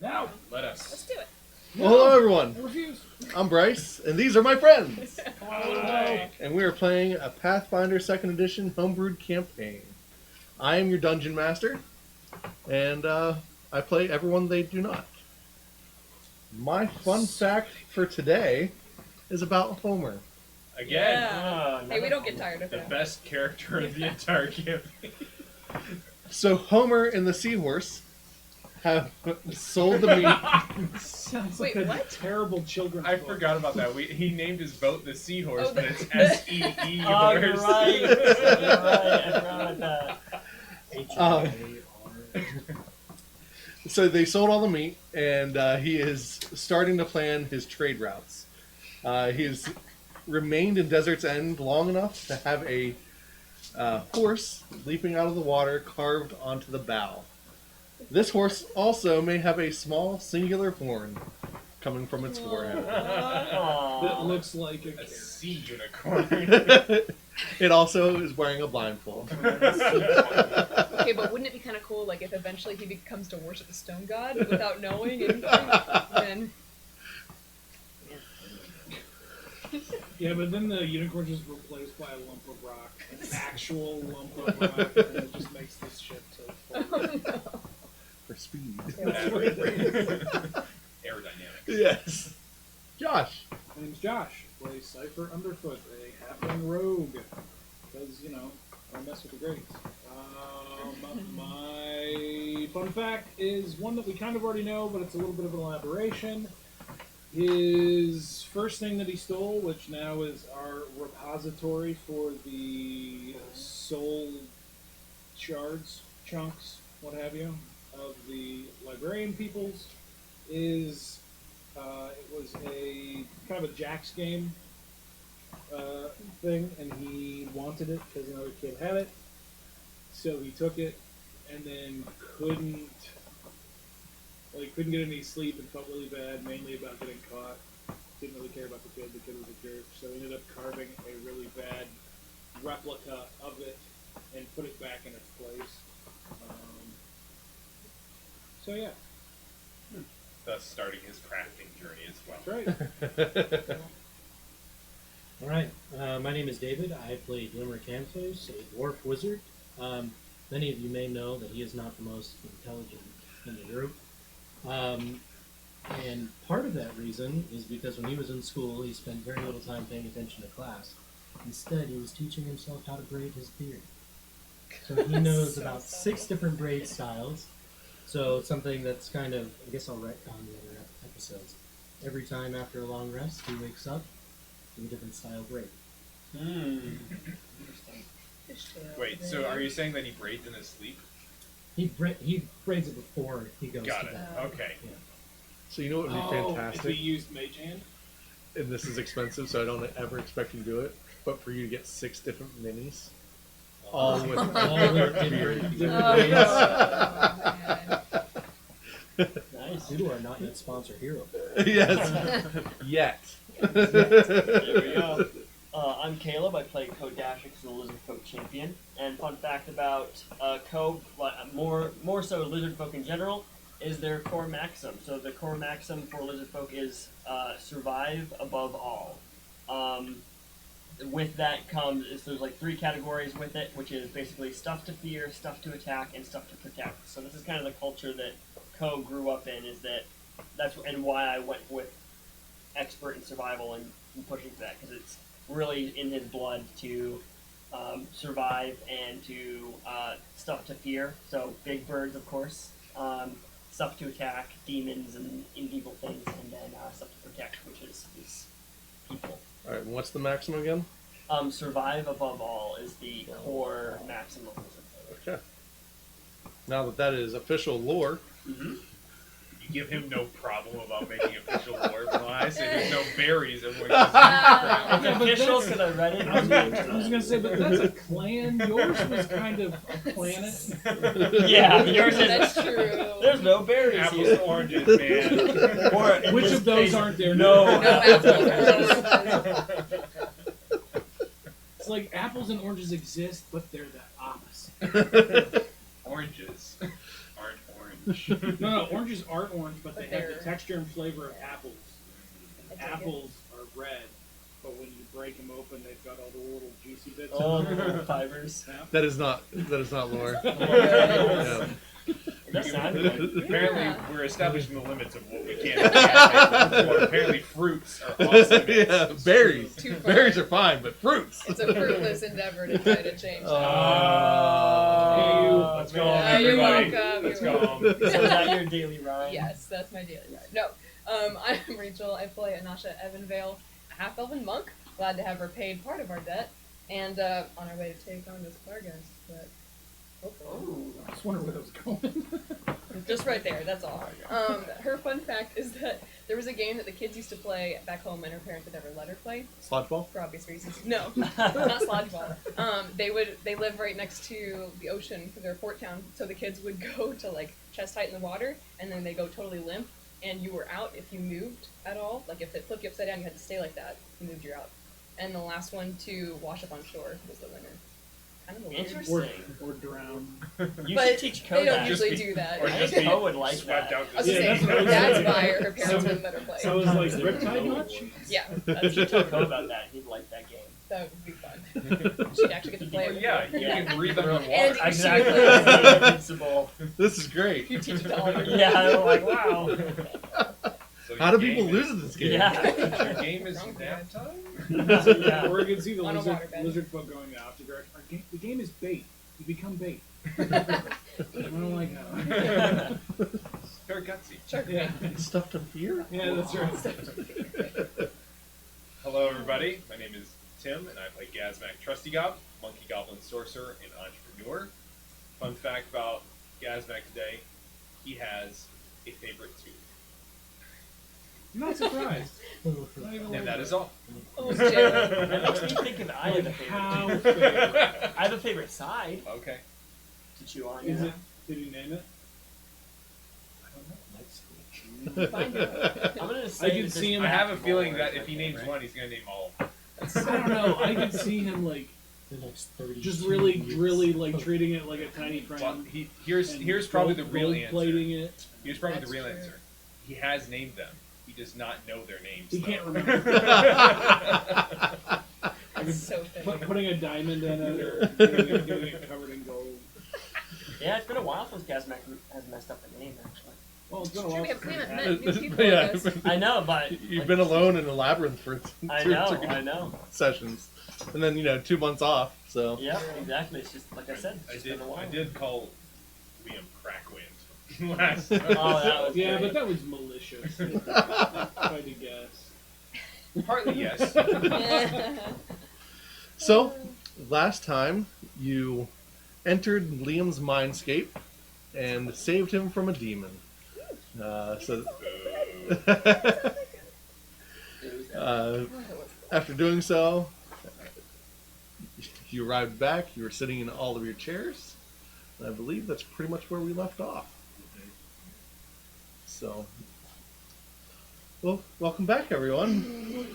No. Let's do it. Well, hello everyone. I refuse. I'm Bryce, and these are my friends. Hello. And we are playing a Pathfinder 2nd Edition homebrewed campaign. I am your dungeon master, and I play everyone they do not. My fun fact for today is about Homer. Again, Yeah. Hey, we don't get tired of the him. best character in the entire campaign. So Homer and the Seahorse have sold the meat. Sounds Wait, like a what? terrible children's I book. forgot about that. He named his boat the Seahorse, Oh, but it's S-E-E Oh, horse. you're right. You're right. I forgot about that. So they sold all the meat, and he is starting to plan his trade routes. He has remained in Desert's End long enough to have a horse leaping out of the water carved onto the bow. This horse also may have a small singular horn coming from its forehead. That Aw. looks like a A carrot. sea unicorn. It also is wearing a blindfold. Okay, but wouldn't it be kind of cool, like, if eventually he becomes to worship the stone god without knowing anything? Then Yeah, but then the unicorn just replaced by a lump of rock, an actual lump of rock, and it just makes this ship tilt forward. oh no. For speed. Aerodynamics. Yes. Josh. My name's Josh. Play Cypher Underfoot, a halfling rogue. Because, you know, I mess with the grades. My fun fact is one that we kind of already know, but it's a little bit of an elaboration. His first thing that he stole, which now is our repository for the soul shards, chunks, what have you, of the librarian peoples, is it was a kind of a Jack's game thing, and he wanted it because another kid had it. So he took it, and then couldn't get any sleep and felt really bad, mainly about getting caught. Didn't really care about the kid. The kid was a jerk. So he ended up carving a really bad replica of it and put it back in its place. So yeah, Thus starting his crafting journey as well. that's right. All right, my name is David. I play Glimmer Cantos, a dwarf wizard. Many of you may know that he is not the most intelligent in the group. And part of that reason is because when he was in school, he spent very little time paying attention to class. Instead, he was teaching himself how to braid his beard. So he knows about 6 different braid styles. So it's something that's kind of, I guess I'll retcon the other episodes. Every time after a long rest, he wakes up with a different style braid. Interesting. Wait, so are you saying that he braids in his sleep? He braids it before he goes Got to it. bed. Okay. Yeah. So you know what would be If he fantastic? used Mage Hand, And this is expensive, so I don't ever expect you to do it. But for you to get 6 different minis, all with All with different Oh, braids. man. Nice. Who are not yet sponsor hero. yes, yet. There we go. I'm Caleb. I play Code Dashix, the Lizard Folk champion. And fun fact about Code, more so Lizard Folk in general, is their core maxim. So the core maxim for Lizard Folk is survive above all. With that comes, there's like 3 categories with it, which is basically stuff to fear, stuff to attack, and stuff to protect. So this is kind of the culture that Co grew up in, and why I went with expert in survival and pushing for that, because it's really in his blood to survive and to stuff to fear. So big birds, of course, stuff to attack, demons and evil things, and then stuff to protect, which is people. All right, and what's the maximum again? Survive above all is the core maximum. Okay. Now that is official lore, Mm-hmm. You give him no problem about making official lore. When I say there's no berries, I'm like, It's Yeah, but official that's- because I read it. I was gonna say, but that's a clan. Yours was kind of a planet. Yeah, yours is. That's true. There's no berries apples here. to oranges, man. Or in Which this of those case, aren't there? No. No apples. It's like apples and oranges exist, but they're the opposite. Oranges aren't orange. orange. No, oranges aren't orange, but they But have the they're- texture and flavor of apples. I take it. Apples are red, but when you break them open, they've got all the little juicy bits. Oh, in them. the little fibers. Yeah. That is not lore. Yeah. Yeah. It does sound good. Apparently, Yeah. we're establishing the limits of what we can and can't make. Apparently, fruits are awesome. Yeah, berries. Too far. Berries are fine, but fruits. It's a fruitless endeavor to try to change that. Oh. Let's go home, Yeah, you're everybody. welcome, Let's you're go home. So is that your daily rhyme? Yes, that's my daily ride. No, I'm Rachel. I play Anasha Evanvale, a half-elven monk. Glad to have her paid part of our debt, and on our way to take on this Fargus. But hopefully, Ooh. I was wondering where that was going. just right there. That's all. Her fun fact is that there was a game that the kids used to play back home, and her parents would never let her play Slodgeball? for obvious reasons. No, not Slodgeball. They live right next to the ocean for their port town, so the kids would go to like chest height in the water, and then they go totally limp, and you were out if you moved at all. Like if it flipped you upside down, you had to stay like that. If you moved, you're out. And the last one to wash up on shore was the winner. Kind of a weird. Interesting. or drown. You But should teach Code they don't that. usually Just do that. Or I just think be Code would like swept that. out I was to gonna Yeah, say, that's what I was that's saying. why her parents So- wouldn't let her play. So it was like Riptide much? Yeah, If you tell Code about that, he'd like that game. that would be fun. She'd actually get to play Well, it. yeah, with you her. can breathe underwater. And- Exactly. Invincible. This is great. You teach it to all your Yeah, I'm like, wow. So How your do people game lose is- at this game? Yeah. Your game is Drunk nap guys. time? Yeah. Or you can see the On a waterbed. lizard folk going the opposite direction. The game is bait. You become bait. I don't like that. Very gutsy. Sure. Yeah. Stuffed up here? Yeah, that's right. Hello, everybody. My name is Tim, and I play Gazmak Trusty Gob, Monkey Goblin Sorcerer and Entrepreneur. Fun fact about Gazmak today, he has a favorite tooth. I'm not surprised. Not even a And little that bit. is all. Almost jail. That makes me think of I have a Like favorite. how I fair. have a favorite side Okay. to chew on. Is Yeah. it? Did you name it? Find out. I'm gonna say I can that see there's him- I have a multiple feeling words that if like he that, names right? one, he's going to name all of them. I don't know. I could see him like The next 30 just really like treating it like a tiny Well, friend. here's probably the real answer. Plating it. Here's probably the That's real true. answer. He has named them. He does not know their names. He though. can't remember. That's so funny. Putting a diamond in it or getting it covered in gold. Yeah, it's been a while since Gazmak has messed up a name, actually. Well, it's been a True, while. we haven't since met we've new people Yeah. with us. I know, but You've like, been alone in a labyrinth for I three know. sessions. And then, 2 months off, so. Yeah, exactly. It's just like I said. It's I just did. been a while. I did call Liam Crackwind last time. Oh, that was Yeah, great. but that was malicious. If I had to guess. Partly yes. So, last time you entered Liam's mindscape and saved him from a demon. After doing so, you arrived back. You were sitting in all of your chairs. And I believe that's pretty much where we left off. So, well, welcome back, everyone.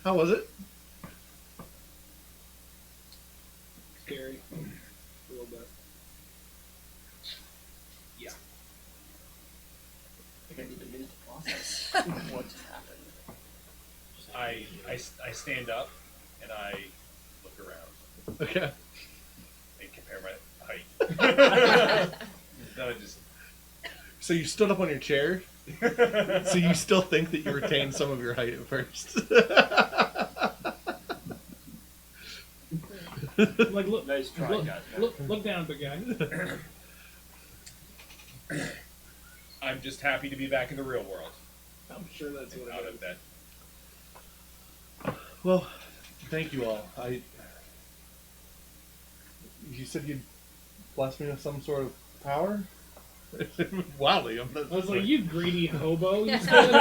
How was it? Scary. A little bit. Yeah. I think I need a minute to process what just happened. I stand up and I look around Okay. and compare my height. Then I just. So you stood up on your chair. So you still think that you retained some of your height at first. Like look, Nice try, look, guys. look down, big guy. I'm just happy to be back in the real world. I'm sure that's what Out it of is. that. Well, thank you all. You said you'd bless me with some sort of power? Wow, Liam. I was like, you greedy hobo. You Yeah. said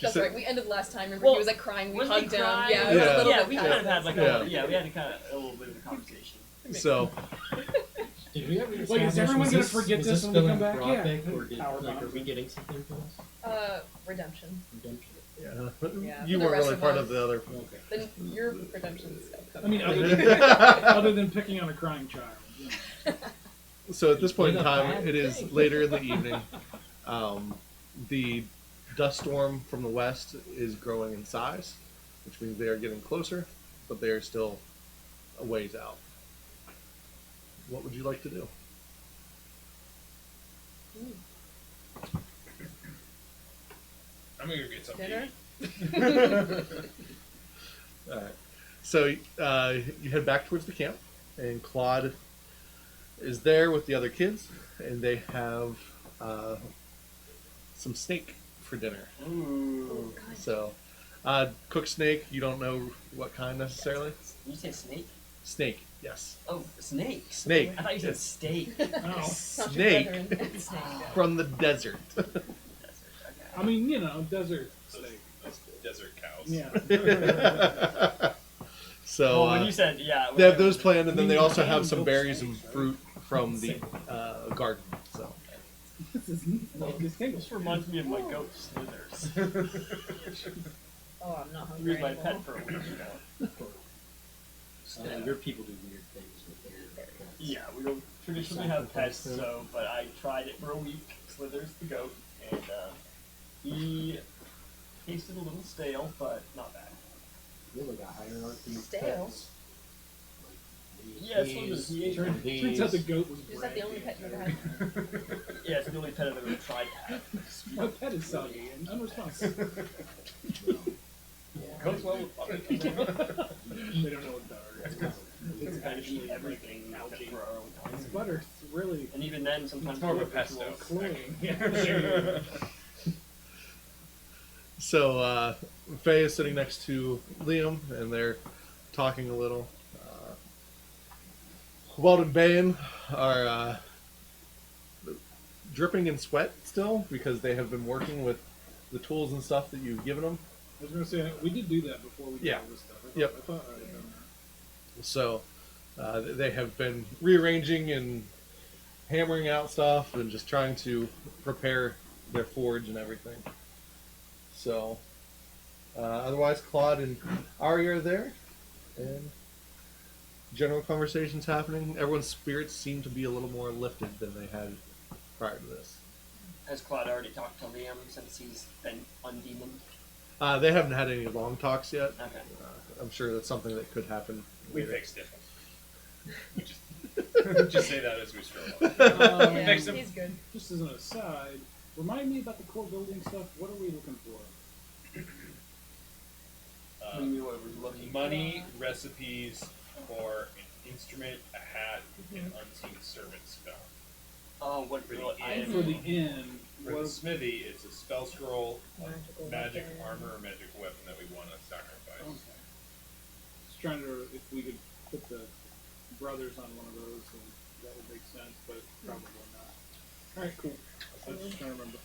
That's said- right. We ended last time. Remember, Well, he was like crying. We was he hugged him. crying? Yeah, it was Yeah. a little Yeah, bit we past kind of had like Yeah. we had kind of a little bit of a conversation. So, Did we ever Wait, is establish, everyone was gonna this- forget was this when we come back? philanthropic, Yeah. Or did, Power like, are bomb. we getting something from this? redemption. Redemption. Yeah. Yeah, You for the weren't rest really of part us. of the other. Okay. Then your redemption stuff. I mean, other than picking on a crying child. You know. So at this point in Did a time, bad it is thing. later in the evening. The dust storm from the west is growing in size, which means they are getting closer, but they are still a ways out. What would you like to do? I'm gonna go get something Dinner? to eat. All right. So you head back towards the camp, and Claude is there with the other kids, and they have some snake for dinner. Ooh. So, cooked snake. You don't know what kind necessarily. Did you say snake? Snake, yes. Oh, snake. Snake. I thought you said steak. Oh. Not your Snake brethren. Snake. from the desert. I mean, you know, desert steak. Those desert cows. Yeah. So Well, when you said they have those planned, and then they also have some berries and fruit from the garden. So This is This reminds me of my goat Slithers. Oh, I'm not He hungry was my anymore. pet for a week ago. Your people do weird things with their pets. Yeah, we don't traditionally have pets, so but I tried it for a week. Slithers the goat, and he tasted a little stale, but not bad. We have like a hierarchy of Stale? pets. Like Yeah, it's one of those- he ate Turns these. out the goat was Is that the only pet you ever had? Yeah, it's the only pet I've ever tried to have. My pet is soggy and unresponsive. Goes well with other They don't know what butter is. It's kind of eat everything algae for our own kinds. Butter's really And even then, sometimes It's more of a we- pesto. cloying. Yeah. So Faye is sitting next to Liam, and they're talking a little. Weld and Bain are dripping in sweat still because they have been working with the tools and stuff that you've given them. I was gonna say we did do that before we did Yeah. all this stuff. Yep. I thought I had done that. So they have been rearranging and hammering out stuff and just trying to prepare their forge and everything. So otherwise, Claude and Ari are there, and general conversations happening. Everyone's spirits seem to be a little more lifted than they had prior to this. Has Claude already talked to Liam since he's been undemoned? They haven't had any long talks yet. Okay. I'm sure that's something that could happen. We later. fixed it. We just say that as we stroll up. Um, Yeah, fixed him. he's good. Just as an aside, remind me about the core building stuff. What are we looking for? What do you mean what we're looking for? Money, recipes for an instrument, a hat, and unseen servant spell. Oh, what For the what inn. And for the inn, For the was smithy, it's a spell scroll, Magical magic weapon. armor, or magic weapon that we want to sacrifice. okay. Just trying to if we could put the brothers on one of those, then that would make sense, but probably not. All right, cool. I was just trying to remember.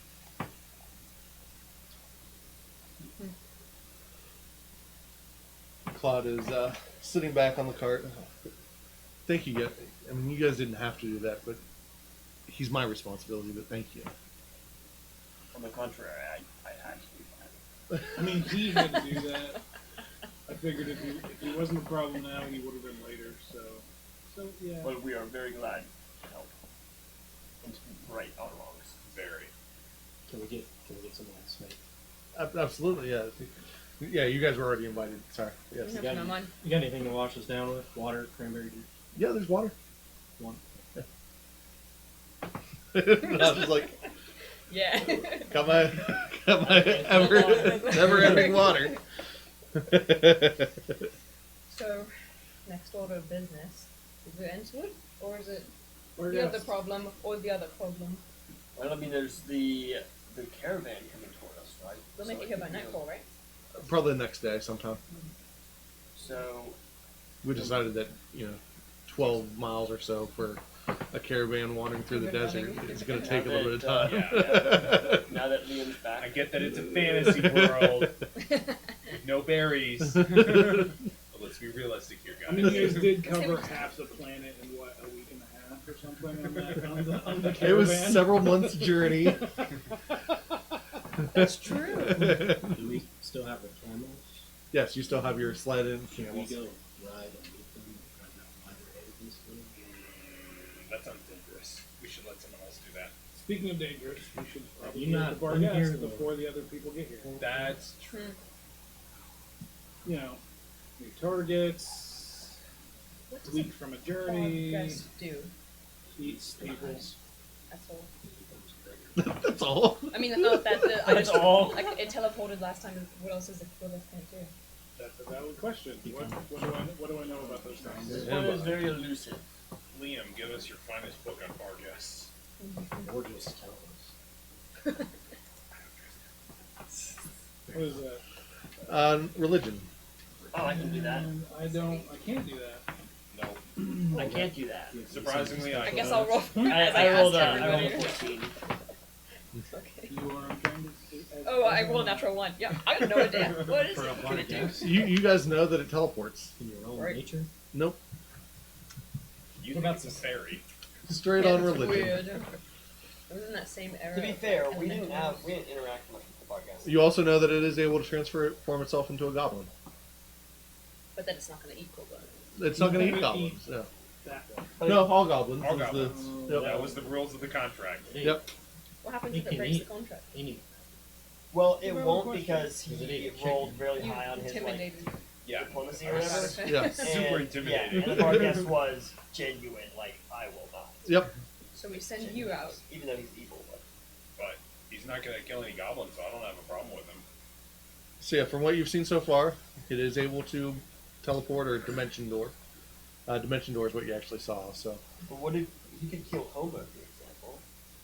Claude is sitting back on the cart. Thank you, guys. I mean, you guys didn't have to do that, but he's my responsibility. But thank you. On the contrary, I had to do that. I mean, he had to do that. I figured if he wasn't a problem now, he would have been later. So yeah. But we are very glad to help and to right our wrongs. Very. Can we get some of that snake? Absolutely, yeah. Yeah, you guys were already invited. Sorry. Yes. No, no, mine. You got anything to wash us down with? Water, cranberry juice? Yeah, there's water. One. I was like, Yeah. got my never-ending water. So, next order of business. Is it Enswood? Or is it Or the other yes. problem? Or the other problem? Well, I mean, there's the caravan coming toward us, right? They'll So make it I here by think, nightfall, right? Probably the next day sometime. So We decided that 12 miles or so for a caravan wandering through the Good desert running. is going to take a little bit of Now time. now that Liam's back, I get that it's a fantasy world with no berries. But let's be realistic here, guys. I mean, you guys did cover half the planet in what, a week and a half or something on that on the It caravan. was several months' journey. That's true. Do we Yes, you still have your sled and Can we camels. go ride and meet them? Ride out by their head, basically? That sounds dangerous. We should let someone else do that. Speaking of dangerous, we should probably You're get not the bar in here, guests though. before the other people get here. That's true. You know, new targets, What does week from a a journey, guest do? eat staples. That's all. That's all. I mean, oh, that's it. I That's just all. like it teleported last time. What else is it? What else can it do? That's a valid question. What do I know about those things? This Yeah, one is but- very elusive. Liam, give us your finest book on bar guests. Or just tell us. What is that? Religion. Oh, I can do that. I can't do that. No. I can't do that. Surprisingly, I guess I'll roll. I, as I rolled a asked I rolled a everybody. 14. Okay. You are trying to. Oh, I rolled a natural 1. Yeah, I don't know what damn. What is For a it? bar Can it do? guest? You guys know that it teleports. In your own Right. nature? Nope. You What think about it's a this? fairy. Straight Yeah, on it's religion. weird. It was in that same era. To be of, fair, like, we didn't elementals. interact much with the podcast. You also know that it is able to form itself into a goblin. But then it's not going to equal them. It's not going to Not eat gonna goblins. Yeah. That one. No, all goblins. All is the- goblins. yep. That was the rules of the contract. It Yep. What happens It if it can breaks eat. the contract? Any. Well, it Well, won't question. because Is it he a rolled chicken? really You high on his like intimidated. Yeah. diplomacy I or was whatever. Yeah. Super And, intimidated. Yeah, and the bar guest was genuine, like I will not. Yep. So we send you out. Even though he's evil, but But he's not going to kill any goblins, so I don't have a problem with him. So yeah, from what you've seen so far, it is able to teleport or dimension door. Dimension door is what you actually saw. So but what if he could kill Homer, for example?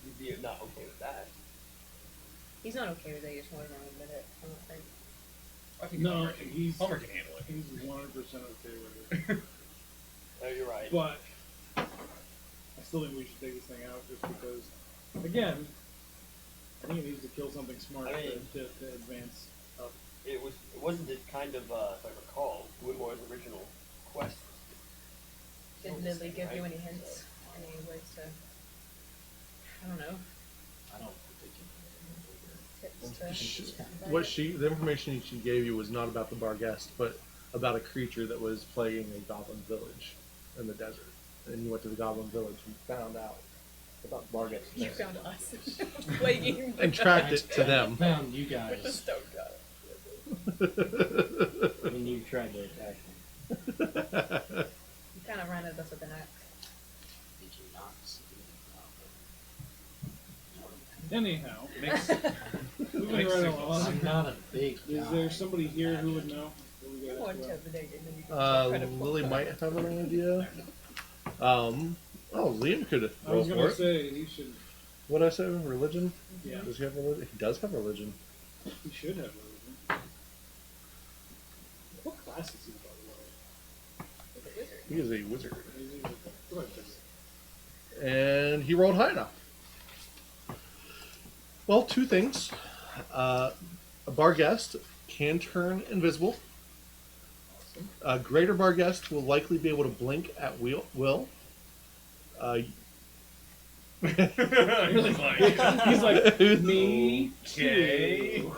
You'd be not okay with that. He's not okay with it. He just won't even admit it. I don't think. I think No, Homer can, he's- Homer can handle it. He's 100% okay with it. Oh, you're right. But I still think we should take this thing out just because, again, I think it needs to kill something smart I mean- to advance up. It wasn't it kind of if I recall, Woodmore's original quest. Did Lily give you any hints? Any ways to? I don't know. I don't particularly. Tips to. the information she gave you was not about the bar guest, but about a creature that was plaguing a goblin village in the desert. And you went to the goblin village and found out about the bar guest You there. found us plaguing And tracked it to them. Found you with the guys stone god. when you tried to attack me. You kind of ran at us with an axe. Did you not see me? Anyhow, Makes, moving makes right sense. along. I'm not a big guy. Is there somebody here who would know? What we got One as well? tip the day, and then you can try to pull Lily it. might have an idea. Liam could I roll was for gonna it. say he should. What did I say? Religion? Yeah, Does he have religion? He does have religion. he should have religion. What class is he, by With a wizard. He is a wizard. the way? Go ahead, Jesse. And he rolled high enough. Well, two things. A bar guest can turn invisible. Awesome. A greater bar guest will likely be able to blink at will. Really funny. He's like me. Okay. too.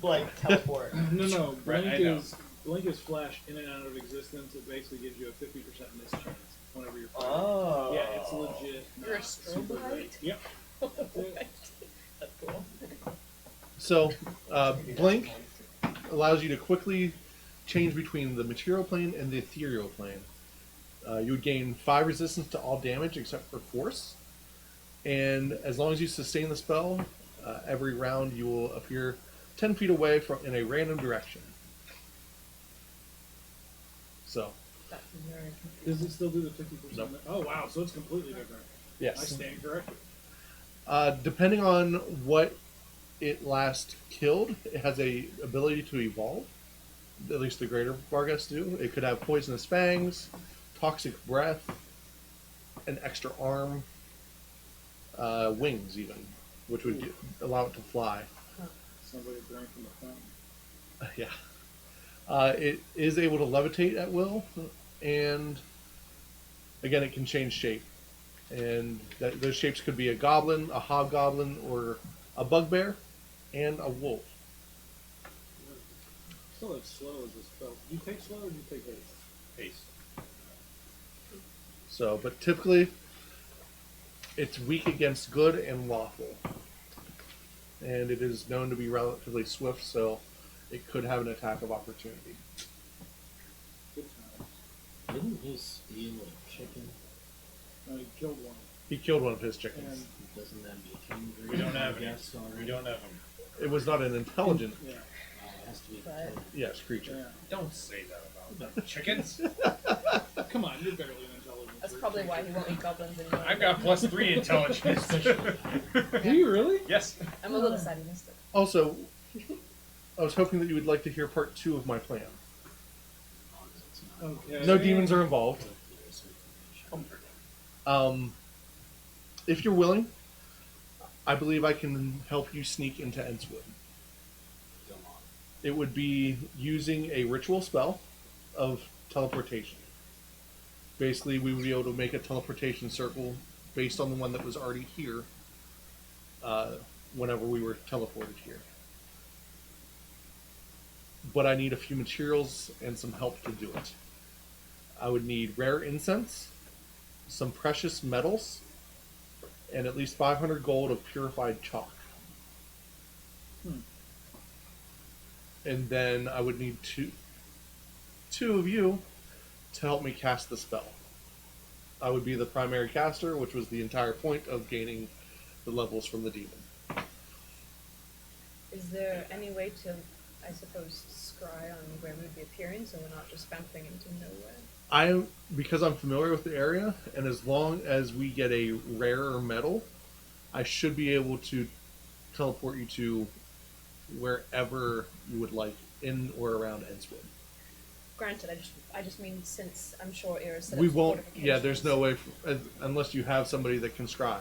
Like teleport. No. Right, I know. Blink is flash in and out of existence. It basically gives you a 50% miss chance whenever you're fighting. Oh. Yeah, it's legit. You're a not strobe super light? great. Yep. That's cool. So, blink allows you to quickly change between the material plane and the ethereal plane. You would gain 5 resistance to all damage except for force. And as long as you sustain the spell, every round you will appear 10 feet away in a random direction. So, That's very Does it still do the 50%? Nope. Oh wow, so it's completely different. I yes. stand corrected. Depending on what it last killed, it has a ability to evolve. At least the greater Vargas do. It could have poisonous fangs, toxic breath, an extra arm, wings even, which would allow it to fly. Sounds like a drink from the fountain. Yeah. It is able to levitate at will, and again, it can change shape. And those shapes could be a goblin, a hobgoblin, or a bugbear, and a wolf. Still have slow as a spell. Do you take slow or do you take haste? Haste. So, but typically, it's weak against good and lawful. And it is known to be relatively swift, so it could have an attack of opportunity. Good time. Didn't he steal a chicken? No, he killed one. He killed one of his chickens. And Doesn't that be a king? We don't have any. Yes, already. We don't have them. It was not an intelligent, yeah, It has to be But- a king. yes, creature. yeah. Don't say that about them. Chickens. Come on, you're barely an intelligent. That's probably why he won't eat goblins anymore. I've got +3 intelligence. Do you really? Yes. I'm a little sadistic. Also, I was hoping that you would like to hear part 2 of my plan. Okay. No demons are involved. If you're willing, I believe I can help you sneak into Entswood. It would be using a ritual spell of teleportation. Basically, we would be able to make a teleportation circle based on the one that was already here whenever we were teleported here. But I need a few materials and some help to do it. I would need rare incense, some precious metals, and at least 500 gold of purified chalk. And then I would need two of you to help me cast the spell. I would be the primary caster, which was the entire point of gaining the levels from the demon. Is there any way to, I suppose, scry on where we'd be appearing so we're not just bouncing into nowhere? Because I'm familiar with the area, and as long as we get a rarer metal, I should be able to teleport you to wherever you would like in or around Entswood. Granted, I just mean since I'm sure Era's set up We some won't. Yeah, there's no fortifications. way unless you have somebody that can scry.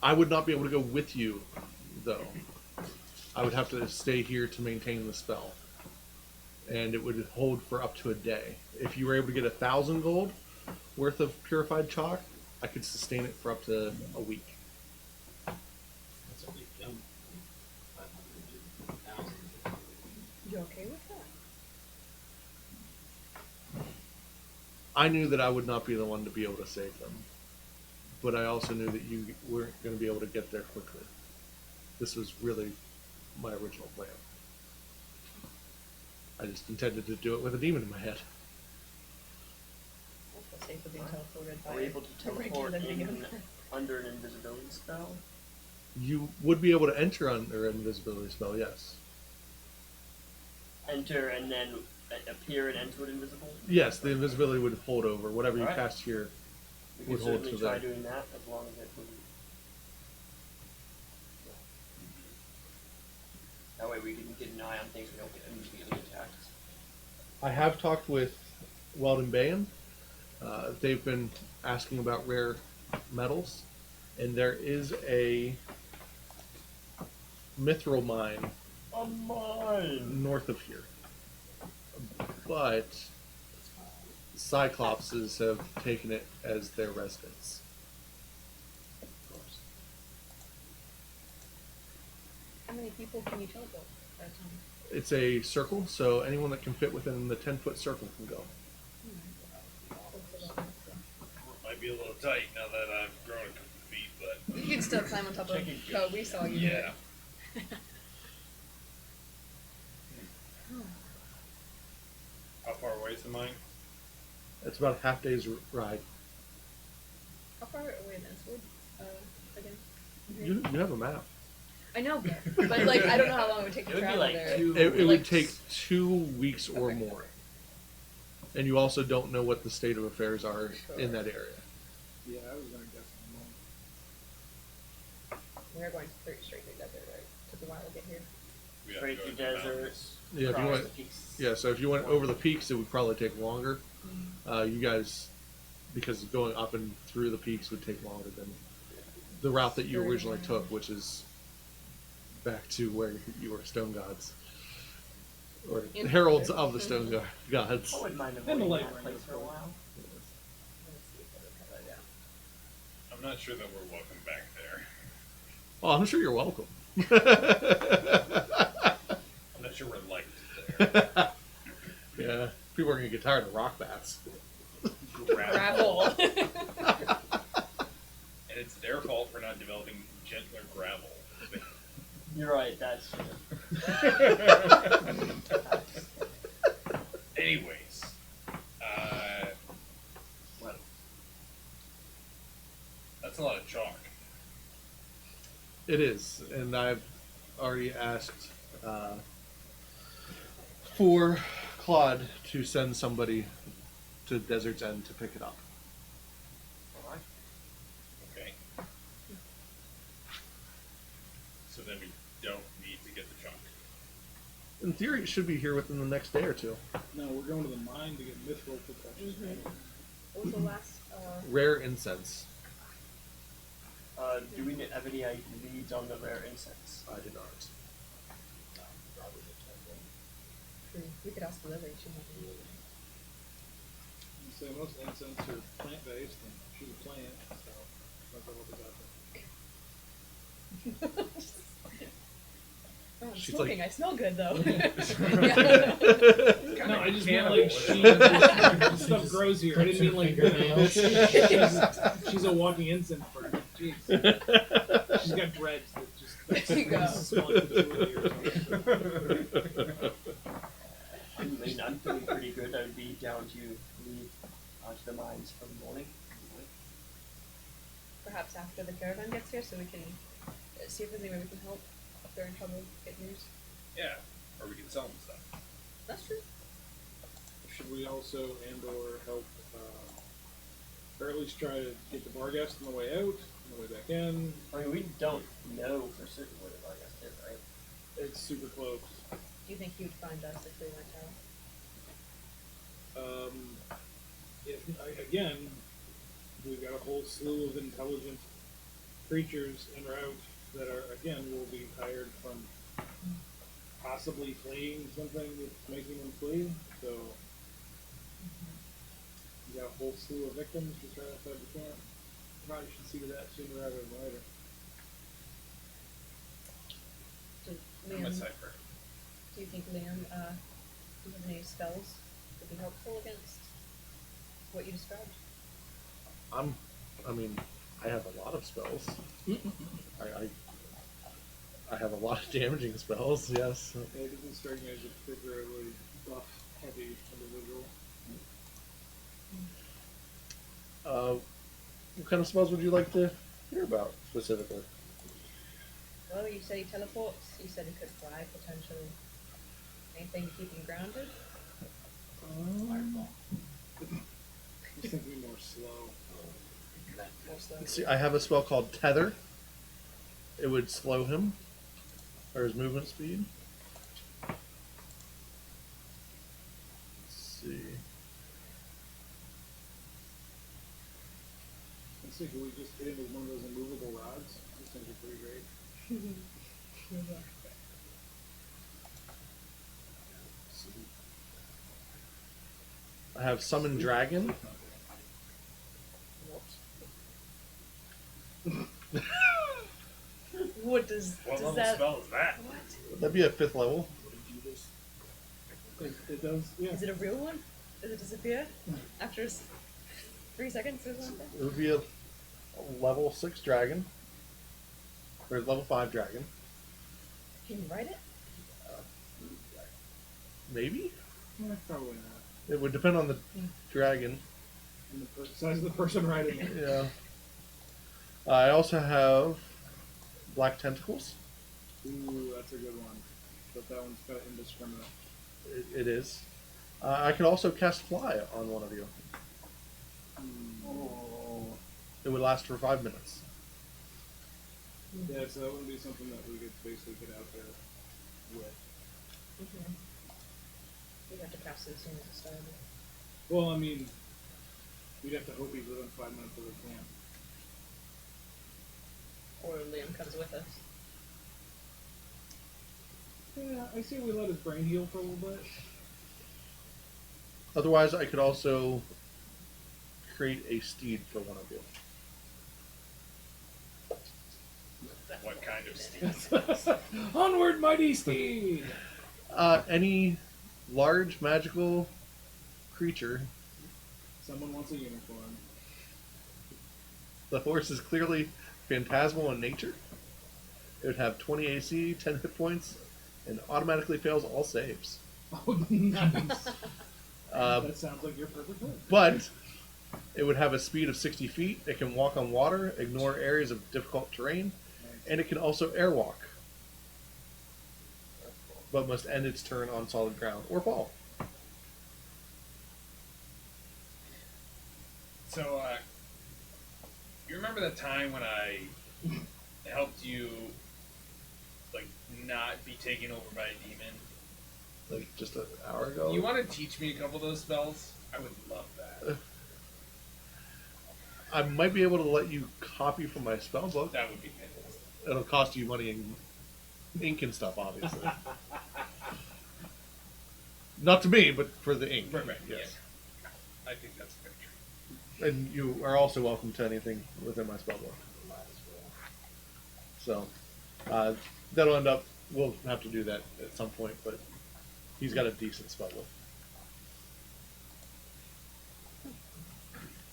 I would not be able to go with you, though. I would have to stay here to maintain the spell, and it would hold for up to a day. If you were able to get 1,000 gold worth of purified chalk, I could sustain it for up to a week. That's a big jump. 500 to 1,000. You okay with that? I knew that I would not be the one to be able to save them, but I also knew that you weren't going to be able to get there quickly. This was really my original plan. I just intended to do it with a demon in my head. I feel safer being teleported by Are we able to a regular teleport demon. in under an invisibility spell? You would be able to enter under an invisibility spell, yes. Enter and then appear and enter it invisible? Yes, the invisibility would hold over. Whatever you Alright. cast here We would could hold certainly to try that. doing that as long as it wouldn't. That way we can get an eye on things we don't get immediately attacked. I have talked with Weldon Bayan. They've been asking about rare metals, and there is a mithril mine A mine! north of here. But Cyclopses have taken it as their residence. How many people can you teleport at a time? It's a circle, so anyone that can fit within the 10-foot circle can go. Might be a little tight now that I've grown a couple feet, but You can still climb on top of Chicken Co. We saw you do yeah. it. How far away is the mine? It's about a half day's ride. How far away is Entswood? Again? You have a map. I know, but like I don't know how long it would take to It would be travel like there. two. It Like would take 2 weeks or Okay. more. And you also don't know what the state of affairs are in that area. Yeah, I was gonna guess on We are going straight through desert, right? Took a while to get here. We have to Straight go through to the desert. mountains. Yeah, if you across went, the peaks. yeah. So if you went over the peaks, it would probably take longer. You guys, because going up and through the peaks would take longer than the route that you originally took, which is back to where you were stone gods, or In- heralds of the stone gods. I wouldn't mind And the avoiding light that ring place as for a well. while. Let's see if I can cut that down. I'm not sure that we're welcome back there. Oh, I'm sure you're welcome. I'm not sure we're liked there. Yeah, people are gonna get tired of rock bats. Gravel. And it's their fault for not developing gentler gravel. You're right. That's true. Anyways, that's a lot of chalk. It is, and I've already asked for Claude to send somebody to Desert's End to pick it up. Okay. So then we don't need to get the chalk. In theory, it should be here within the next day or two. No, we're going to the mine to get mithril for precious Mhm. metals. What was the last? Rare incense. Do we have any leads on the rare incense? I did not. We could ask Lily. She might be. You say most incense are plant based, and she's a plant, so that's what we got there. Oh, I'm She's smoking. like- I smell good though. No, I just meant Cannibal. like she stuff grows here. I didn't mean like Fingernails. she's a walking incense burner. Jeez. She's got dreads that just There you go. smell like patchouli or something. I mean, I'm feeling pretty good. I would be down to leave to the mines for the morning. Perhaps after the caravan gets here, so we can see if there's any way we can help if they're in trouble get news. Yeah, or we can sell them stuff. That's true. Should we also or help, or at least try to get the Barghest on the way out, on the way back in? I mean, we don't know for certain where the Vargas is, right? It's super close. Do you think he would find us if we went out? Again, we've got a whole slew of intelligent creatures en route that are, again, will be hired from possibly fleeing something that's making them flee. So, you got a whole slew of victims just right outside the camp. Probably should see to that sooner rather than later. Do I'm a Liam, cipher. do you think Liam, do you have any spells that would be helpful against what you described? I mean, I have a lot of spells. I have a lot of damaging spells, yes. It doesn't strike me as a particularly buff, heavy individual. What kind of spells would you like to hear about specifically? Well, you said he teleports. You said he could fly potentially. Anything to keep him grounded? Just thinking more slow. Let's see, I have a spell called Tether. It would slow him, or his movement speed. Let's see. Let's see, can we just hit him with one of those immovable rods? These things are pretty great. I have Summon Dragon. What does What does level that? spell is that? What? That'd be a 5th level. It does, yeah. Is it a real one? Does it disappear after 3 seconds or something? It would be a level 6 dragon. Or a level 5 dragon. Can you write it? Maybe? Probably not. It would depend on the dragon. And the size of the person riding it. Yeah. I also have Black Tentacles. Ooh, that's a good one. But that one's kind of indiscriminate. It is. I could also cast Fly on one of you. Oh. It would last for 5 minutes. Yeah, so that wouldn't be something that we could basically get out there with. Mm-hmm. We'd have to cast it as soon as it started. Well, I mean, we'd have to hope he's within 5 minutes of the camp. Or Liam comes with us. Yeah, I see we let his brain heal for a little bit. Otherwise, I could also create a steed for one of you. What kind of steed? Onward, mighty steed! Any large magical creature. Someone wants a unicorn. The horse is clearly phantasmal in nature. It would have 20 AC, 10 hit points, and automatically fails all saves. Oh, nice. That sounds like your perfect horse. But it would have a speed of 60 feet. It can walk on water, ignore areas of difficult terrain, and it can also airwalk. But must end its turn on solid ground or fall. So, you remember that time when I helped you, like, not be taken over by a demon? Like just an hour ago. You want to teach me a couple of those spells? I would love that. I might be able to let you copy from my spell book. That would be fantastic. It'll cost you money and ink and stuff, obviously. Not to me, but for the ink. Right, Yes. Yeah. I think that's a good treat. And you are also welcome to anything within my spell book. So that'll end up. We'll have to do that at some point, but he's got a decent spell book.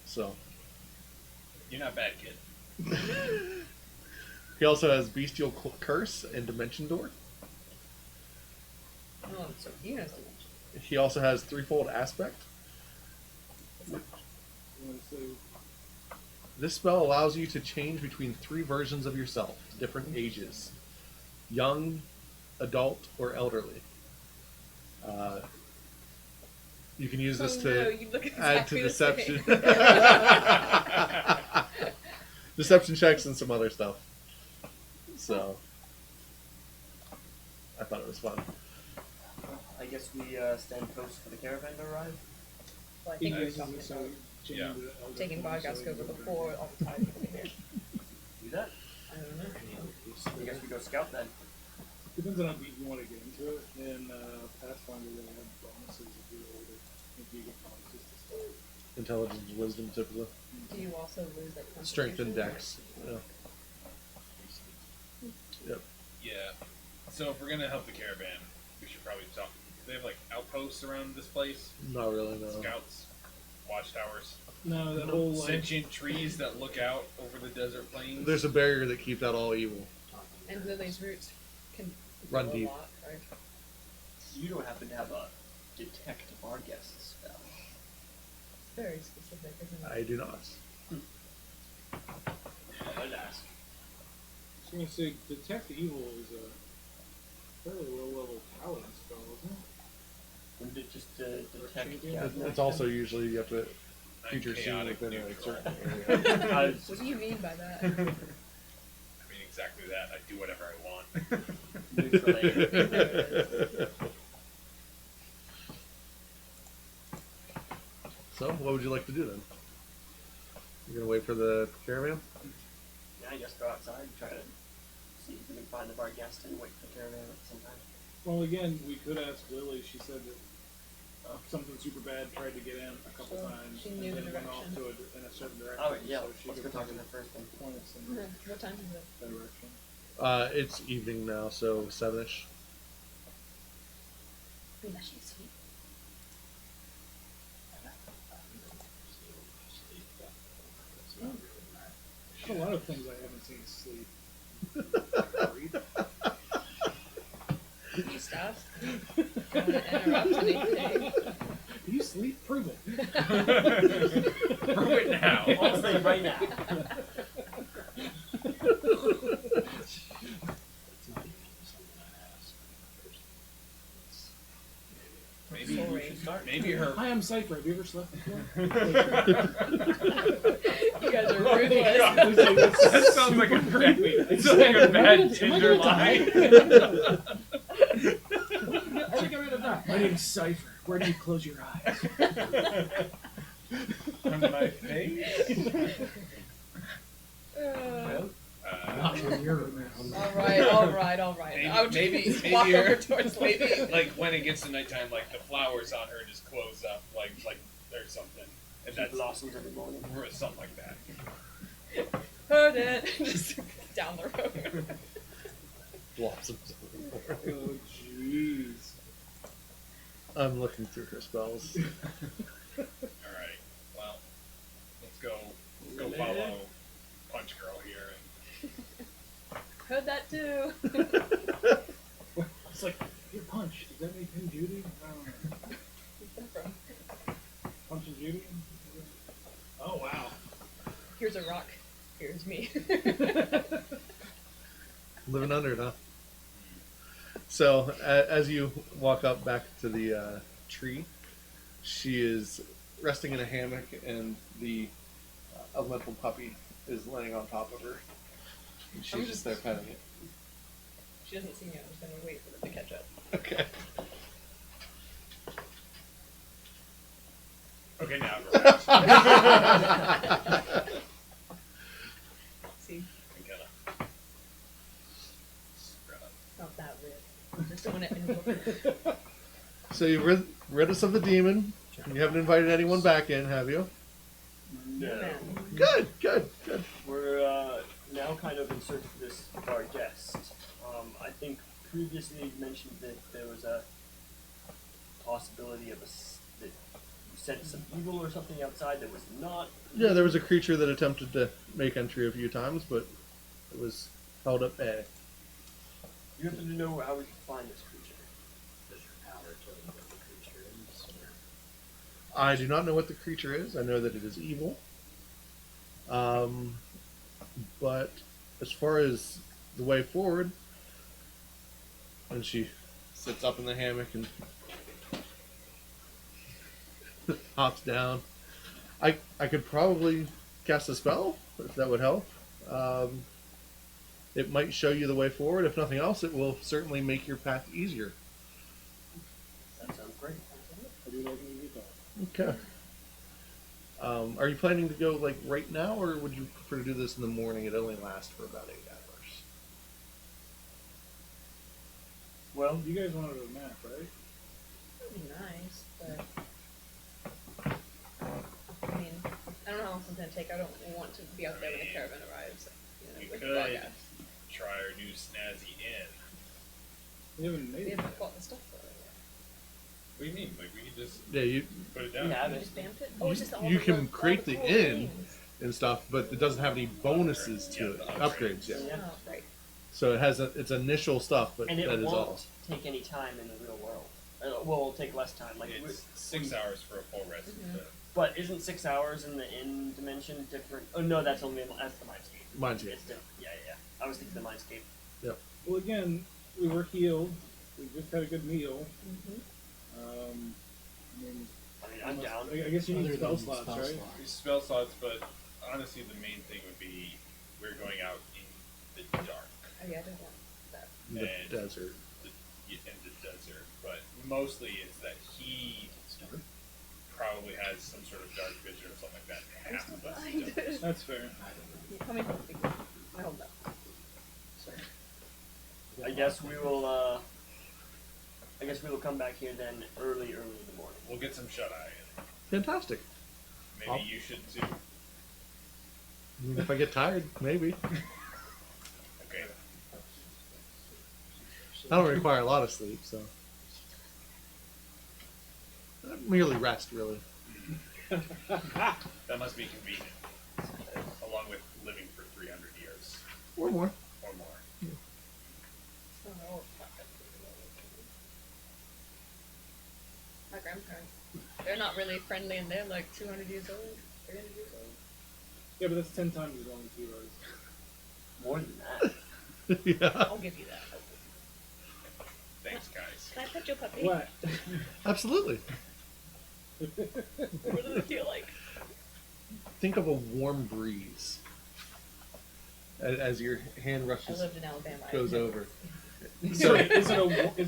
So You're not bad, kid. he also has Bestial Curse and Dimension Door. Oh, so he knows dimension. He also has Threefold Aspect. This spell allows you to change between 3 versions of yourself, different ages: young, adult, or elderly. You can use this to you look add to exactly the same. deception. Deception checks and some other stuff. So, I thought it was fun. I guess we stand post for the caravan to arrive. Well, I think we were talking about Yeah. taking Vargas over before all the time people get here. Do that? I don't know. I guess we go scout then. Depends on how deep you want to get into it. In Pathfinder, they have bonuses if you're older. If you get bonuses to start. Intelligence, wisdom, typically. Do you also lose like Strength and concentration? dex. Yeah. Yep. Yeah. So if we're gonna help the caravan, we should probably talk. Do they have like outposts around this place? Not really, no. Scouts, watchtowers, No, that whole like, sentient trees that look out over the desert plains. There's a barrier that keeps out all evil. And Lily's roots can Run do deep. a lot, right? You don't happen to have a detect our guests spell. It's very specific, isn't it? I do not. I'd ask. I was going to say, Detect Evil is a fairly low-level paladin spell, isn't it? Wouldn't it just detect? Changing? Yeah, It's also usually you have to I'm feature scene chaotic within a neutral. certain area. What do you mean by that? I mean exactly that. I do whatever I want. Neutrally. So, what would you like to do then? You're gonna wait for the caravan? Yeah, I guess go outside and try to see if we can find the bar guest and wait for the caravan at some time. Well, again, we could ask Lily. She said that something super bad tried to get in a couple Sure. times She and knew then the went off direction. to in a certain direction. Oh yeah, so she let's go could talk to probably her first then. point us in What time is it? that direction. It's evening now, so 7ish. We must be sweet. There's a lot of things I haven't seen sleep. Just ask. Don't want to interrupt anything. Do you sleep? Prove it. Prove it now. I'll say right now. Maybe Sorry. maybe her. Hi, I'm Cypher. Have you ever slept before? You guys are Oh, ruthless. God. That sounds like a bad. It sounds like a bad Tinder line. I think I'm gonna die. My name's Cypher. Where do you close your eyes? On my face. Not when you're around. All right. Maybe- I would maybe- just maybe walk you're- over towards Maybe Lily. like when it gets to nighttime, like the flowers on her just close up, like there's something, and She that's blossoms every morning. or something like that. Heard it. Just down down the road. Blossoms. Oh, jeez. I'm looking through her spells. All right. Well, let's go follow Punch Girl here. Heard that too. It's like, hey, Punch. Does that make him Judy? I don't know. Where's that from? Punch and Judy? Oh, wow. Here's a rock. Here's me. Living under it, huh? So, as you walk up back to the tree, she is resting in a hammock, and the elemental puppy is laying on top of her. And she's just there petting it. She doesn't see me. I'm just gonna wait for them to catch up. Okay. Okay, now See, spread up. not that weird. Just doing it anymore. So you've rid us of the demon. You haven't invited anyone back in, have you? No. Good. We're now kind of in search of this of our guest. I think previously you mentioned that there was a possibility of that you sent some evil or something outside that was not. Yeah, there was a creature that attempted to make entry a few times, but it was held at bay. You happen to know how we can find this creature? Does your power tell you what the creature is? I do not know what the creature is. I know that it is evil. But as far as the way forward, and she sits up in the hammock and hops down, I could probably cast a spell if that would help. It might show you the way forward. If nothing else, it will certainly make your path easier. That sounds great. I do like when you get that. Okay. Are you planning to go like right now, or would you prefer to do this in the morning? It only lasts for about 8 hours. Well, You guys wanted a map, right? That'd be nice, but I mean, I don't know how long it's gonna take. I don't want to be out there when the caravan arrives. We With could the broadcast. try our new snazzy inn. We haven't made We it. haven't bought the stuff for it What do you mean? Like we could just Yeah, you put it we down. have yet. We it. just vamped it. Oh, it's just all you the can all create the cool inn things. and stuff, but it doesn't have any bonuses to Yeah, it, the upgrades yet. Yeah. Oh, right. So it has its initial stuff, but And it that is won't all. take any time in the real world. Well, it'll take less time. Like, It's 6 hours for a full rest. Mhm. but isn't 6 hours in the in dimension different? Oh no, that's only that's the mindscape. Mine's good. It's different. Yeah. I was thinking the mindscape. Well, again, we were healed. We just had a good meal. Mm-hmm. I mean, I mean, I'm down. I guess you need Other spell than slots, spell right? slots. These spell slots, but honestly, the main thing would be we're going out in the dark, Oh yeah, I didn't want that. In the And- desert. in the desert. But mostly, it's that he probably has some sort of dark vision or something like that. And half of us don't. Blind. That's fair. How many people? I hold that. Sorry. I guess we will. I guess we will come back here then early in the morning. We'll get some shut eye in. Fantastic. Maybe Oh. you should too. I mean, if I get tired, maybe. Okay. I don't require a lot of sleep, so. Merely rest, really. That must be convenient. Along with living for 300 years Or more. or more. Oh, my grandparents. They're not really friendly, and they're like 200 years old, 300 years old. Yeah, but that's 10 times as long as you are. More than that. Yeah, I'll give you that. Thanks, guys. Can I pet your puppy? What? absolutely. What does it feel like? Think of a warm breeze as your hand I rushes, lived in Alabama. I goes never- over. So is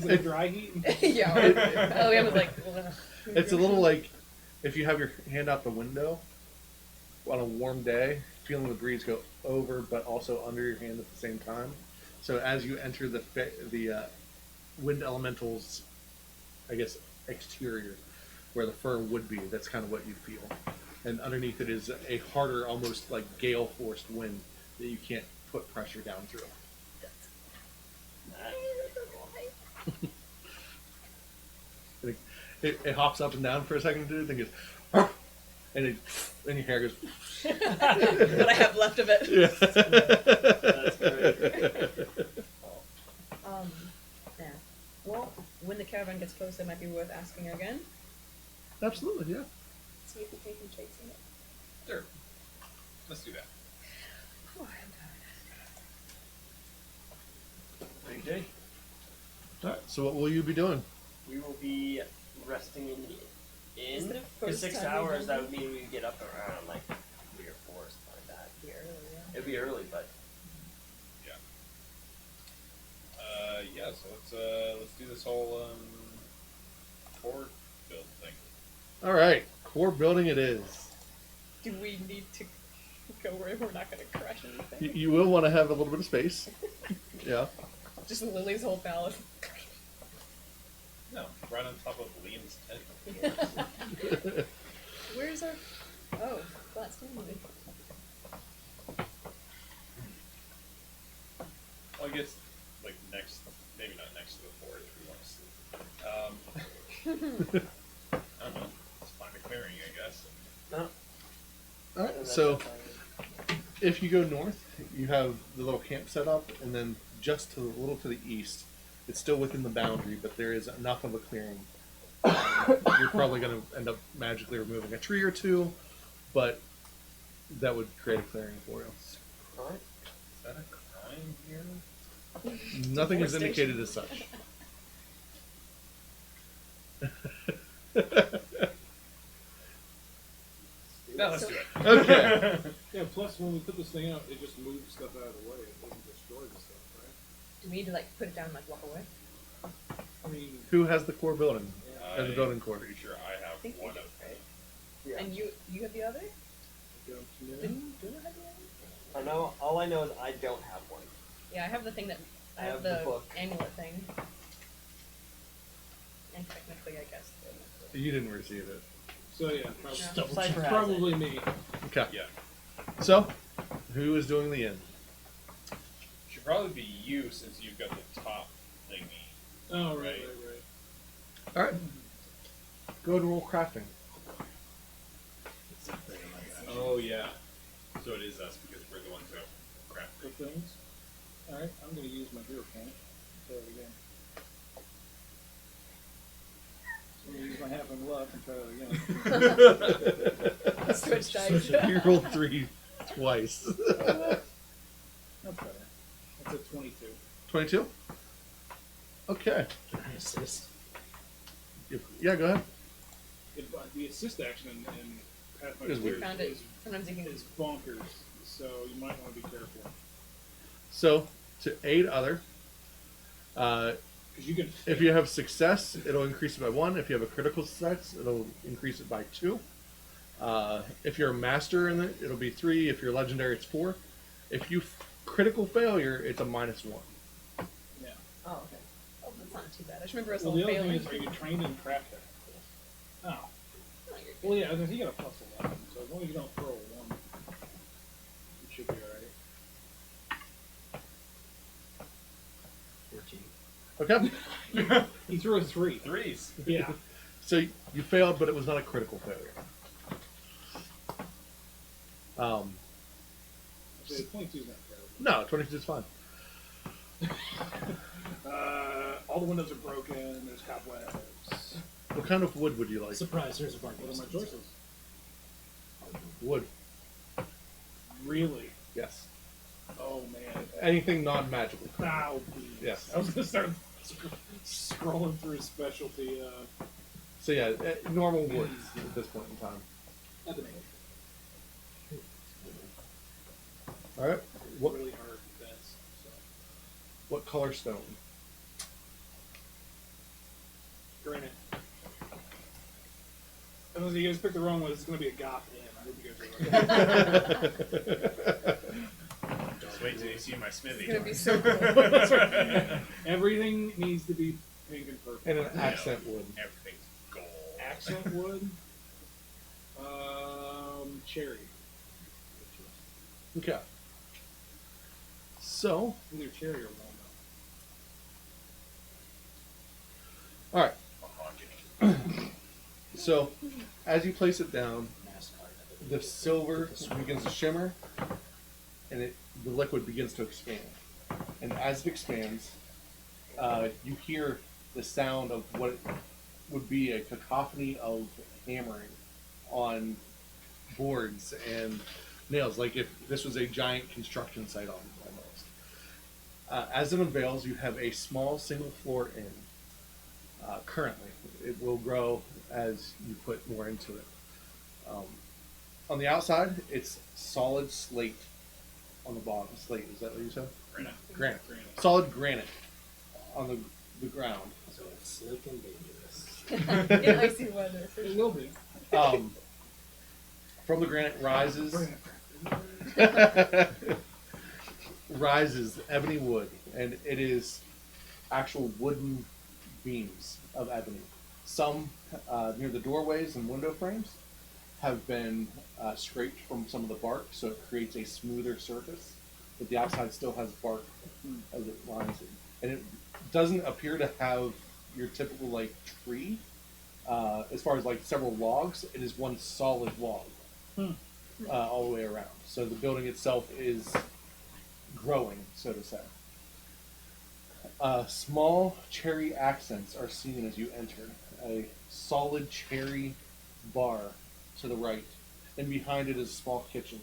it a dry heat? Yeah. Right. Alabama's like. Ugh. It's a little like if you have your hand out the window on a warm day, feeling the breeze go over, but also under your hand at the same time. So as you enter the wind elemental's, I guess, exterior, where the fur would be, that's kind of what you feel. And underneath it is a harder, almost like gale-forced wind that you can't put pressure down through. It hops up and down for a second, dude. Then goes, and your hair goes. What I have left of it. Yeah. That's great. Yeah. Well, when the caravan gets close, it might be worth asking again. Absolutely, yeah. See if we can chase it. Sure. Let's do that. Oh, I'm tired. Big day. All right. So what will you be doing? We will be resting in the Is inn it a for first 6 time we've hours. done That that? would mean we get up around like 3 or 4 or something like that. Be early, yeah. It'd be early, but Yeah. So let's do this whole core build thing. All right. Core building it is. Do we need to go where we're not going to crush anything? You will want to have a little bit of space. Yeah. Just Lily's whole palace. No, right on top of Liam's tent. Where's our... Oh, flat stone. Well, I guess like next, maybe not next to the forge. We want to sleep. I don't know. Let's find a clearing, I guess. no. All right. So if you go north, you have the little camp set up, and then just to a little to the east, it's still within the boundary, but there is enough of a clearing. You're probably going to end up magically removing a tree or two, but that would create a clearing for you. All right. Is that a crime here? Nothing is Deforestation. indicated as such. No, let's do it. Okay. Yeah, plus when we put this thing out, it just moves stuff out of the way. It doesn't destroy the stuff, right? Do we need to, like, put it down and, like, walk away? I mean, Who has the core building? Or the building core? Pretty sure I I have think one we of did, right? Yeah. And you have the other? jump in. Didn't Dula have the other? I know. All I know is I don't have one. Yeah, I have the thing that... I I have have the the book. amulet thing. And technically, I guess. You didn't receive it. So yeah, probably, No. Cypher has probably me. Okay. Yeah. So, who is doing the inn? Should probably be you since you've got the top thingy. Oh right, Right. right. All right. Go and roll crafting. Oh yeah. So it is us because we're the ones who have crap. Good things. All right, I'm gonna use my hero point. Try it again. I'm gonna use my half and luck and try it again. Switch dice. You rolled 3 twice. That's better. That's a 22. 22? Okay. Assist. Yeah, go ahead. The assist action in Pathfinder Is weird. Found it. Sometimes you can... is bonkers, so you might want to be careful. So, to aid other, Because you can. if you have success, it'll increase it by 1. If you have a critical success, it'll increase it by 2. If you're a master in it, it'll be 3. If you're legendary, it's 4. If you critical failure, it's a -1. Yeah. Oh, okay. Oh, that's not too bad. I just remember us Well, all the other thing failing. is, are you trained in crafting? Oh. Oh, you're good. Well, yeah, I think you got a +11, so as long as you don't throw a 1, you should be alright. 14. Okay? He threw a 3. Threes. Yeah. So, you failed, but it was not a critical failure. Actually, 22 is not terrible. No, 22 is fine. All the windows are broken. There's cobwebs. What kind of wood would you like? Surprise, here's a bar. What are my choices? Wood. Really? Yes. Oh man. Anything non-magical. Wow. Please. Yes. I was gonna start scrolling through specialty. So yeah, normal wood at this point in time. Ebony. All right. What Really hard fence. So. what color stone? Granite. Unless you guys picked the wrong one, it's gonna be a goth inn. I hope you guys are right. Just wait till you see my smithy. It's gonna be so cool. That's right. Everything needs to be pink and purple. And an accent wood. Everything's gold. Accent wood. Cherry. Okay. So, Either cherry or walnut. all right. So, as you place it down, the silver begins to shimmer, and the liquid begins to expand. And as it expands, you hear the sound of what would be a cacophony of hammering on boards and nails, like if this was a giant construction site almost. As it unveils, you have a small single floor inn. Currently, it will grow as you put more into it. On the outside, it's solid slate. On the bottom, slate. Is that what you said? Granite. Solid granite on the ground. So it's slick and dangerous. In icy weather, for It sure. will be. From the granite rises rises ebony wood, and it is actual wooden beams of ebony. Some near the doorways and window frames have been scraped from some of the bark, so it creates a smoother surface, but the outside still has bark as it lines it. And it doesn't appear to have your typical like tree, as far as like several logs. It is one solid log all the way around. So the building itself is growing, so to say. Small cherry accents are seen as you enter. A solid cherry bar to the right, and behind it is a small kitchen.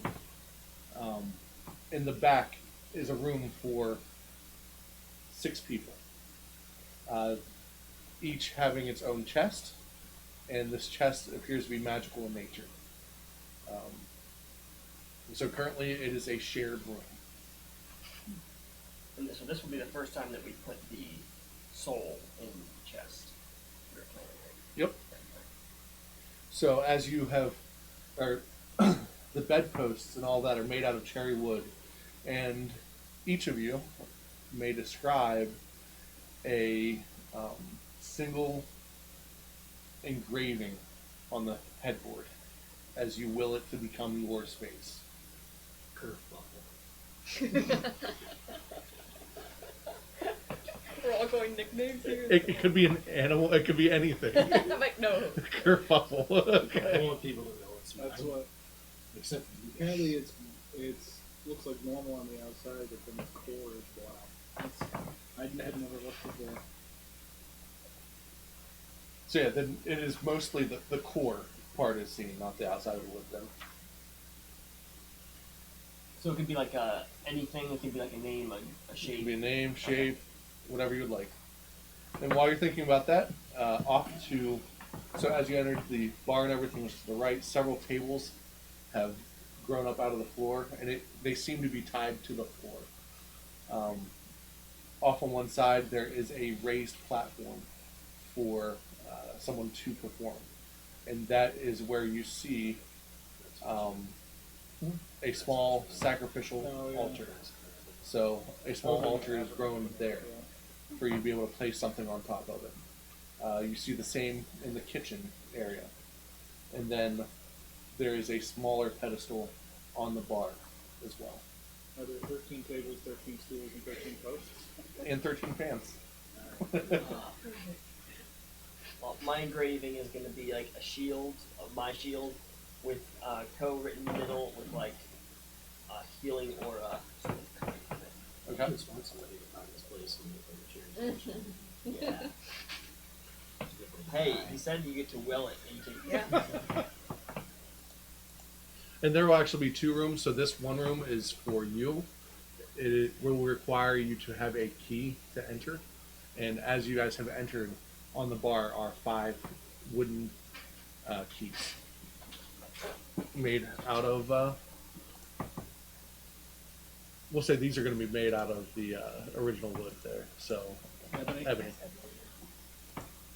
In the back is a room for 6 people, each having its own chest, and this chest appears to be magical in nature. So currently it is a shared room. And so this will be the first time that we put the soul in the chest. We're planning, right? Yep. So as you have, or the bedposts and all that are made out of cherry wood, and each of you may describe a single engraving on the headboard as you will it to become your space. Curveball. We're all going nicknames here. It could be an animal. It could be anything. I'm like, no. Kerfuffle. I Okay. want people to know it's That's mine. what. Except Apparently, it's looks like normal on the outside, but then the core is black. I had never looked before. So yeah, then it is mostly the core part is seen, not the outside of the wood. Then. So it could be like anything. It could be like a name, a It shape. could be a name, shape, whatever you'd like. And while you're thinking about that, so as you entered the bar and everything was to the right, several tables have grown up out of the floor, and they seem to be tied to the floor. Off on one side, there is a raised platform for someone to perform, and that is where you see a small sacrificial Oh, yeah. altar. So a small Okay. altar is grown there for you to be able to place something on top of it. You see the same in the kitchen area, and then there is a smaller pedestal on the bar as well, Are there 13 tables, 13 stools, and 13 posts? and 13 fans. Well, my engraving is going to be like a shield, my shield, with co written in the middle with like healing aura. I Okay. just want somebody to find this place and make them a chair. Yeah. Hey, he said you get to will it, and you can. Yeah. And there will actually be 2 rooms. So this one room is for you. It will require you to have a key to enter. And as you guys have entered, on the bar are 5 wooden keys made out of. We'll say these are going to be made out of the original wood there. So Ebony? ebony.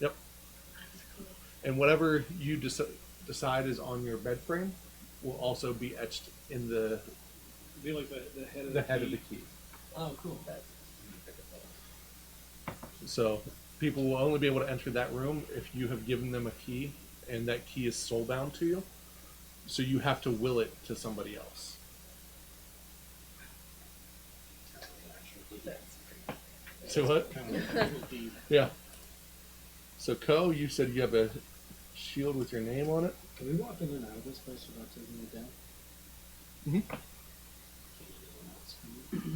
Yep. And whatever you decide is on your bed frame will also be etched in the Be like the head of the the head key. of the key. Oh, cool. So people will only be able to enter that room if you have given them a key, and that key is soulbound to you. So you have to will it to somebody else. To what? Kind of the Yeah. So, Ko, you said you have a shield with your name on it? Can we walk in and out of this place without taking it down? Mm-hmm.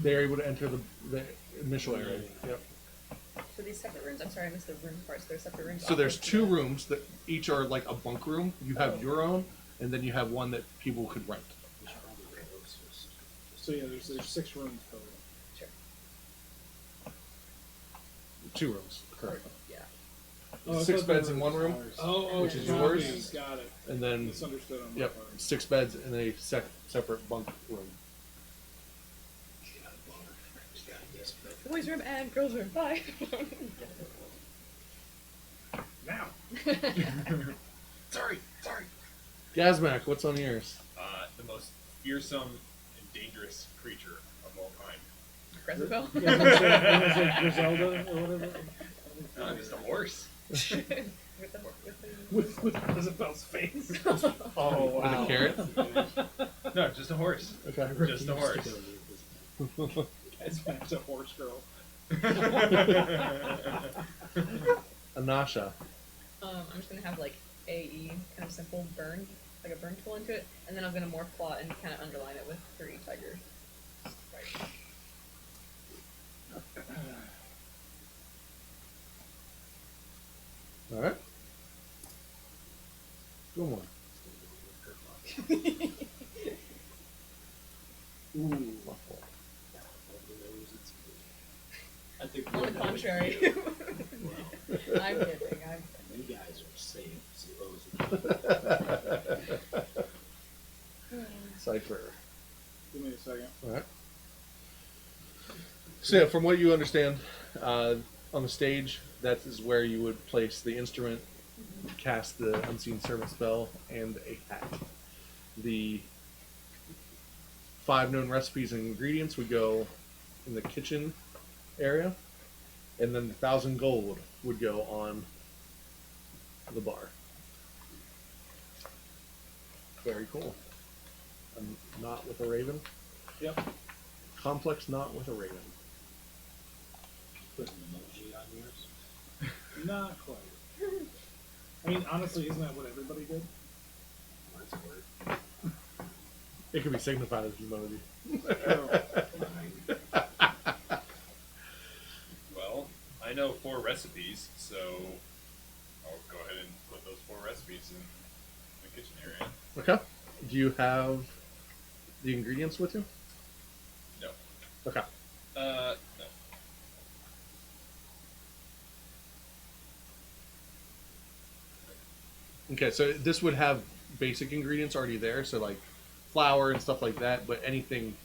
They're able to enter the initial area. Yep. So these separate rooms. I'm sorry, I missed the room parts. There's separate rooms. So there's opposite 2 the- rooms that each are like a bunk room. You have your own, and then you have one that people could rent. We should probably rent those first. So yeah, there's 6 rooms total. Sure. 2 rooms, correct. Yeah. Oh, I 6 thought they beds were in one room, ours. Oh, Which is copies. yours? Got it. and then Misunderstood on my yep, part. 6 beds in a separate bunk room. Boys' room and girls' room. Bye. Now. Sorry. Gazmac, what's on yours? The most fearsome and dangerous creature of all time. Crescent Yeah, it's like Griselda or whatever. Just a horse. with the With Isabel's face. Oh With a carrot? No, just a horse. Okay. Just a horse. It's back to horse girl. Anasha. I'm just gonna have like AE kind of simple burn, like a burn tool into it, and then I'm gonna morph claw and kind of underline it with 3 tigers. Right. Alright. Go on. Ooh. I think On the contrary. I'm kidding. you guys are safe, Cypher. Give me a second. Alright. So yeah, from what you understand, on the stage, that is where you would place the instrument, cast the unseen servant spell, and a hat. The 5 known recipes and ingredients would go in the kitchen area, and then 1,000 gold would go on the bar. Very cool. A knot with a raven. Yep. Complex knot with a raven. Put an emoji on yours. Not quite. I mean, honestly, isn't that what everybody did? That's a word. It can be signified as emoji. Well, I know 4 recipes, so I'll go ahead and put those 4 recipes in the kitchen area. Okay. Do you have the ingredients with you? No. Okay. No. Okay, so this would have basic ingredients already there, so like flour and stuff like that, but anything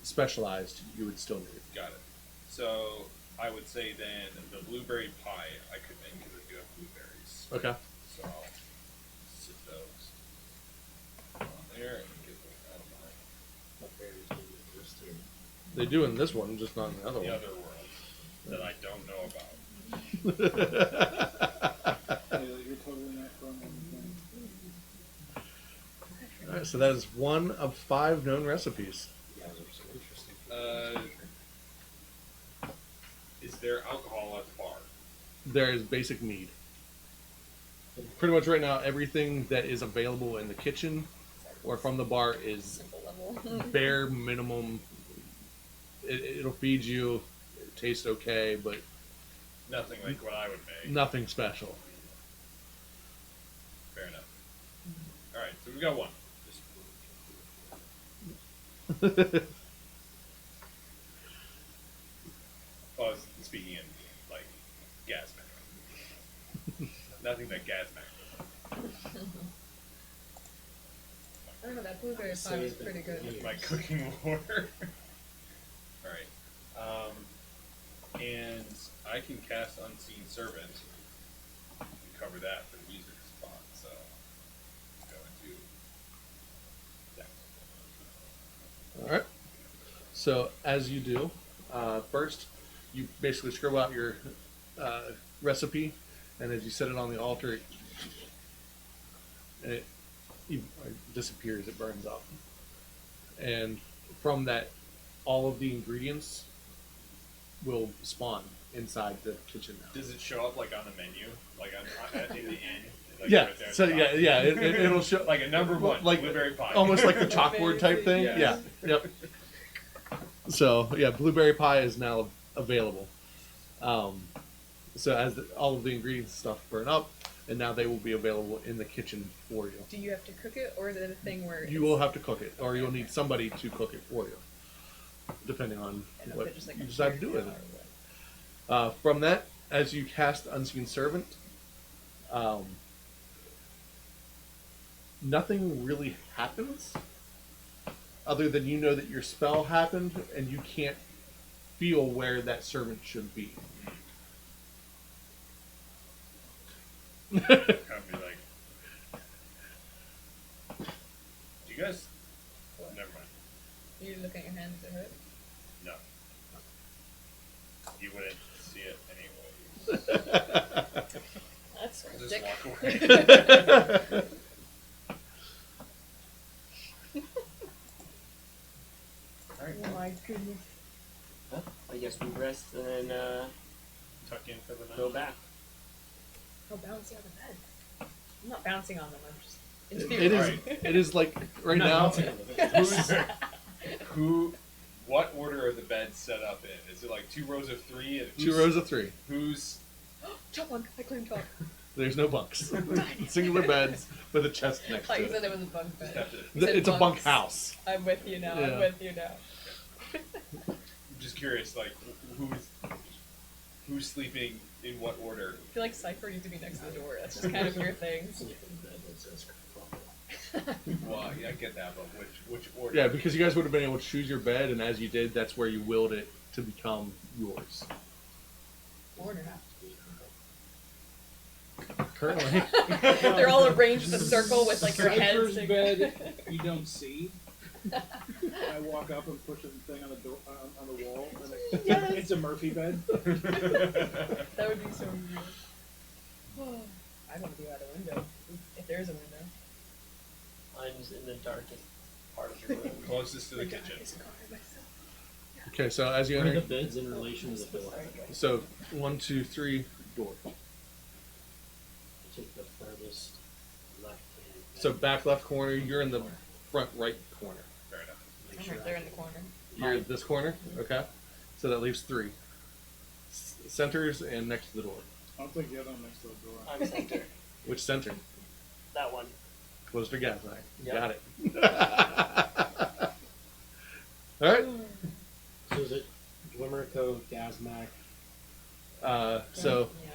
specialized you would still need. Got it. So I would say then the blueberry pie I could make because I do have blueberries. Okay. So I'll sit those on there and get them out of What berries do you exist in? They do in this one, just not in the other the one. other world that I don't know about. Yeah, you're totally not from anything. Alright, so that is 1 of 5 known recipes. Yeah, those are so interesting. Is there alcohol at the bar? There is basic mead. Pretty much right now, everything that is available in the kitchen or from the bar is Simple level. bare minimum. It'll feed you, it tastes okay, but Nothing like what I would make. nothing special. Fair enough. All right, so we got 1. Well, I was speaking in like gas mac. Nothing but gas mac. I don't know, that blueberry pie was pretty good. My cooking lore. All right, and I can cast Unseen Servant and cover that for the music spot. So go into that. Alright. So, as you do, first, you basically scribble out your recipe, and as you set it on the altar, it disappears, it burns up. And from that, all of the ingredients will spawn inside the kitchen now. Does it show up like on the menu, like in the end? Like Yeah. right there at So the top? yeah, it'll show Like a number one, like blueberry pie. almost like the chalkboard type thing. Yes. Yeah. Yep. So yeah, blueberry pie is now available. So as all of the ingredients and stuff burn up, and now they will be available in the kitchen for you. Do you have to cook it, or is it a thing where You will have to cook it, or you'll need somebody to cook it for you, depending on what just like you a decide to do with it. From that, as you cast Unseen Servant, nothing really happens, other than you know that your spell happened, and you can't feel where that servant should be. Kind of be like, do you guys? Never mind. You look at your hands to hurt. No. You wouldn't see it anyway. That's Just dick. walk away. Alright, Oh my goodness. Well, I guess we rest and then tuck in for the night. go back. How bouncy on the bed. I'm not bouncing on them. I'm just. In It theory. is. Right. It is like right Not now. bouncing on the bed. What order are the beds set up in? Is it like 2 rows of 3? And 2 rows of 3. Who's Top one. I claim top. There's no bunks. Singular beds with a chest I next thought to you said it. there was a bunk bed. have to? You said It's a bunk bunks. house. I'm with you now. Yeah. I'm with you now. I'm just curious, like who's sleeping in what order? I feel like Cypher needs to be next to the door. That's just kind of your thing. Well, yeah, I get that, but which order? Yeah, because you guys would have been able to choose your bed, and as you did, that's where you willed it to become yours. Order. Currently, They're all arranged in a circle with like your heads. Cypher's bed you don't see. I walk up and push a thing on the door on the wall, and it's a Murphy bed. That would be so weird. I want to be out a window. If there's a window. Mine's in the darkest part of the room. Closest to the Like, kitchen. I guess I'll go myself. okay. So as you Where are the enter, beds in relation to the door? so 1, 2, 3 door. I take the furthest left hand. So back left corner, you're in the front right corner. Fair enough. Make I'm sure right there in the corner. You're in this corner, okay? So that leaves 3 centers and next to the door. I'll take the other one next to the door. I'm center. Which center? That one. Close to gas line. Yep. Got it. All right. So is it Glimmerco, Gazmac? So Yeah.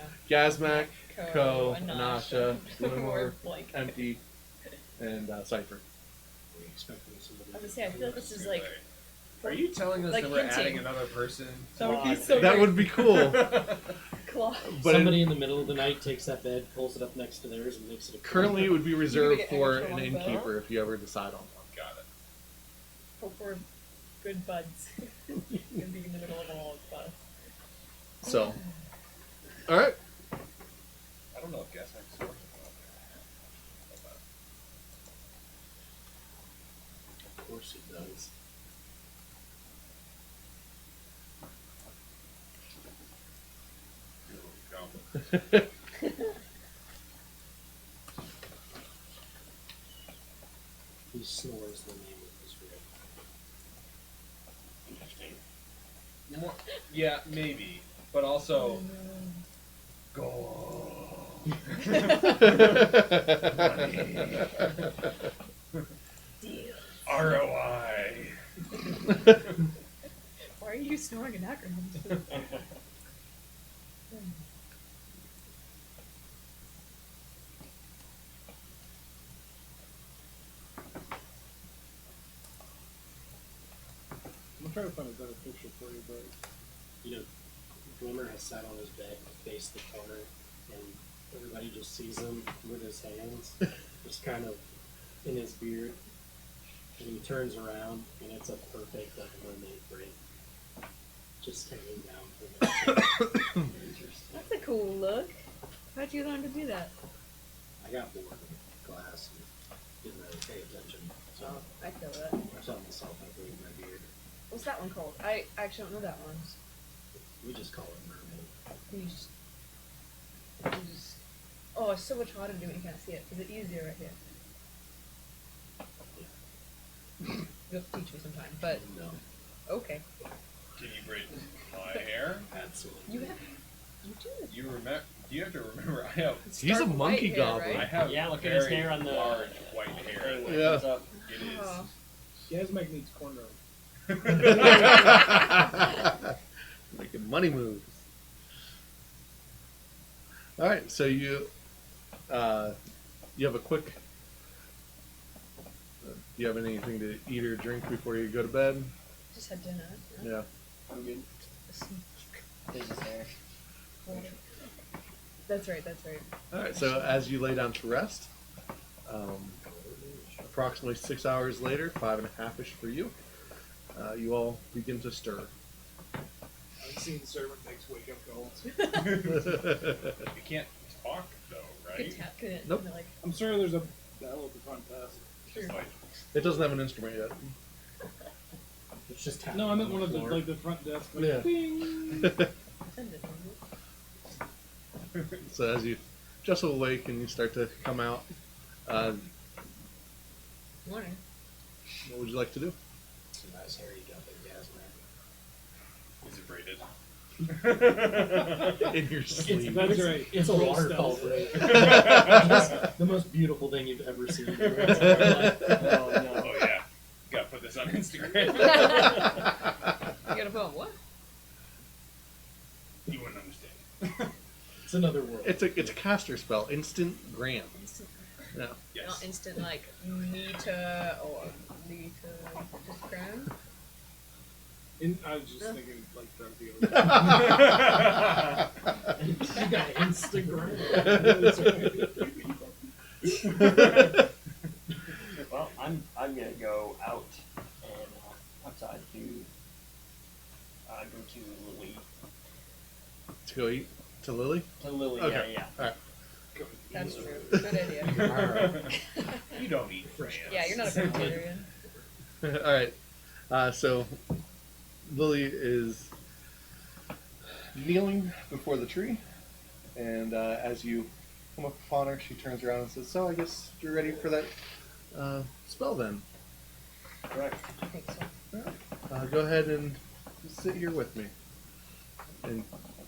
Gazmac, Ko, Anasha, Or Glimmer, like. Empty, and Cypher. We expecting somebody. I was gonna say, I feel like this is like. Are you telling us Like that we're hinting. adding another person? That would be God. so That great. would be cool. Claw. But Somebody in the middle of the night takes that bed, pulls it up next to theirs, and makes it a currently, it would be reserved get for extra an long bow? innkeeper if you ever decide on one. Got it. Hope we're good buds. Gonna be in the middle of all of us. So, all right. I don't know if gas next door. Of course it does. He snores the name of his rib. Interesting. More, yeah, maybe, but also go. ROI. Why are you snoring an acronym? I'm gonna try to find a better picture for you, but You know, Glimmer has sat on his bed and faced the corner, and everybody just sees him with his hands, just kind of in his beard. And he turns around, and it's a perfect like mermaid braid, just hanging down from him. That's a cool look. How'd you learn to do that? I got bored with glass and didn't really pay attention, so I feel that. I taught myself how to braid my beard. What's that one called? I actually don't know that one. We just call it mermaid. You just. Oh, it's so much harder to do when you can't see it. Is it easier right here? You have to teach me sometime, but No, okay. Can you braid my hair? absolutely. You have. You do. You remember? You have to remember. I have. He's a Stark monkey white hair, goblin. I right? have. Yeah, look at very his hair on the large white hair. thing when it Yeah. comes up. It is. Oh. Gasmac needs cornrows. Making money moves. All right, so you have a quick. Do you have anything to eat or drink before you go to bed? Just had dinner. Yeah. I'm good. There's his hair. That's right. That's right. All right, so as you lay down to rest, approximately 6 hours later, 5.5-ish for you, you all begin to stir. I've seen servant makes wake up calls. You can't talk though, right? Could tap. Could Nope. like. I'm sure there's a bell at the front desk. Sure. Just like It doesn't have an instrument yet. It's just tapping No, I meant on one of the floor. like the front desk. Like, Yeah. Ding. Send it. So as you just awake and you start to come out, Morning. what would you like to do? It's a nice hair you got there, is it braided? In your sleep. That's right. It's a Roll waterfall stealth. braid. Just the most beautiful thing you've ever seen in your entire life. Oh no. Oh yeah. Gotta put this on Instagram. You got a phone? What? You wouldn't understand. It's another world. It's a caster spell, instant gram. Instant. Yeah. Yes. Not instant like meter or liter. Just gram. I was just thinking like drug dealer. You got Instagram. Well, I'm gonna go out and outside to go to Lily. To go eat to Lily? To Lily, Okay. yeah. All right. That's true. Good idea. You don't eat France. Yeah, you're not a vegetarian. All right. So Lily is kneeling before the tree, and as you come up upon her, she turns around and says, "So I guess you're ready for that spell then. Correct. I think so. Go ahead and sit here with me." And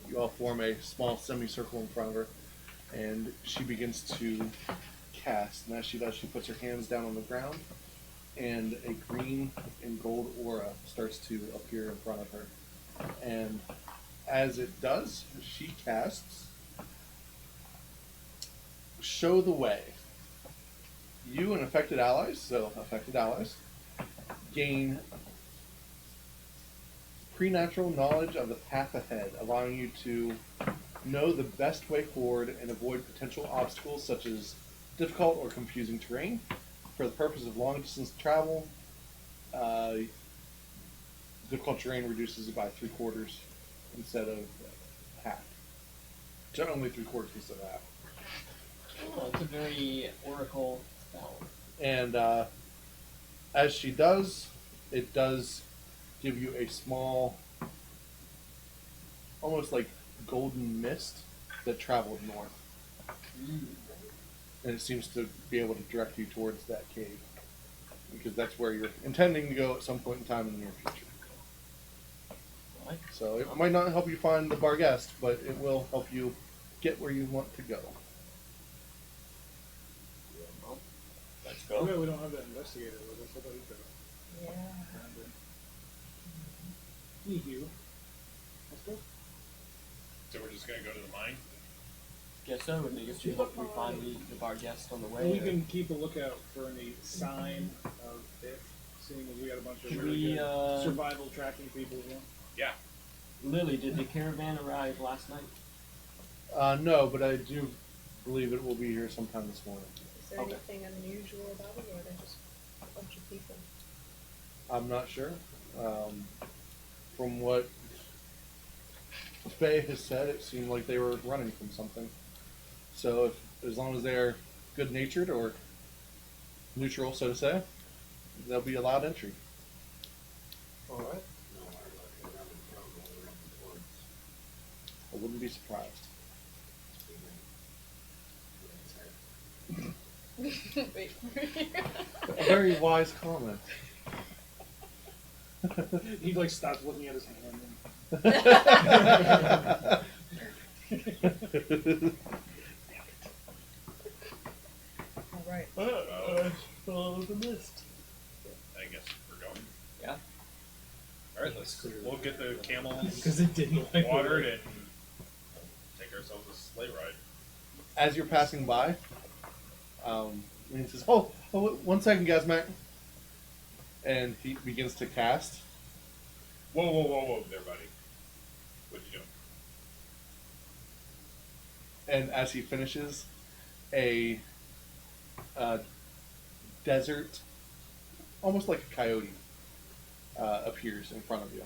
you all form a small semicircle in front of her, and she begins to cast. And as she does, she puts her hands down on the ground, and a green and gold aura starts to appear in front of her. And as it does, she casts Show the Way. You and affected allies, gain preternatural knowledge of the path ahead, allowing you to know the best way forward and avoid potential obstacles such as difficult or confusing terrain. For the purpose of long distance travel, difficult terrain reduces it by 3/4 instead of half. So only 3/4 instead of half. Oh, it's a very oracle spell. And as she does, it does give you a small, almost like golden mist that traveled north. And it seems to be able to direct you towards that cave. Because that's where you're intending to go at some point in time in the near future. Right. So it might not help you find the Barghest, but it will help you get where you want to go. Well, let's Oh, go. yeah, we don't have that investigator with us. I thought he'd go. Yeah. Anywho, let's go. So we're just gonna go to the mine. Guess so. And I guess we hope we find the bar guest on the way. Well, we or- can keep a lookout for any sign of it, seeing as we got a bunch of Should really we, good survival tracking people. You know? Yeah. Lily, did the caravan arrive last night? No, but I do believe it will be here sometime this morning. Is there Okay. anything unusual about it, or are they just a bunch of people? I'm not sure. From what Faye has said, it seemed like they were running from something. So as long as they're good-natured or neutral, so to say, they'll be allowed entry. All right. I wouldn't be surprised. Wait. A very wise comment. He like stops looking at his hand. All right. Follow the mist. I guess we're going. Yeah. All right, we'll get the camel Because it didn't like watered and take ourselves a sleigh ride. As you're passing by, he says, "Oh, one second, Gazmac," and he begins to cast. Whoa, there, buddy. What you doing? And as he finishes, a desert, almost like a coyote, appears in front of you.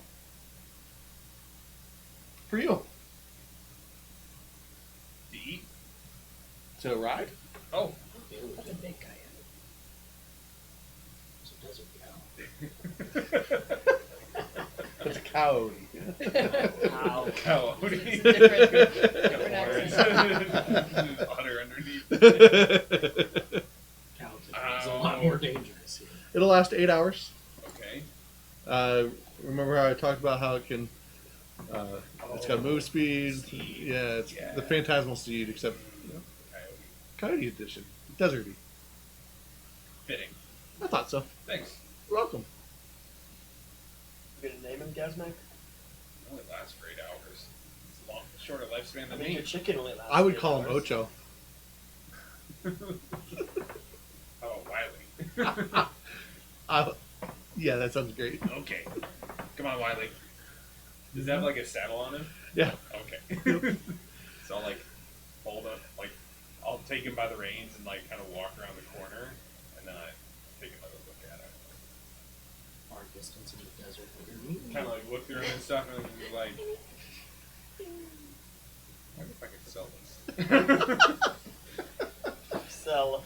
For you To eat? to ride. Oh. That's a big coyote. It's a desert cow. It's a coyote. Ow. Coyote. It's different accent. Otter underneath. Cow is a lot more dangerous here. It'll last 8 hours. Okay. Remember how I talked about how it can? It's got move speed. Steed. Yeah, it's Yeah. the phantasmal steed, except Coyote. coyote edition, deserty. Fitting. I thought so. Thanks. You're welcome. You gonna name him Gazmac? It only lasts for 8 hours. It's a long, shorter lifespan I than mean, me. your chicken only lasts. I would 8 call him hours. Ocho. Oh, Wiley. Yeah, that sounds great. Okay. Come on, Wiley. Does it have like a saddle on him? Yeah. Okay. So I'll like hold up, like I'll take him by the reins and like kind of walk around the corner, and then I take another look at him. Far distance in the desert. Kind of like look through him and stuff, and be like, I wonder if I could sell this. Sell.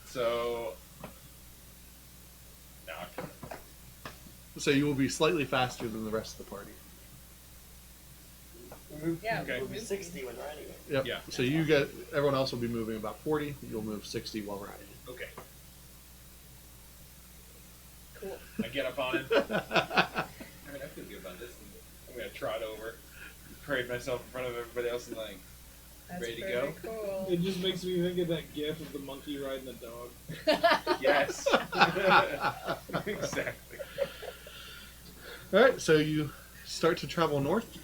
So now So you will be slightly faster than the rest of the party. Yeah. Okay. We'll be 60 when riding it. Yep. Yeah. So you get everyone else will be moving about 40. You'll move 60 while riding. okay, Cool. I get up on him. All right, I feel good about this. I'm gonna trot over, parade myself in front of everybody else, and like, That's ready to pretty go? Cool. It just makes me think of that gif of the monkey riding the dog. yes, exactly. All right. So you start to travel north.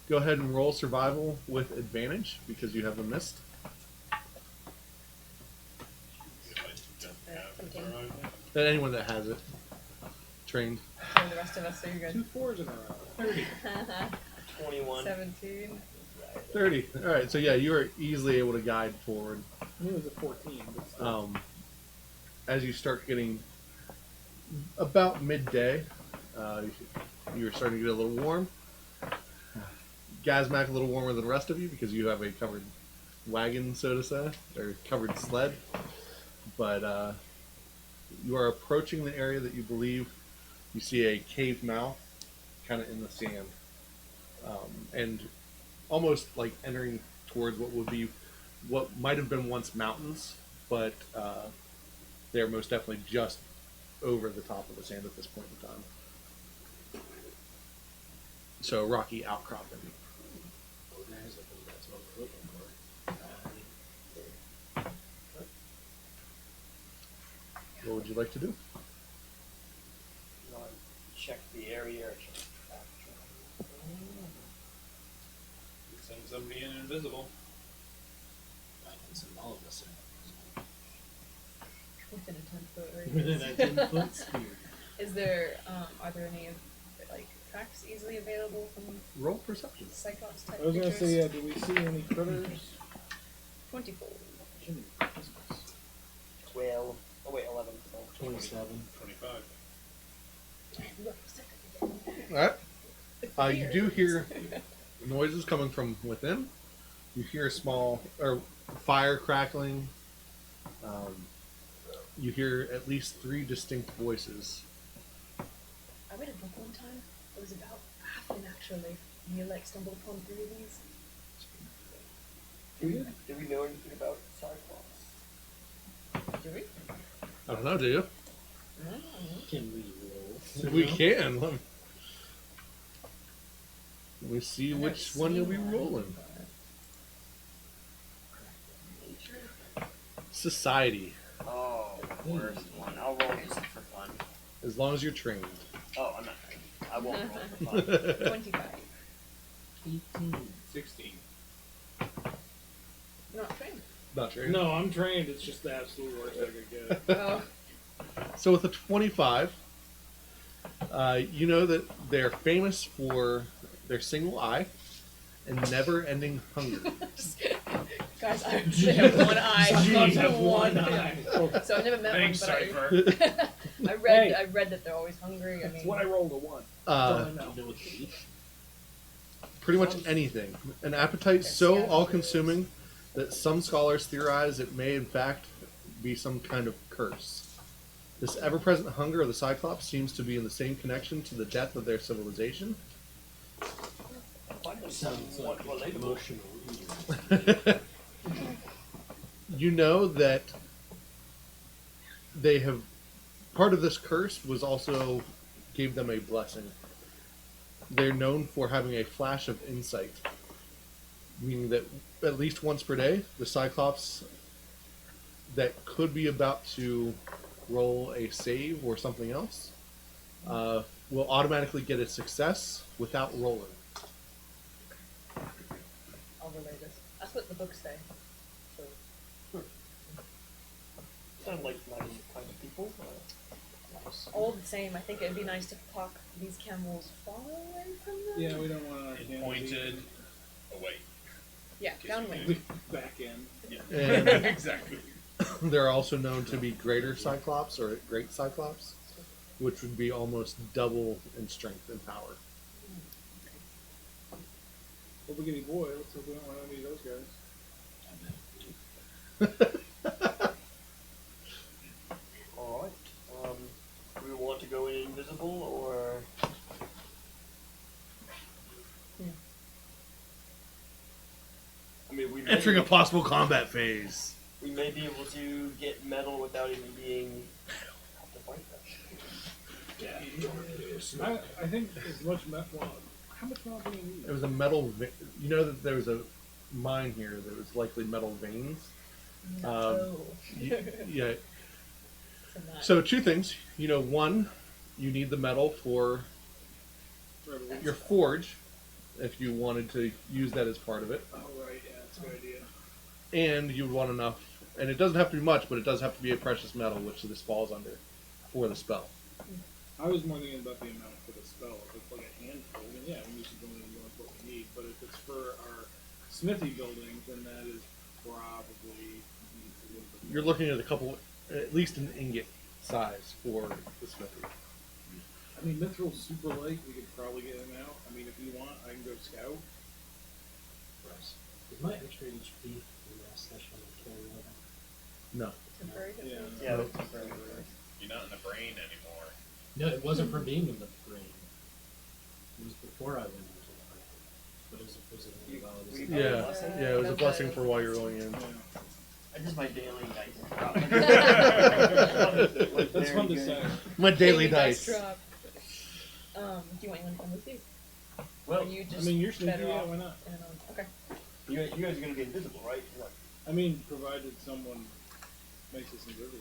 Go ahead and roll survival with advantage because you have the mist. And anyone that has it trained. So the rest of us are you 2 good. 4s in a row. 30. 21. 17. 30. All right. So yeah, you are easily able to guide forward. I knew it was a 14, but still. As you start getting about midday, you're starting to get a little warm. Gazmac a little warmer than the rest of you because you have a covered wagon, so to say, or covered sled. But you are approaching the area that you believe you see a cave mouth kind of in the sand. And almost like entering towards what might have been once mountains, but they're most definitely just over the top of the sand at this point in time. So rocky outcropping. Organize, I think that's what we're looking for. What would you like to do? You want to check the area or check the track? Send somebody in invisible. I can send all of us Within a 10-foot in. Within radius. a 10-foot sphere. Is there, are there any, like, tracks easily available from Roll perception. Cyclops type I was gonna creatures? say, do we see any critters? 24. Jimmy Christmas. 12. Oh, wait, 11. So 27. 25. All right. You do hear noises coming from within. You hear a small fire crackling. You hear at least 3 distinct voices. I read a book one time It was about Athens, actually. You like stumbled upon 3 of these. Do we know anything about Cyclops? Do we? I don't know, do you? Can we roll? We can. Let me see which one you'll be rolling. Society, Oh, the worst one. I'll roll just for fun. as long as you're trained. Oh, I'm not trained. I won't roll for fun. 25. 16. You're not trained. Not trained. No, I'm trained. It's just the absolute worst I could get. Oh. So with a 25, you know that they're famous for their single eye and never-ending hunger. Guys, I actually have one eye. Cyclops have One one eye. So I've never met Thanks, one, Cypher. but I read that they're always hungry. I That's mean, what I rolled a 1. Uh, Don't I know? Do you know what they eat? pretty much anything. An appetite so all-consuming that some scholars theorize it may in fact be some kind of curse. This ever-present hunger of the Cyclops seems to be in the same connection to the death of their civilization. Sounds like Well, an they- emotional eater. You know that they have part of this curse was also gave them a blessing. They're known for having a flash of insight, meaning that at least once per day, the Cyclops that could be about to roll a save or something else will automatically get a success without rolling. I'll relay this. That's what the books say. So, Sound like my kind of people. all the same, I think it'd be nice to park these camels far away from them. Yeah, we don't want to. And pointed away. Yeah, downwind. Back in. Yeah. And Exactly. they're also known to be greater Cyclops or great Cyclops, which would be almost double in strength and power. Well, beginning boy. Let's hope we don't run into any of those guys. Alright. Do we want to go in invisible or. I mean, Entering a possible combat phase. we may be able to get metal without even being. Have to fight that. I think as much metal. How much metal do we need? It was a metal. You know that there was a mine here that was likely metal veins. No. Yeah. So not- So two things. You know, one, you need the metal for Revolution. your forge, if you wanted to use that as part of it, Oh right, yeah, that's a good idea. and you would want enough. And it doesn't have to be much, but it does have to be a precious metal, which this falls under for the spell. I was more thinking about the amount for the spell. If it's like a handful, then yeah, we need to go in and what we need. But if it's for our smithy building, then that is probably a little bit. You're looking at a couple, at least an ingot size for the smithy. I mean, Mithril's super light. We could probably get him out. I mean, if you want, I can go scout. Is my extra HP in that session carry over? No. Temporary Yeah. difference. Yeah, Nope. that's temporary. You're not in the brain anymore. No, it wasn't for being in the brain. It was before I went into the brain. But was it You- while I was we- in Yeah, that's it. yeah, it was a blessing for while you're going in. Yeah. I just my daily That's dice. fun to say. My daily dice. Drop. Do you want anyone to come with you? Well, Or you I just mean, you're sneaky. better Yeah, off why not? in an own- Okay. you guys are gonna be invisible, right? You're not- I mean, provided someone makes us invisible.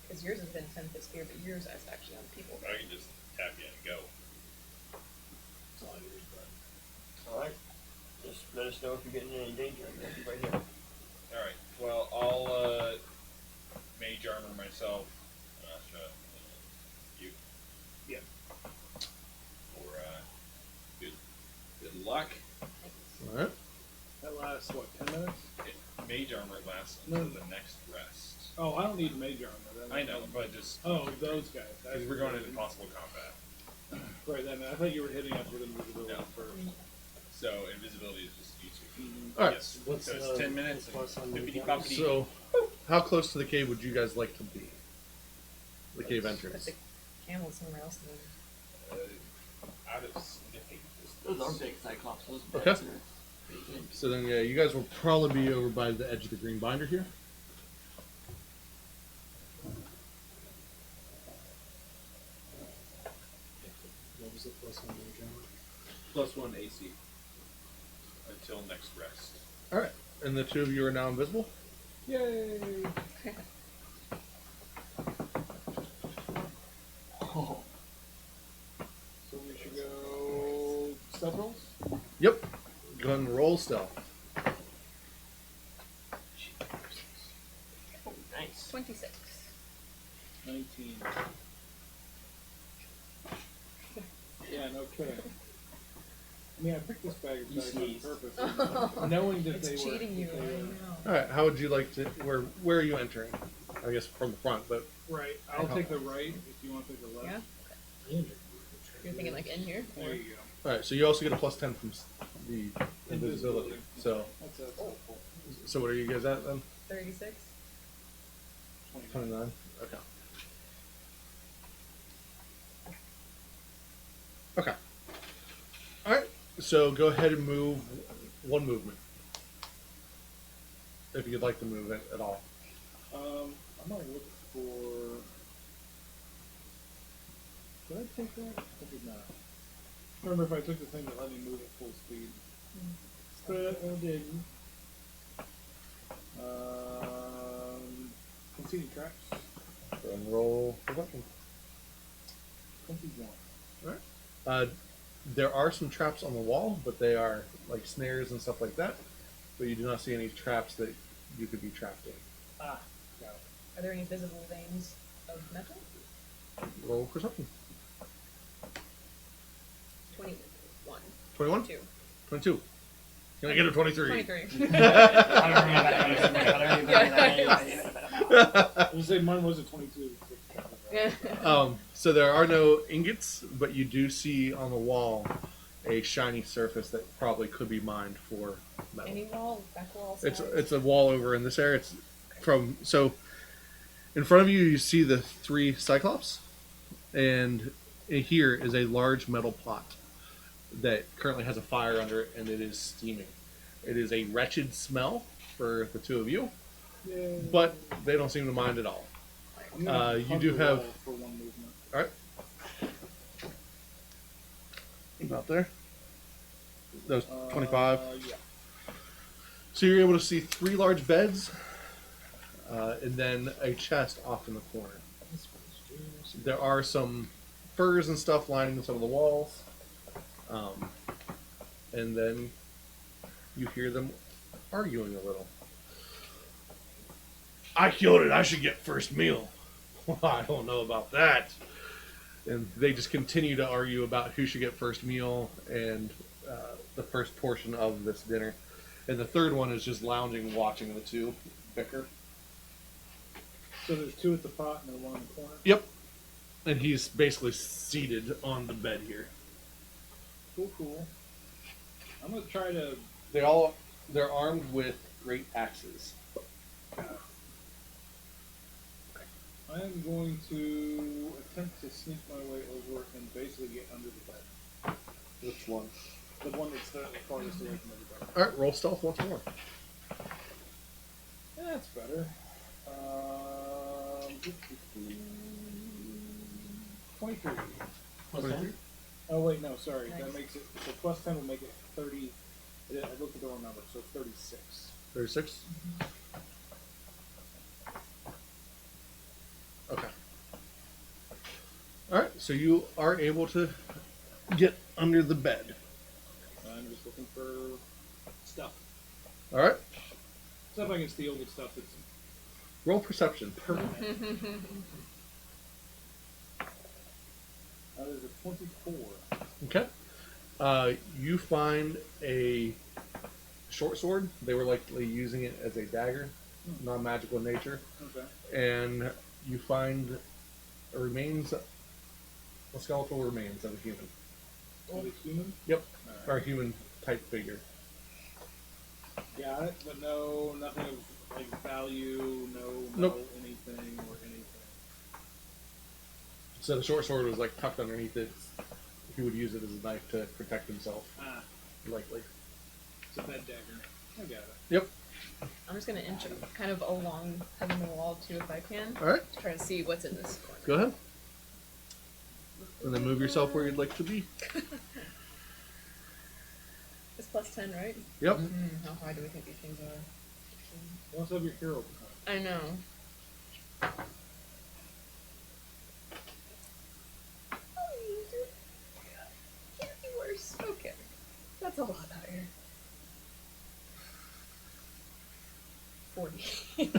Because yours has been 10-foot spear, but yours is actually on people. I can just tap you and go. Alright. Just let us know if you're getting in any danger. I'm gonna be right here. Alright, well, I'll mage armor myself. You. Yeah. For good luck. All right. That lasts what, 10 minutes? Mage armor lasts No. until the next rest. Oh, I don't need mage armor. Then I know, but just Oh, those guys. because we're going into possible combat. Right then, I thought you were hitting us with invisibility No. first. So invisibility is just useful. All right. Yes. What's so it's the- 10 minutes. what's on the Bippity gun? boppity. So, how close to the cave would you guys like to be? The cave But entrance. handled somewhere else. Out of sniffing distance. Those are big cyclops. Those Okay. beds are pretty big. So then, yeah, you guys will probably be over by the edge of the green binder here. What was the plus one you were +1 AC. Until next rest. All right, and the two of you are now invisible. Yay! Oh. So we should go stealth rolls? Yep. Go ahead and roll stealth. Oh, nice. 26. 19. Yeah, no kidding. I mean, I picked this bag of You dice on sneezed. purpose, knowing that It's they were. cheating you. that they I were- know. All right. How would you like to? Where are you entering? I guess from the front, but Right. I'll take the right if you want to take the left. Yeah? in? You're thinking like in here? There you go. all right. So you also get a +10 from the invisibility. So, That's helpful. so what are you guys at then? 36? 29. Okay. Okay. All right. So go ahead and move one movement, if you'd like to move it at all. I might look for. Did I take that? I did not. I remember if I took the thing that let me move at full speed. But I didn't. Conceded traps. And roll perception. 21. There are some traps on the wall, but they are like snares and stuff like that. But you do not see any traps that you could be trapped in. Ah, got it. Are there any visible veins of metal? Roll perception. 21. 21? 2. 22. Can I get a 23? 23. I was say mine was a 22. Yeah. So there are no ingots, but you do see on the wall a shiny surface that probably could be mined for metal. Any wall? Back wall? It's a wall over in this area. It's from so in front of you you see the 3 cyclops, and here is a large metal pot that currently has a fire under it and it is steaming. It is a wretched smell for the two of you, Yay. but they don't seem to mind at all. I'm gonna you hug do the have- wall for one movement. All right. About there. Those 25. Yeah. So you're able to see 3 large beds, and then a chest off in the corner. There are some furs and stuff lining some of the walls, and then you hear them arguing a little. I killed it. I should get first meal. Well, I don't know about that. And they just continue to argue about who should get first meal and the first portion of this dinner. And the third one is just lounging, watching the two bicker. So there's 2 at the pot and then 1 in the corner. Yep. And he's basically seated on the bed here. Cool. I'm gonna try to. They're armed with great axes. I am going to attempt to sneak my way over and basically get under the bed. Which one? The one that's the farthest away from everybody. Alright, roll stealth once more. That's better. 23. Plus 10? Oh wait, no, sorry. Nice. That makes it. So plus 10 will make it 30. I looked at the wrong number, so 36. 36? Okay. Alright, so you are able to get under the bed. I'm just looking for stuff. Alright, Stuff I can steal, but stuff that's roll perception. permanent. There's a 24. Okay. You find a short sword. They were likely using it as a dagger, non-magical in nature. Okay. And you find skeletal remains of a human. Are they human? Yep. Alright. Or a human type figure. Got it, but no, nothing of like value, no Nope. anything or anything. It's So the short sword was like tucked underneath it. He would use it as a knife to protect himself, Ah, likely. it's a bed dagger. I got it. Yep. I'm just gonna inch kind of along hugging the wall too if I can. All right. To try to see what's in this corner. Go ahead. And then move yourself where you'd like to be. It's +10, right? Yep. How high do we think these things are? You also have your hero point. I know. Can't be worse. Okay. That's a lot higher. 40.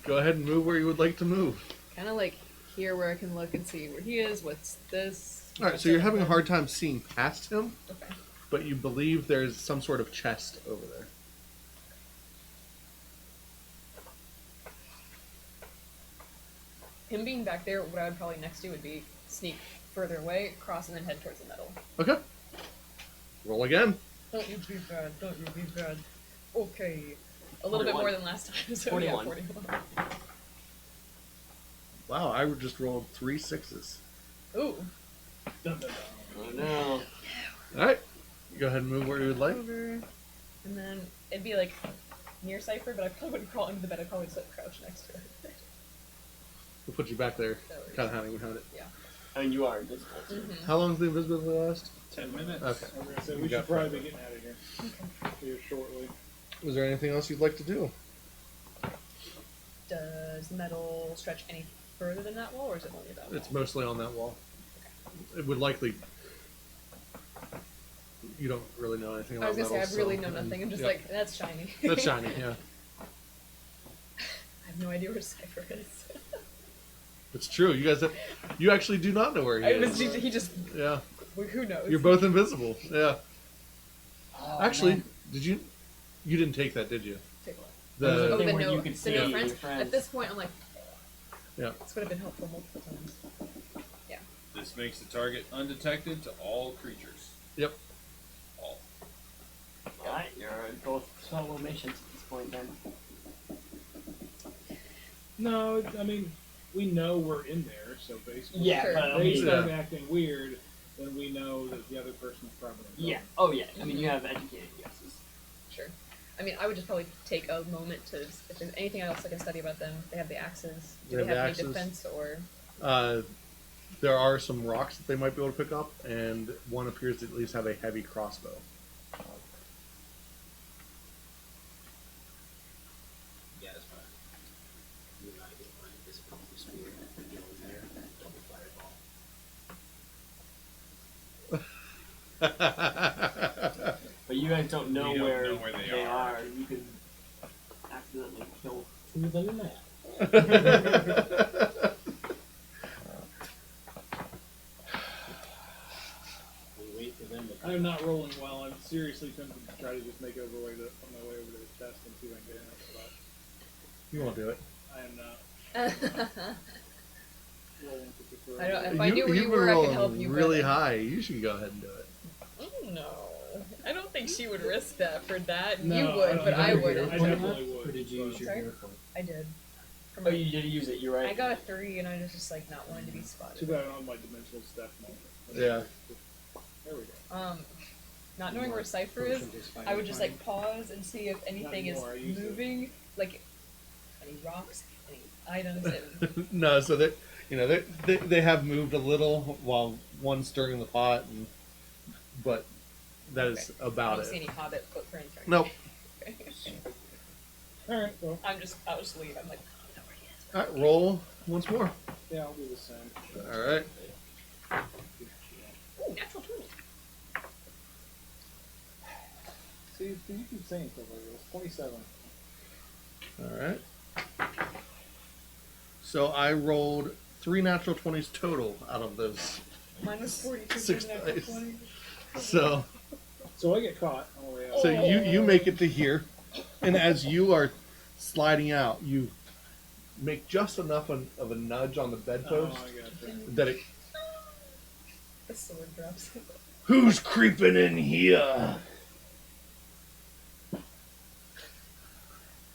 Go ahead and move where you would like to move. Kind of like here where I can look and see where he is. What's this? All right. So you're having a hard time seeing past him, Okay. but you believe there's some sort of chest over there. Him being back there, what I would probably next do would be sneak further away, cross, and then head towards the metal. Okay. Roll again. Don't you be bad. Don't you be bad. Okay. A little bit 41. more than last time. So 41. Yeah, 41. Wow, I just rolled 3 6s. Ooh. Dun, dun, dun. Oh no. All right. Go ahead and move where you would like. Over. And then it'd be like near Cypher, but I probably wouldn't crawl into the bed. I'd probably just like crouch next to it. We'll put you back there, That works. kind of hiding behind it. Yeah. I mean, you are invisible. Too. Mm-hmm. How long does the invisibility last? 10 minutes. Okay. I was gonna say You we got should probably be getting out of here. Here shortly. Was there anything else you'd like to do? Does the metal stretch any further than that wall, or is it only that wall? It's mostly on that wall. It would likely. You don't really know anything I about was gonna say metal, I really so- know nothing. I'm just Yep. like that's shiny. That's shiny, yeah. I have no idea where Cypher is. It's true. You guys, you actually do not know where he is. He just. Yeah, Who knows? you're both invisible. Yeah. Oh, Actually, man. did you? You didn't take that, did you? Take a look. There's The a Oh, thing the where no, you could the see no your friends? friends. At this point, I'm like, yeah. this would have been helpful multiple times. This makes the target undetected to all creatures. Yep. All. Alright, you're both solo missions at this point then. No, I mean, we know we're in there, so basically. Yeah, Sure. but I If they mean, start acting weird, then we know that the other person's probably. yeah. Oh yeah. I mean, you have educated guesses. Sure. I mean, I would just probably take a moment to, if there's anything else I can study about them. They have the axes. Do They they have have the any axes. defense or? There are some rocks that they might be able to pick up, and one appears to at least have a heavy crossbow. Yeah, that's fine. You and I get my invisibility spear and go in there and double fireball. But you guys don't know, We don't where, know where they they are. are. You could accidentally kill. To the left. We wait for them to come. I'm not rolling well. I'm seriously tempted to try to just make it over on my way over to the chest and see if I can get in that spot. You won't do it. I am not rolling particularly. I don't- If I knew where you've you been were, I could rolling help you really better. high. You should go ahead and do it. Oh, no. I don't think she would risk that for that. No, you I would, don't but think I I would. wouldn't. I definitely would. Or did you use your Sorry? hero point? I did. For Oh, my- you did use it. You're right. I got a 3, and I was just like not wanting to be Too spotted. bad I don't have my dimensional step moment. Yeah. There we go. Not knowing where Cypher is, Potion just I would just fine. like pause and see if anything is anymore, I used it. moving, like any rocks, any items. And No, so they, they have moved a little while one's stirring the pot, but that is I about don't see it. any hobbit footprints. Or Nope. anything. All right. Well, I'll just leave. I'm like, I don't know where he is. All right, roll once more. yeah, I'll do the same. All right. Ooh, natural 20. See, you keep saying stuff like this. 27. All right. So I rolled 3 natural 20s total out of those. Mine was 42. 6 natural dice. 20. So So I get caught on the way out. so you make it to here, and as you are sliding out, you make just enough of a nudge on the Oh, bedpost I gotcha. that it. The sword drops. Who's creeping in here?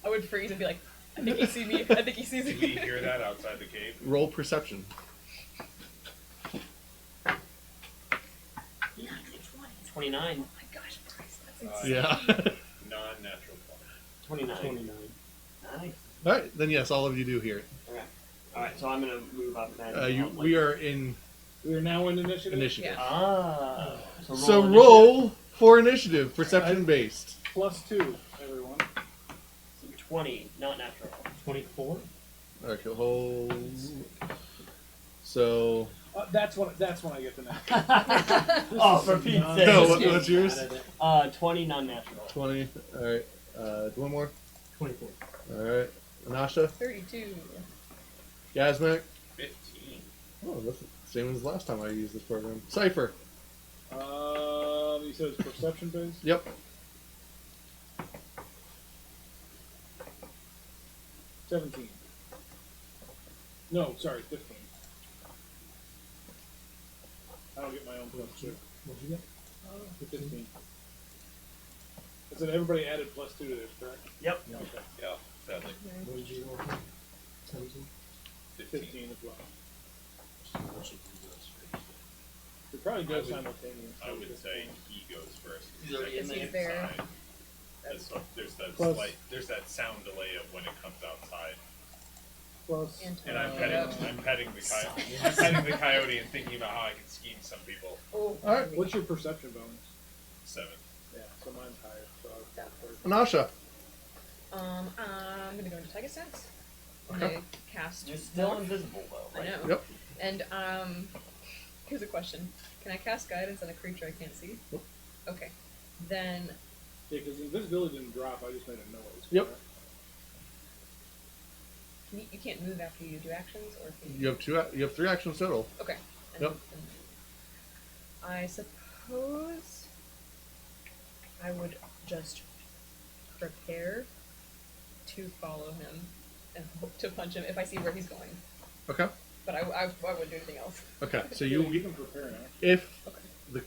I would freeze and be like, I think he sees me. I think he sees Did we me. hear that outside the cave? Roll perception. 29. Oh my gosh, Bryce, that's Yeah. Non-natural 29. 29. Nice. All right, then yes, all of you do hear it. Okay. Alright, so I'm gonna move up then. We are in We are now in initiative. initiative. Yeah. Ah. So initiative. roll for initiative, perception based. +2, everyone. 20, not natural. 24. Okay, hold. So That's when I get the next. Oh, for Pete's No, sake. no, Just what's yours? 20 non-natural. 20. All right. One more. 24. All right. Anasha, 32. Yasmak. 15. Oh, that's the same as last time I used this program. Cipher. You said it's perception based. Yep. 17. No, sorry, 15. I don't get my own +2. What'd you get? 15. I said everybody added +2 to theirs, correct? Yep. Okay. Yeah, sadly. What did you roll? 17. 15 as well. What should we do this? We probably go I would- simultaneously. I would say he goes first. He's already in Because there. he's there. There's that sound delay of when it comes outside. Plus, And I'm petting the coyote. Yeah. I'm petting the coyote and thinking about how I can scheme some people. Oh, All right. what's your perception bonus? 7. Yeah, so mine's higher. So I would go first. Anasha. I'm gonna go into Tiger Sense. I'm Okay. gonna cast. You're still Morph. invisible though, I right? know. Yep. And here's a question: can I cast guidance on a creature I can't see? Nope. Okay. Then Yeah, because invisibility didn't drop. I just made a noise. Yep. correct? you can't move after you do actions, or can You have two. You have 3 actions total. Okay. And, Yep. and I suppose I would just prepare to follow him and hope to punch him if I see where he's going. Okay. But I wouldn't do anything else. Okay. So Yeah, you you, can prepare now. if Okay.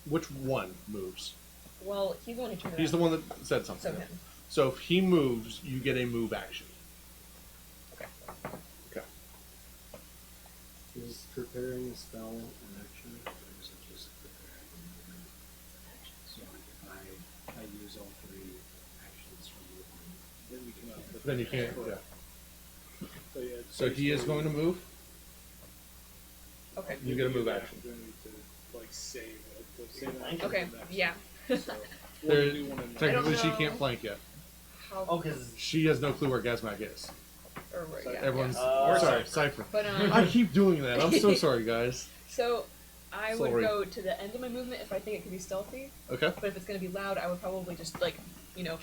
which one moves? Well, he's the one who turned He's the around. one that said something. So him. So if he moves, you get a move action. Okay. Okay. Is preparing a spell an action, or is it just preparing a movement? So if I use all 3 actions from movement, Then you cannot. Then you can't. Yeah. So, yeah, it's So he is basically- going to move. Okay. You get a move the action. opportunity to like save it. To save an action Okay. for the next Yeah. one. So, There- we'll do one in Technically, she know. can't flank yet. How? Oh, because She has no clue where Gazmak is. Or where? So Yeah. Everyone's Or sorry, Cipher. Cipher. But I keep doing that. I'm so sorry, guys. So I would Sorry. go to the end of my movement if I think it could be stealthy. Okay. But if it's going to be loud, I would probably just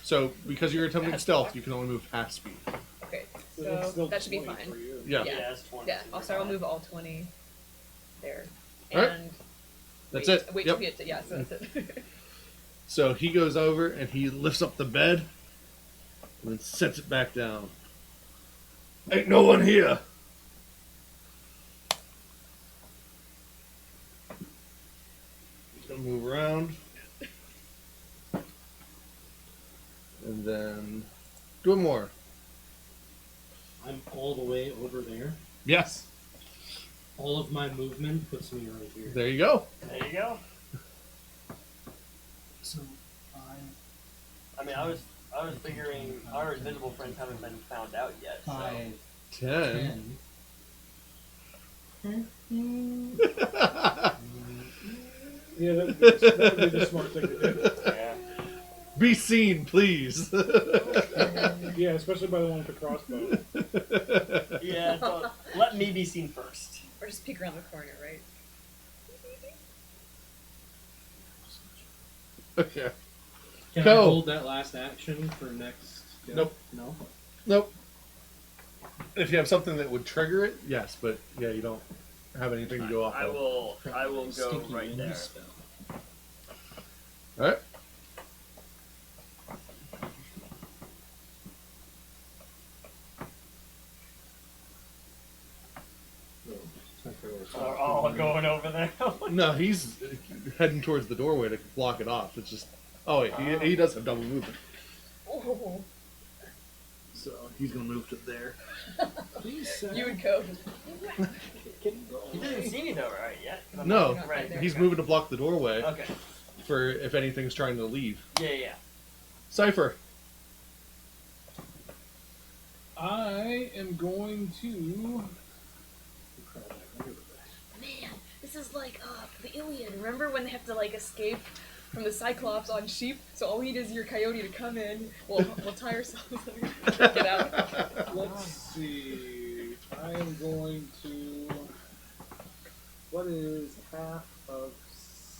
So because you're attempting Fast stealth, walk. you can only move half speed. Okay. So that's So still that should be 20 for fine. you. Yeah. Yeah. it's 20. Yeah. Also, I'll move all 20 there. Alright. And That's wait, it. Wait Yep. till we get to yeah. So that's it. So he goes over and he lifts up the bed and then sets it back down. Ain't no one here. He's gonna move around. And then do one more. I'm all the way over there. Yes. All of my movement puts me right here. There you go. There you go. So I mean, I was figuring our invisible friends haven't been found out yet. So. 5, 10. 10. Yeah, that would be the smart thing to do. Yeah. Be seen, please. Yeah, especially by the one with the crossbow. Yeah. So let me be seen first. Or just peek around the corner, right? Okay. Can Go. I hold that last action for next go? Nope. No? Nope. If you have something that would trigger it, yes, but yeah, you don't have anything to go off I of. will go Sticky right wind there. spell. Alright. We're all going over there. No, he's heading towards the doorway to block it off. It's just. Oh, wait, he does have double movement. Oh, So he's going to move to there. Please, you would go. He doesn't see me though, right? Yet? No, Not right there. he's moving to block the doorway. Okay. for if anything's trying to leave. Yeah. Cypher. I am going to. Man, this is like the Iliad. Remember when they have to like escape from the Cyclops on sheep? So all we need is your coyote to come in. We'll tie ourselves and get out. Let's see. I am going to. What is half of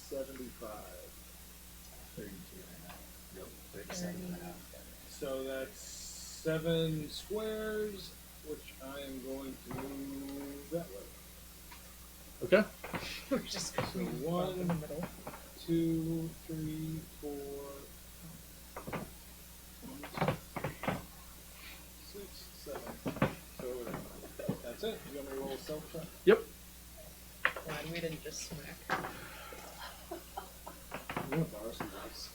75? 37.5. So that's 7 squares, which I am going to move that way. Okay. We're just So in the 1, middle. 2, 3, 4, 6, 7. So that's it. You want me to roll a self check? Yep. Glad we didn't just smack. I'm gonna borrow some dice.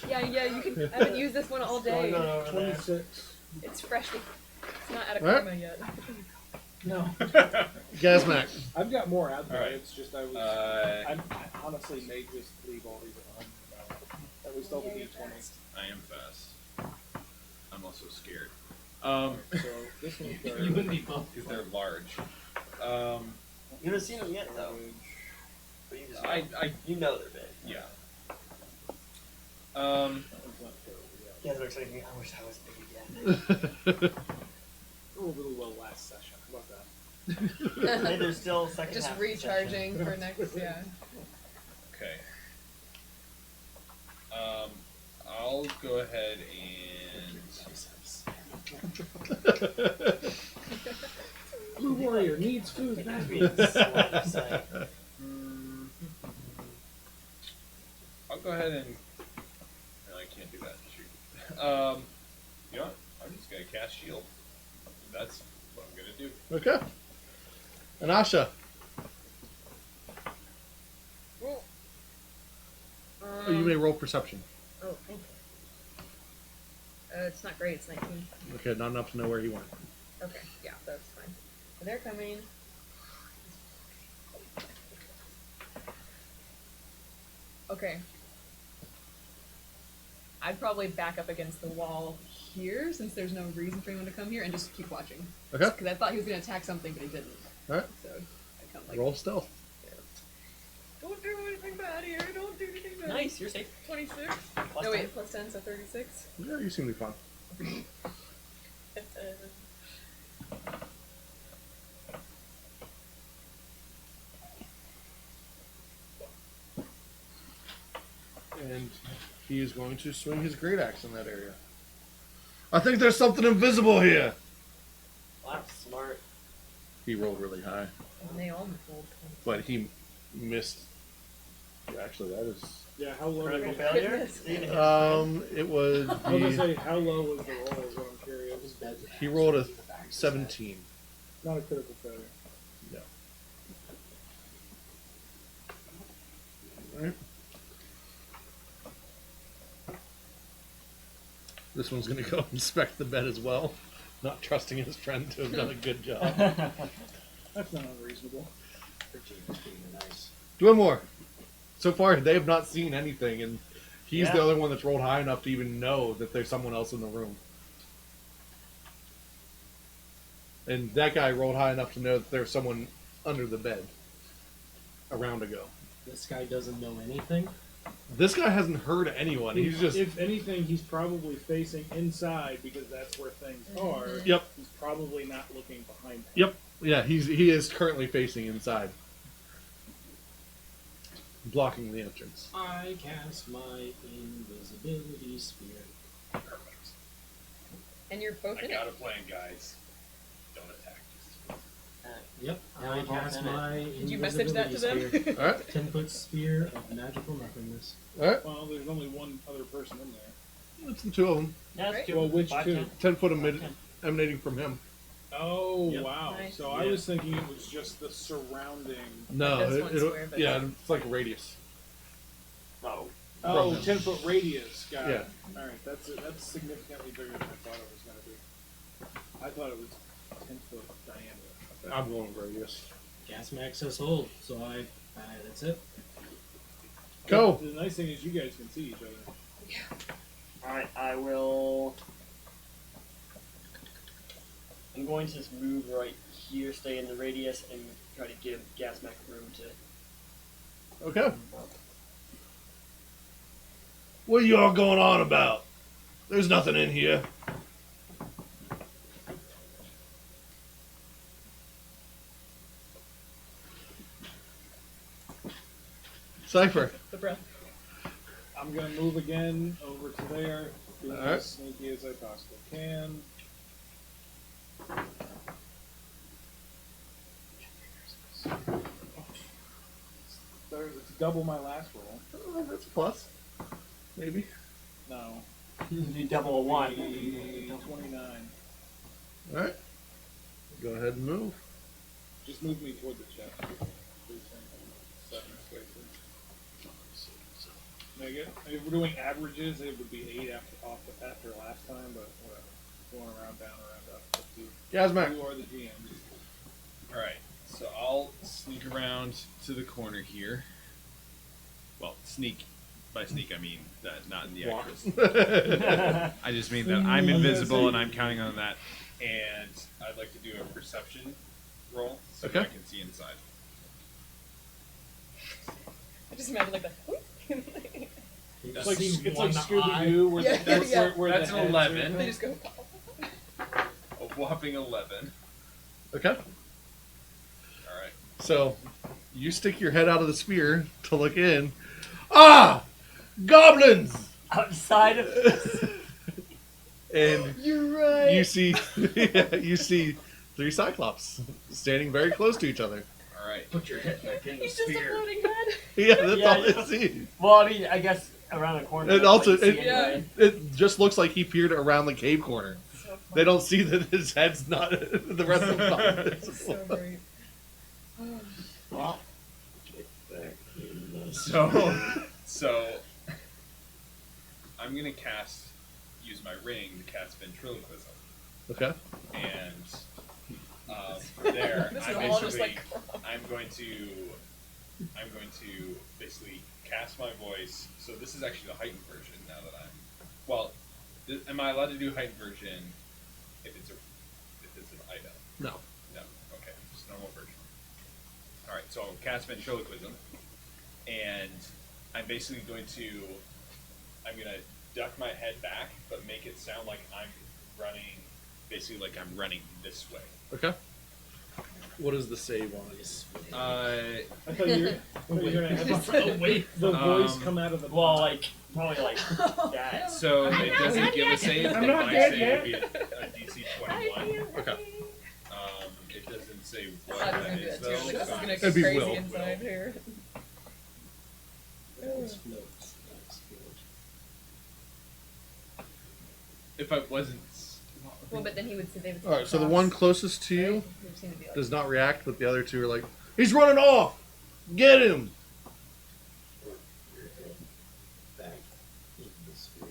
Yeah, you can. I haven't used this one all day. Going over there. 26. It's fresh. It's not out of Alright. karma yet. No. Gazmac. I've got more out there. Alright. It's just I was. I honestly may just leave all these at home. At least all the D20. I am fast. I'm also scared. So this one's You third. wouldn't be both. Because they're large. You haven't seen them yet, though. But you just know. You know they're big. Yeah. That one's not terrible, yeah. You guys are excited. I wish I was big again. Rolled really well last session. How about that? Hey, there's still second Just half of the recharging for next. Yeah. Okay. I'll go ahead and. Blue Warrior needs food. session. Line of sight. I'll go ahead and. No, I can't do that. Shoot. You know what? I'm just gonna cast shield. That's what I'm gonna do. Okay. And Asha. Well, Oh, you may roll perception. Oh, thank you. It's not great. It's 19. Okay, not enough to know where he went. Okay, yeah, that's fine. So they're coming. Okay. I'd probably back up against the wall here, since there's no reason for anyone to come here, and just keep watching. Okay. Because I thought he was going to attack something, but he didn't. Alright. So I come like, Roll stealth. don't do anything bad here. Don't do anything bad. Nice, you're safe. 26. Plus No, 10. wait, plus 10, so 36. Yeah, you seem to be fine. And he is going to swing his great axe in that area. I think there's something invisible here. Well, that's smart. He rolled really high, And they all rolled but he missed. Actually, that is. Yeah, how low? Critical Was failure? Goodness. It would I was gonna be. say how low was the roll? Is what I'm curious. He rolled a 17. Not a critical failure. No. Alright. This one's going to go inspect the bed as well, not trusting his friend to have done a good job. That's not unreasonable. Do one more. So far, they have not seen anything, and he's Yeah. the other one that's rolled high enough to even know that there's someone else in the room. And that guy rolled high enough to know that there's someone under the bed a round ago. This guy doesn't know anything. This guy hasn't heard anyone. He's just. If anything, he's probably facing inside because that's where things are. Yep. He's probably not looking behind him. Yep. Yeah, he is currently facing inside. Blocking the entrance. I cast my invisibility spear. Perfect. And you're both I in got it. a plan, guys. Don't attack. Yep, Now I we're both cast in it. my Did you message that to invisibility them? spear. Alright. 10-foot spear of magical nothingness. Alright. Well, there's only one other person in there. That's the two of them. Yeah, that's Right. two. Well, which 5, two? 10. 10 foot emanating from him. Oh, Yep. wow. Nice. So I Yeah. was thinking it was just the surrounding. No, That's one square, but- yeah, it's like a radius. Oh. Oh, him. 10-foot radius. Got Yeah. it. All right, that's significantly bigger than I thought it was going to be. I thought it was 10-foot diameter. I'm going radius. Gas max says hold, so that's it. Go. The nice thing is you guys can see each other. Alright, I will. I'm going to just move right here, stay in the radius, and try to give Gazmac room to. Okay. What are you all going on about? There's nothing in here. Cypher. The breath. I'm gonna move again over to there, being Alright. as sneaky as I possibly can. It's double my last roll. That's a plus. Maybe. No. You double a 1. 29. Alright. Go ahead and move. Just move me toward the chest. 7 spaces. Make it. If we're doing averages, it would be 8 after last time, but whatever. Going around, down, around, up. Up to you. Gazmac. You are the GM. Alright, so I'll sneak around to the corner here. Well, sneak. By sneak, I mean that not in the Walk. actual. I just mean that I'm invisible and I'm counting on that. And I'd like to do a perception roll so Okay. I can see inside. I just imagine like that. It's like, See it's one like Scooby Doo, where, Yeah, that's yeah. where That's the an heads 11. They Are. just go. A whopping 11. Okay. Alright. So, you stick your head out of the spear to look in. Ah! Goblins! Outside of. And You're right. you see you see 3 cyclops standing very close to each other. Alright. Put your head back in the He's just a spear. floating head. Yeah, that's Yeah, all yeah. they see. Well, I mean, I guess around the corner. And that's also, what you see it- anyway. It just looks like he peered around the cave corner. So funny. They don't see that his head's not the rest of the not It's so visible. great. Well, So I'm gonna use my ring to cast ventriloquism, Okay. and from there This I'm is all just basically like. I'm going to basically cast my voice. So this is actually the heightened version now that I'm. Well, am I allowed to do heightened version if it's an item? No. No. Okay. Just normal version. All right. So I'll cast ventriloquism, and I'm basically going to duck my head back, but make it sound like I'm running, basically like I'm running this way. Okay. What is the save on this? I thought you were gonna have wait. the voice Um, come out of the. Well, like probably like that. So it doesn't give a save. I'm but not my dead save yet. would be a DC 21. Okay. It doesn't say I what thought that he was gonna do is that too. though. Like, this is so gonna It'd get be crazy Will. inside here. if I wasn't, Well, but then he would say they would. All right. So the one closest to you Right? Seem to be like- does not react, but the other two are like, "He's running off! Get him!"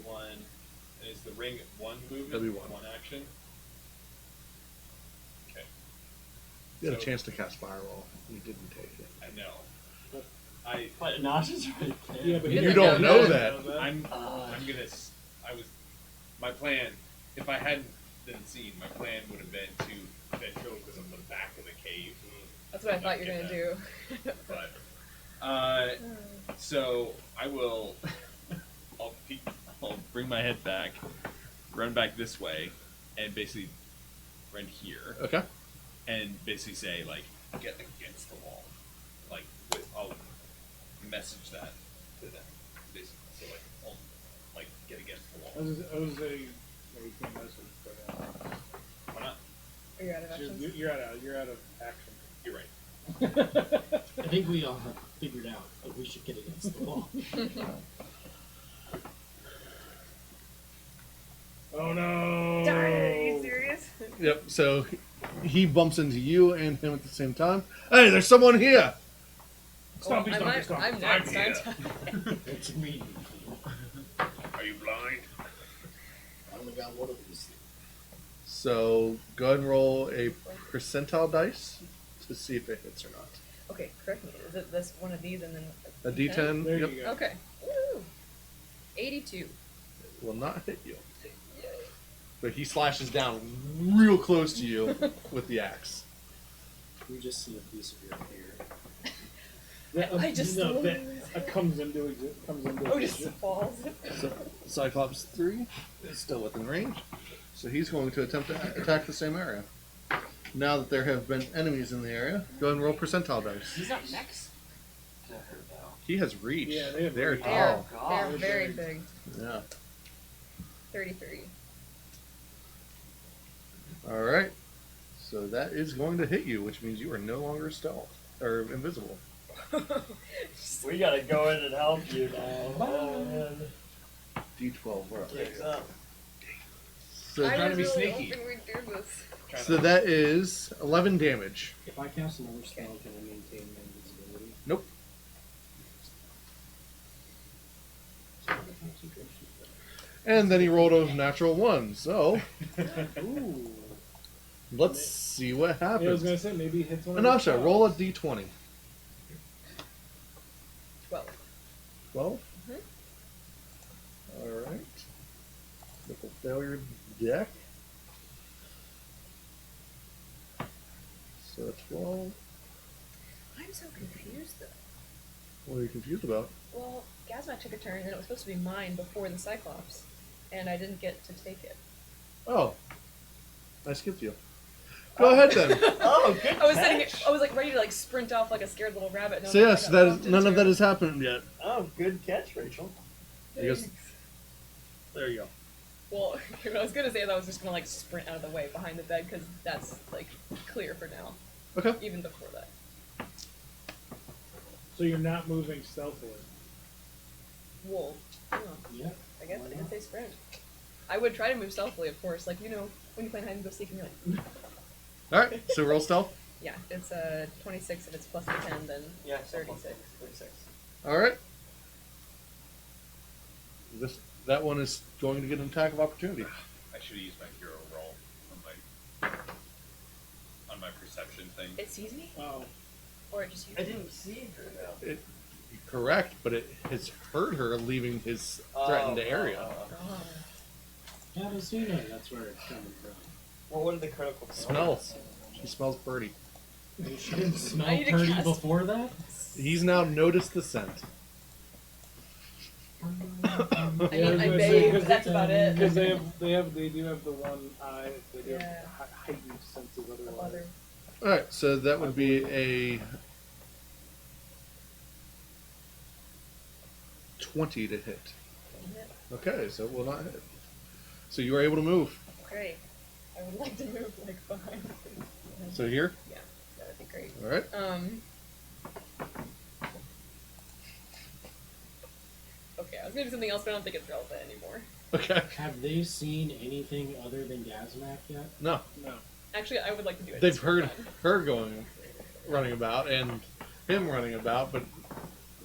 one is the ring one movement, That'd be one. action. Okay, You had a So- chance to cast Fireball. You didn't take it. I know. But Nosh is right there. Yeah, but You You don't don't know know that. I'm gonna. My plan. If I hadn't been seen, my plan would have been to ventriloquism the back of the cave. That's what I thought you were gonna do. But so I will. I'll bring my head back, run back this way, and basically run here, Okay. and basically say like, "Get against the wall." Like, I'll message that to them, basically. So like, like get against the wall. I was saying, no, we can't message, but Why not? Are you out of actions? you're out of action. You're right. I think we all have figured out that we should get against the wall. Oh no! Darn it, are you serious? Yep. So he bumps into you and him at the same time. Hey, there's someone here. Stompy, Well, stompy, stompy. I'm next, here. aren't I? It's me. Are you blind? I only got one of these. So go ahead and roll a percentile dice to see if it hits or not. Okay, correct me. Is it this one of these and then A D10 There yep, you go. Okay. Woo! 82. will not hit you. But he slashes down real close to you with the axe. You just see a piece of your ear. I just no, that comes into Oh, just existence. falls. So Cyclops 3 is still within range. So he's going to attempt to attack the same area. Now that there have been enemies in the area, go ahead and roll percentile dice. He's up next. He has reach. Yeah, they have They're reach. They're, tall. they're God. very big. Yeah. 33. All right. So that is going to hit you, which means you are no longer stealth or invisible. We gotta go in and help you now. Oh, man. D12. Where are Kicks they? up. So, I trying was to be really sneaky. hoping we'd do this. so that is 11 damage. If I cast another spell, can I maintain my invisibility? Nope. And then he rolled a natural 1. So Ooh. let's see what Yeah, I was happens. gonna say maybe it hits one. Anasha, of the roll a spells. D20. 12. 12? Mhm. Alright. Triple failure deck. So 12. I'm so confused though. What are you confused about? Well, Gazmat took a turn and it was supposed to be mine before the Cyclops. And I didn't get to take it. Oh. I skipped you. Go ahead then. Oh, good I was catch. sitting, I was like ready to like sprint off like a scared little rabbit. So yes, that is, none of that has happened yet. Oh, good catch, Rachel. Because- There you go. Well, what I was gonna say is I was just gonna like sprint out of the way behind the bed because that's like clear for now. Okay. Even before that. So you're not moving stealthily. Well, I Yeah. guess Why I didn't not? say sprint. I would try to move stealthily, of course. Like, you know, when you play hide and go seek and you're like, Alright, so roll stealth. yeah, it's 26. If it's plus the 10, then Yeah, 36. 36. Alright. That one is going to get an attack of opportunity. I should have used my hero roll on my perception thing. It sees me, Oh. or it just. I didn't see her though. Correct, but it has hurt her leaving his threatened area. Oh. How does he know that's where it's coming from? Well, what are the critical Smells. She smells pretty. She didn't smell I need to pretty cast- before that? He's now noticed the scent. I Yeah, mean, was I gonna say, bathe, because but that's about it. Because they do have the one eye. They do Yeah. have heightened senses The otherwise. mother. Alright, so that would be a 20 to hit. Okay, so it will not hit. So you are able to move. Okay. I would like to move like behind. So here? Yeah, that would be great. Alright. Okay, I was gonna do something else, but I don't think it's relevant anymore. Okay. Have they seen anything other than Gazmac yet? No. No. Actually, I would like to do it. They've this heard time. her running about and him running about, but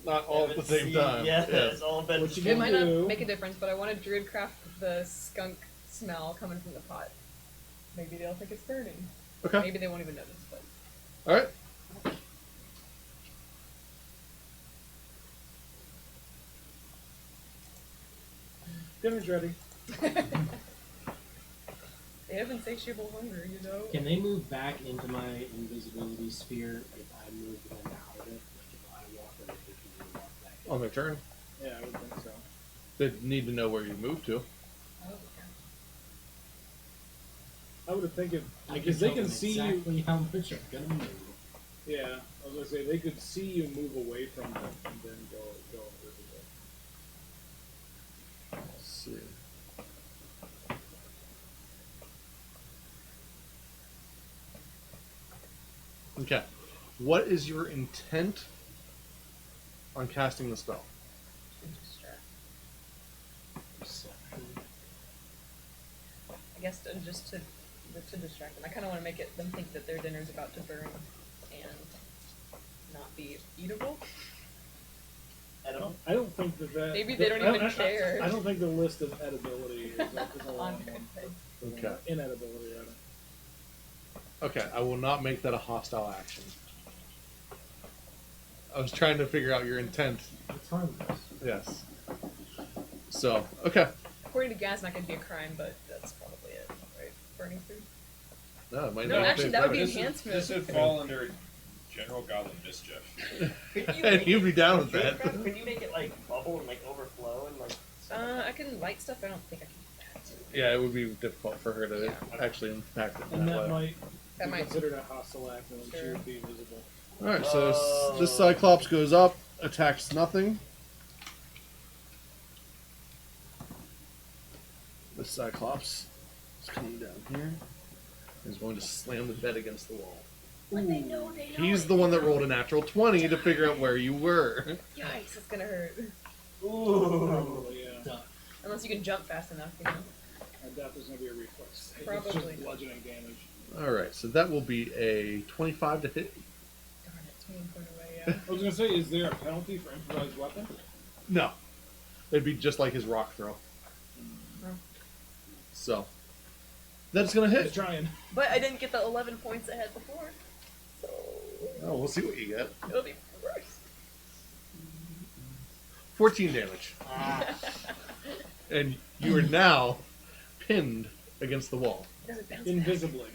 not all at the same time. Yeah, Yes. it's all been. What you It might not do- make a difference, but I want to druidcraft the skunk smell coming from the pot. Maybe they'll think it's burning. Okay. Maybe they won't even notice, but Alright. Dinner's ready. they have insatiable hunger, you know. Can they move back into my invisibility sphere if I move them out of it? Like if I walk or if they can walk back in? On their turn. Yeah, I would think so. They need to know where you move to. Oh, yeah. I would think if I because tell they can them see you. exactly how much I'm gonna move. Yeah, I was gonna say they could see you move away from them and then go invisible. Let's see. Okay. What is your intent on casting the spell? I guess just to distract them. I kind of want to make them think that their dinner's about to burn and not be eatable. I don't think that. Maybe they don't even I- care. I don't think the list of edibility is a long On one. their thing. Okay. Inedibility, rather. Okay, I will not make that a hostile action. I was trying to figure out your intent. It's harmless. Yes. So, okay. According to Gazmack, it'd be a crime, but that's probably it, right? Burning food. No, it might No, not actually, be that would be better. enhancement. This would fall under general goblin mischief. And you'd be down with that. Can you make it like bubble and like overflow and like? I can light stuff. I don't think I can do that. Yeah, it would be difficult for her to Yeah. actually impact it And that that way. might That be might. considered a hostile act, and she Sure. would be invisible. Alright, so this Cyclops goes up, attacks nothing. This Cyclops is coming down here. He's going to slam the bed against the wall. When they know, they know. He's the one that rolled a natural 20 to figure out where you were. Yikes, it's gonna hurt. Probably, yeah. Duh. Unless you can jump fast enough, you know. I doubt there's going to be a reflex. It's Probably. just bludgeoning damage. Alright, so that will be a 25 to hit. Darn it, it's being put away, yeah. I was going to say, is there a penalty for improvised weapon? No. It'd be just like his rock throw. Oh. So, that's going to Just hit. trying. But I didn't get the 11 points I had before. So. Oh, we'll see what you get. It'll be worse. 14 damage. And you are now pinned against the wall. Does it bounce back? Invisibly.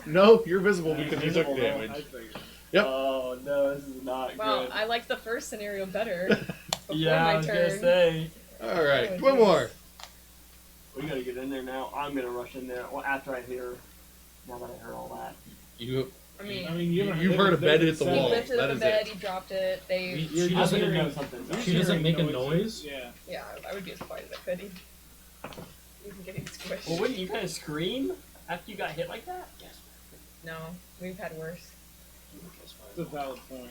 No, you're visible because you took Invisible, I damage. figured. Yep. Oh no, this is not Well, good. I liked the first scenario better. Before Yeah, my I was turn. gonna say. Alright, Oh, one geez. more. We gotta get in there now. I'm gonna rush in there. Well, after I hear. Now that I heard all that. You, I mean, You've heard a bed hit the he wall. lifted That the is bed, it. he dropped it. They. She I doesn't, know something's she doesn't make a Hearing noise? Yeah. Yeah, I would be as quiet as I could. Even getting squished. Well, wouldn't you kind of scream after you got hit like that? Yes. No, we've had worse. It's a valid point.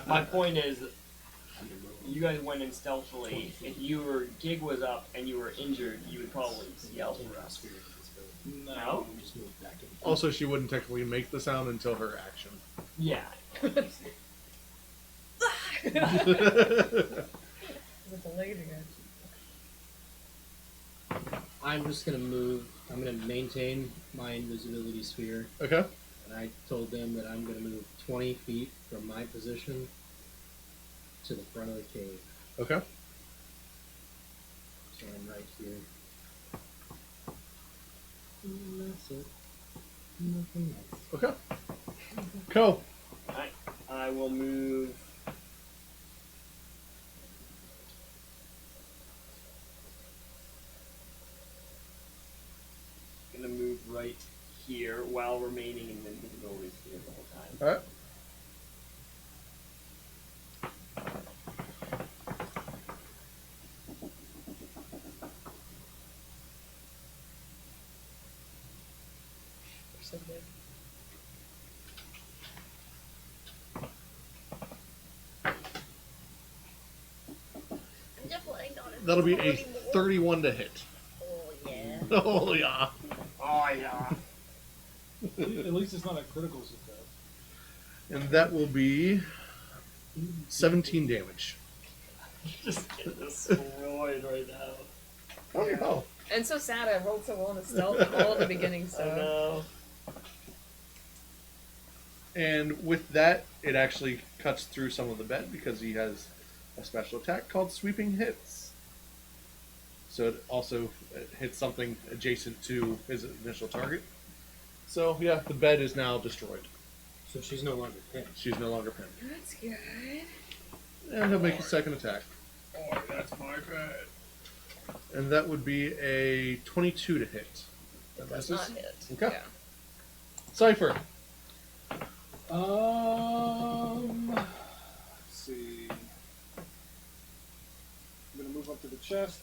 My point is, you guys went in stealthily. If your gig was up and you were injured, you would probably yell for us. No? Just move back in. Also, she wouldn't technically make the sound until her action. Yeah. Because it's a laser gun. I'm just gonna move. I'm gonna maintain my invisibility sphere, Okay. and I told them that I'm gonna move 20 feet from my position to the front of the cave. Okay. So I'm right here. And that's it. Nothing else. Okay. Cool. I will move. Gonna move right here while remaining in the invisibility sphere the whole time. Alright. We're so good. I'm just laying on it. That'll be a 31 to hit. Oh, yeah. Oh, yeah. Oh yeah. At least it's not a critical success. And that will be 17 damage. Just getting destroyed right now. Oh, no. And so sad I rolled so well in the stealth and all of the beginning I stuff. know. And with that, it actually cuts through some of the bed because he has a special attack called Sweeping Hits. So it also hits something adjacent to his initial target. So, yeah, the bed is now destroyed. So she's no longer pinned. She's no longer pinned. That's good. And he'll make a second attack. Oh, that's my bed. And that would be a 22 to hit. That Does misses. not hit. Okay. Yeah. Cypher. Let's see. I'm gonna move up to the chest.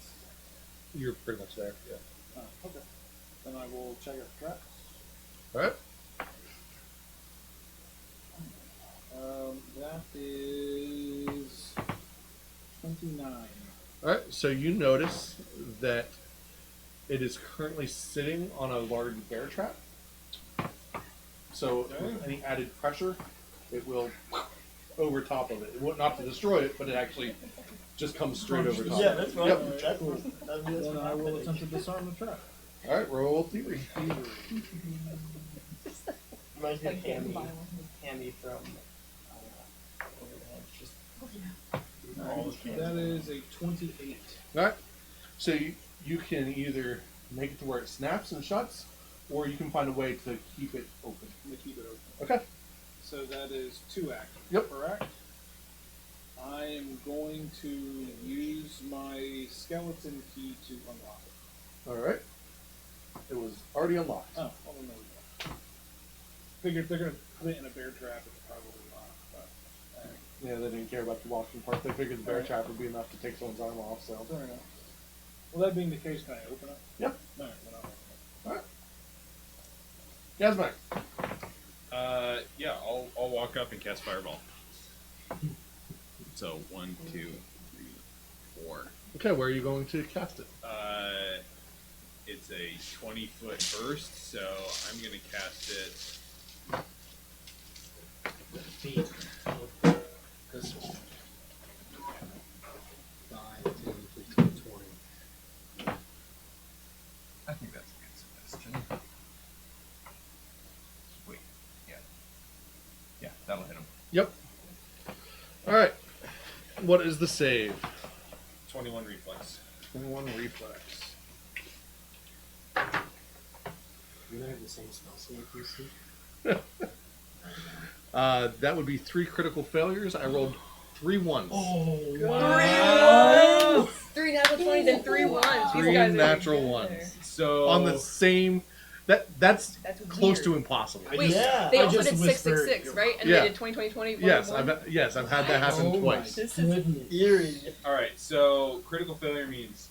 You're pretty much there. Yeah. Oh, okay. Then I will check out the traps. Alright. That is 29. Alright, so you notice that it is currently sitting on a large bear trap. So with any added pressure, it will over top of it. It won't not to destroy it, but it actually just comes straight over top. Yeah, that's fine. Yep. That's Then I will attempt to disarm the trap. Alright, roll theory. Reminds me of Like getting Hammy. violent. Hammy from All the cans. That is a 28. All right. So you can either make it to where it snaps and shuts, or you can find a way to keep it open. I'm going to keep it open. Okay. So that is 2 actions. Yep. Correct? I am going to use my skeleton key to unlock it. All right. It was already unlocked. Oh, well, then there we go. Figured if they're going to put it in a bear trap, it's probably locked. But, alright. Yeah, they didn't care about the walking part. They figured the bear Alright. trap would be enough to take someone's arm off. So. Fair enough. Well, that being the case, can I open it? Yep. Alright, then I'll open it. All right. Yasmak. Yeah, I'll walk up and cast Fireball. So 1, 2, 3, 4. Okay, where are you going to cast it? It's a 20-foot burst, so I'm gonna cast it. Feet. This one. 5, 10, 15, 20. I think that's a good suggestion. Wait, yeah, that'll hit him. Yep. All right. What is the save? 21 reflex. 21 reflex. You don't have the same spell save DC? That would be 3 critical failures. I rolled 3 ones. Oh, Wow. 3 natural 20s and 3 ones. These 3 guys are natural good ones. there. So On the same. That's That's close weird. to impossible. Wait, Yeah, they I also just did whispered 666, right? And Yeah. they did 20, 20, 20, 1, Yes, 1. I've had that happen Oh twice. my This is goodness. Eerie. all right, so critical failure means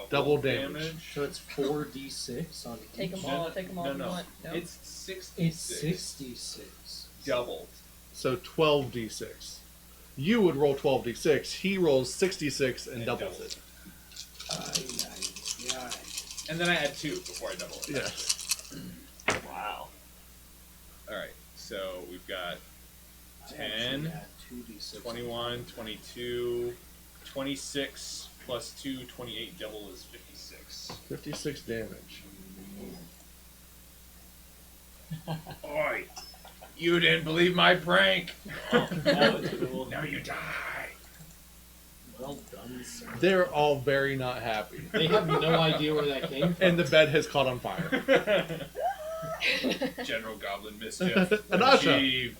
Double damage. So it's 4d6 on Take them each. all, take them all if you No. want. No? It's 66. It's 66. Doubled. So 12d6. You would roll 12d6. He rolls 66 and doubles it. And then I add 2 before I double it. Yes. Wow. All right, so we've got 10, 2d6. 21, 22, 26 plus 2, 28. Double is 56. 56 damage. Oi! You didn't believe my prank! That was cool. Now you die! Well done, sir. They're all very not happy. They have no idea where that came from. And the bed has caught on fire. General Goblin mischief Anasha. achieved.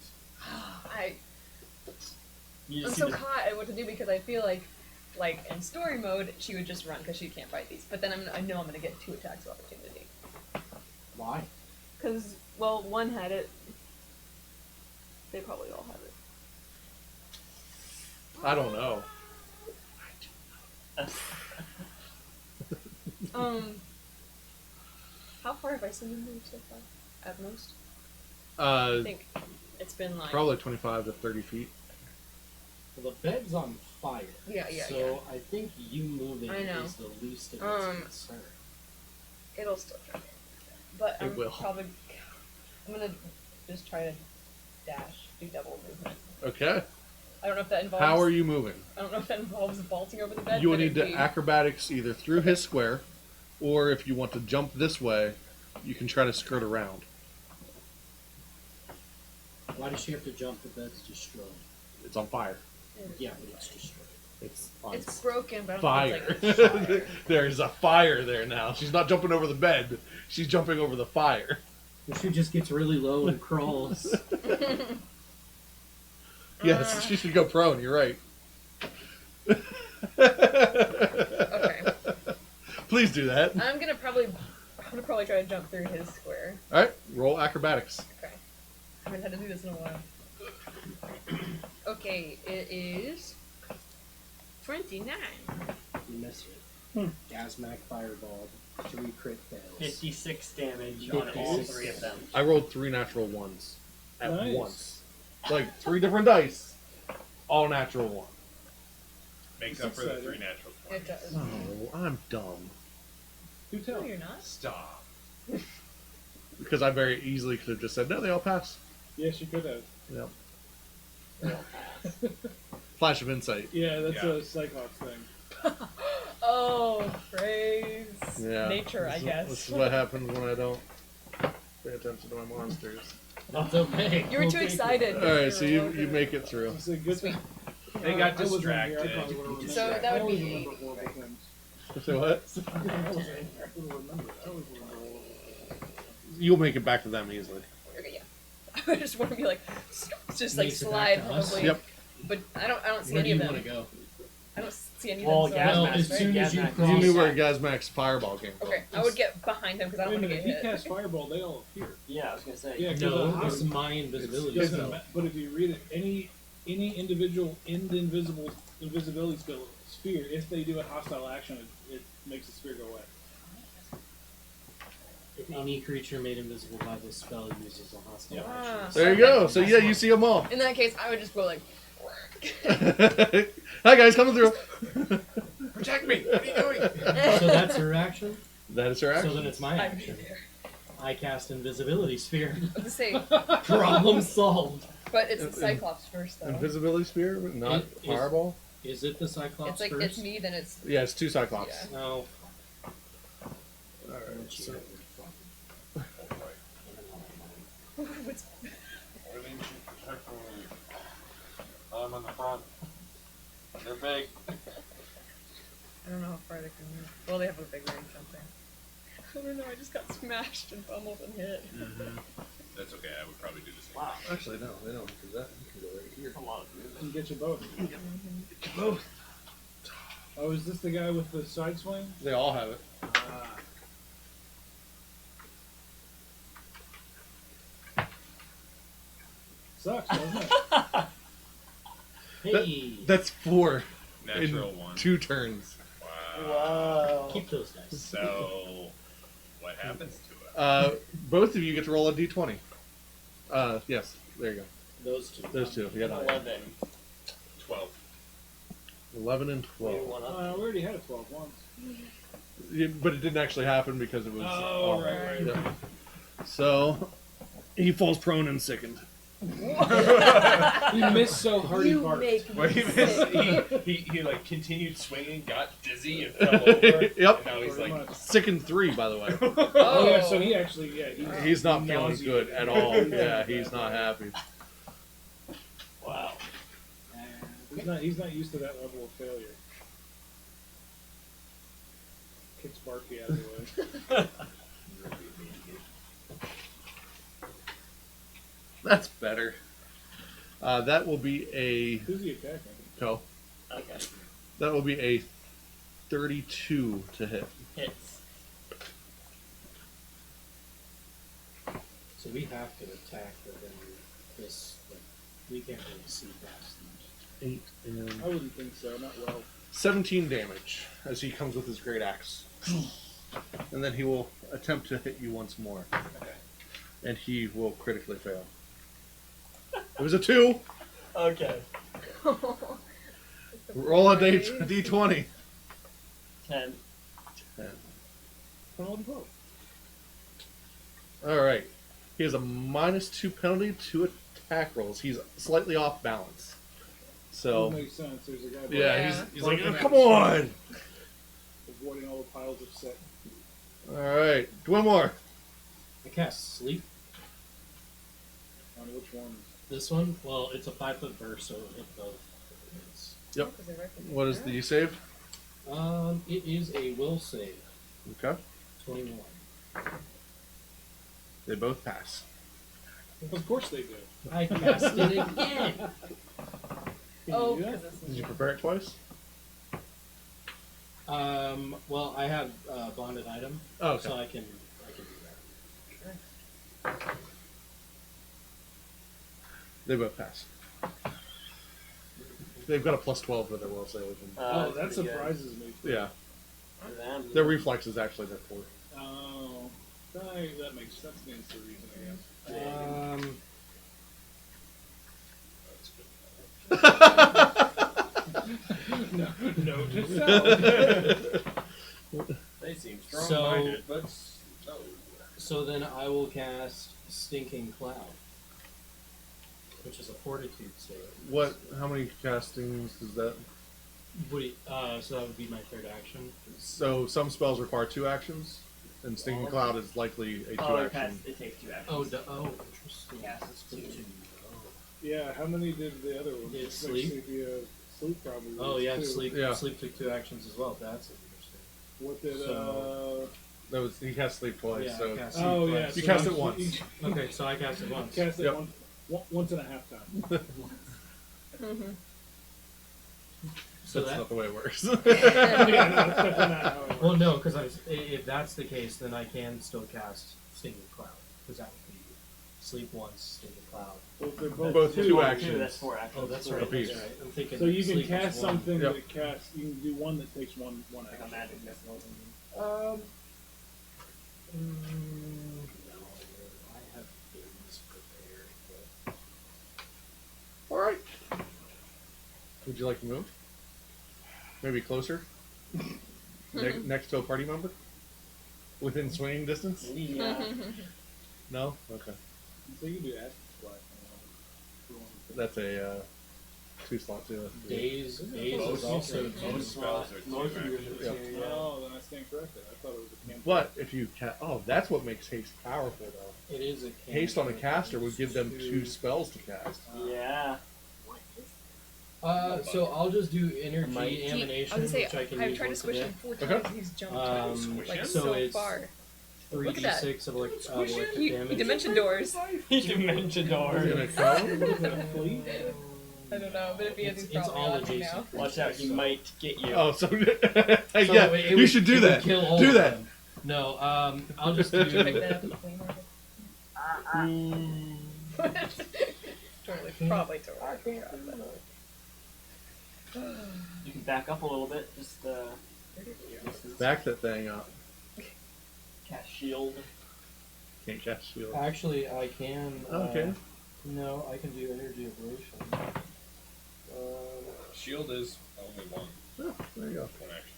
You I'm just so see the- caught at what to do because I feel like in story mode, she would just run because she can't fight these. But then I know I'm going to get 2 attacks of opportunity. Why? Because, well, one had it. They probably all have it. I don't know. How far have I seen them move so far? At most? I Uh, think it's been like... probably 25 to 30 feet. Well, the bed's on fire. Yeah, So I think you moving I know. is the least of its concern. It'll still try. But It I'm will. probably... I'm going to just try to dash, do double movement. Okay. I don't know if that involves... How are you moving? I don't know if that involves vaulting over the bed. You will but need to it'd be- acrobatics either through his square, or if you want to jump this way, you can try to skirt around. Why does she have to jump? The bed's destroyed. It's on fire. Yeah, but it's destroyed. It's on It's broken, but I don't fire. think it's like fire. There's a fire there now. She's not jumping over the bed. She's jumping over the fire. If she just gets really low and crawls. Yes, she should go prone. You're right. Okay. Please do that. I'm gonna probably try to jump through his square. All right, roll acrobatics. Okay. I haven't had to do this in a while. Okay, it is 29. You miss it. Gazmac fireball. 3 crit fails. 56 damage on all 56. 3 of them. I rolled 3 natural ones at Nice. once. Like 3 different dice, all natural one. Makes That's up for the exciting. 3 natural It 20. does. Oh, I'm dumb. Do No, tell. you're not. Stop. Because I very easily could have just said, no, they all pass. Yes, you could have. Yep. Flash of insight. Yeah, that's Yeah. a Cyclops thing. Oh, praise Yeah. nature, I This guess. is what happens when I don't pay attention to my monsters. That's okay. You were We'll too take it. excited. All right, so you make it through. It's a good thing. They got I wasn't here, I distracted. probably would've remembered. So that I would always be- remember horrible things. So what? I wasn't here, I would've remembered. I always remember horrible things. You'll make it back to them easily. Okay, yeah. I just want to be like, just like Makes it slide back to us. probably. Yep. But I don't see Where do any you of want to them. go? I don't see any Well, of them. Gas So Well, mask, as right? soon as Gas you mask. cross, You knew where Gazmax's fireball came from. okay, I would get behind him because I Wait don't a want to minute, get if he hit. casts fireball, they all appear. Yeah, I was gonna say. Yeah, 'cause no, a it's hostile- my invisibility Doesn't spell. ma- But if you read it, any individual in the invisibility sphere, if they do a hostile action, it makes the sphere go away. If any creature made invisible by this spell uses a hostile Yeah. action. There you go. So yeah, you see them all. In that case, I would just go like. Hi guys, coming through. Protect me! What are you doing? So that's her action. That is her action. So then it's my I'd be action. there. I cast invisibility sphere. I was to say, Problem solved. but it's the Cyclops first though. Invisibility spear, but not It is- fireball. Is it the Cyclops It's like first? it's me, then it's Yeah, it's two cyclops. Yeah. No. Alright, so what's I'm on the front. They're big. I don't know how far they can move. Well, they have a big range, don't they? I don't know. I just got smashed and pummeled and hit. That's okay. I would probably do the same. Wow, actually no, they don't do that. You can go right here. that's a lot of movement. Can get you both. Both. Oh, is this the guy with the side swing? They all have it. Ah. Sucks, doesn't it? Hey, That's 4 Natural in one. 2 turns. Wow. Wow. keep those dice. So, what happens to it? Both of you get to roll a d20. Yes, there you go. Those two. Those two. You got 11. 12. 11 and Maybe 12. one up. We already had a 12 once. But it didn't actually happen because it was. Oh, right. Yeah. So he falls prone and sickened. He missed so hard he You barked. make Well, me he missed. sick. He like continued swinging, got dizzy, and fell over. Yep. And now he's Pretty like, much. Sickened 3, by the way. Oh, yeah, so he actually, He's not feeling nauseated. good at all. Yeah, he's not happy. Wow. He's not used to that level of failure. Kicks Barky out of the way. That's better. That will be a Who's he attacking? go. Okay. That will be a 32 to hit. Hits. So we have to attack within this. Like, we can't really see past them. 8 and I wouldn't think so, not well. 17 damage as he comes with his great axe. And then he will attempt to hit you once more. And he will critically fail. It was a 2. Okay. Roll a d20. 10. 10. Well, both. Alright. He has a -2 penalty to attack rolls. He's slightly off balance. So, That makes sense. There's a guy yeah, Yeah. he's like, Barking come at the on! avoiding all the piles of set. Alright, Dwimore. I cast sleep. On which one? This one, well, it's a 5-foot burst, so it'll hit both. It's, Yep. What is the save? it is a will save. Okay. 21. They both pass. Of course they do. I cast it again. Can Oh, you do that? because this Did is. you prepare it twice? Well, I have a bonded item, Oh, okay. so I can do that. They both pass. They've got a +12 for their will save. And, Oh, that that's pretty good. surprises me. yeah. For them. Their reflex is actually their 4. Oh, that makes sense. That's the reason, I guess. No, no to self. They seem So- strong-minded, but no. So then I will cast Stinking Cloud, which is a fortitude save. What? How many castings is that? So that would be my third action. So some spells require 2 actions, and Stinking Cloud is likely a 2 Oh, action. it takes 2 actions. Interesting. Yes, it's Good two. to know. Yeah, how many did the other one? Did Just like, sleep? see if you have Sleep probably. Oh was yeah, too. sleep. Yeah. Sleep took 2 actions as well. That's interesting. What did So- That was he cast sleep twice. Yeah, so I cast sleep Oh yeah, twice. You so cast you- it once. you Okay, so I cast it once. cast it Yep. once and a half times. So that's that. not the way it works. Yeah, no, that's definitely not how it works. Well, no, because if that's the case, then I can still cast Stinging Cloud, because that would be sleep once, Stinging Cloud. Well, they're Both two. two That's actions. 4 actions. Oh, that's Four right. apiece. That's right. I'm thinking. So you can sleep is cast one. something Yep. that casts. You can do one that takes one Like a action. magic missile. Um, No, I have things prepared. But... All right. Would you like to move? Maybe closer. Next to a party member. Within swinging distance. Yeah. No. Okay. so you can do that. But, That's a 2-slot too. Days is Most- also most spells are Most two of your actions. yeah. Oh, then I stand corrected. I thought it was a campaign. But if you that's what makes haste powerful though. It is a Haste on a cantrip. caster would give them 2 spells to cast. Yeah. So I'll just do energy Might. I emanation, was gonna which say, I can I've use tried to once a squish day. him 4 Okay. times and he's jumped Um, like so so it's far. 3d6 of electric He damage. dimension doors. He dimension Is door. it gonna come? What is that, fleet? I don't know, but if he has, he's It's probably all on adjacent. now. Watch out, he might get you. Oh, so So yeah, it you would- should do it would that. kill all Do of that. them. No, I'll just Pick that do. up at the flea market. Probably totally. You can back up a little bit. Just Back that thing up. cast shield. Can't cast shield. Actually, I can. Okay. No, I can do energy ablation. Shield is only one Oh, there you go. action.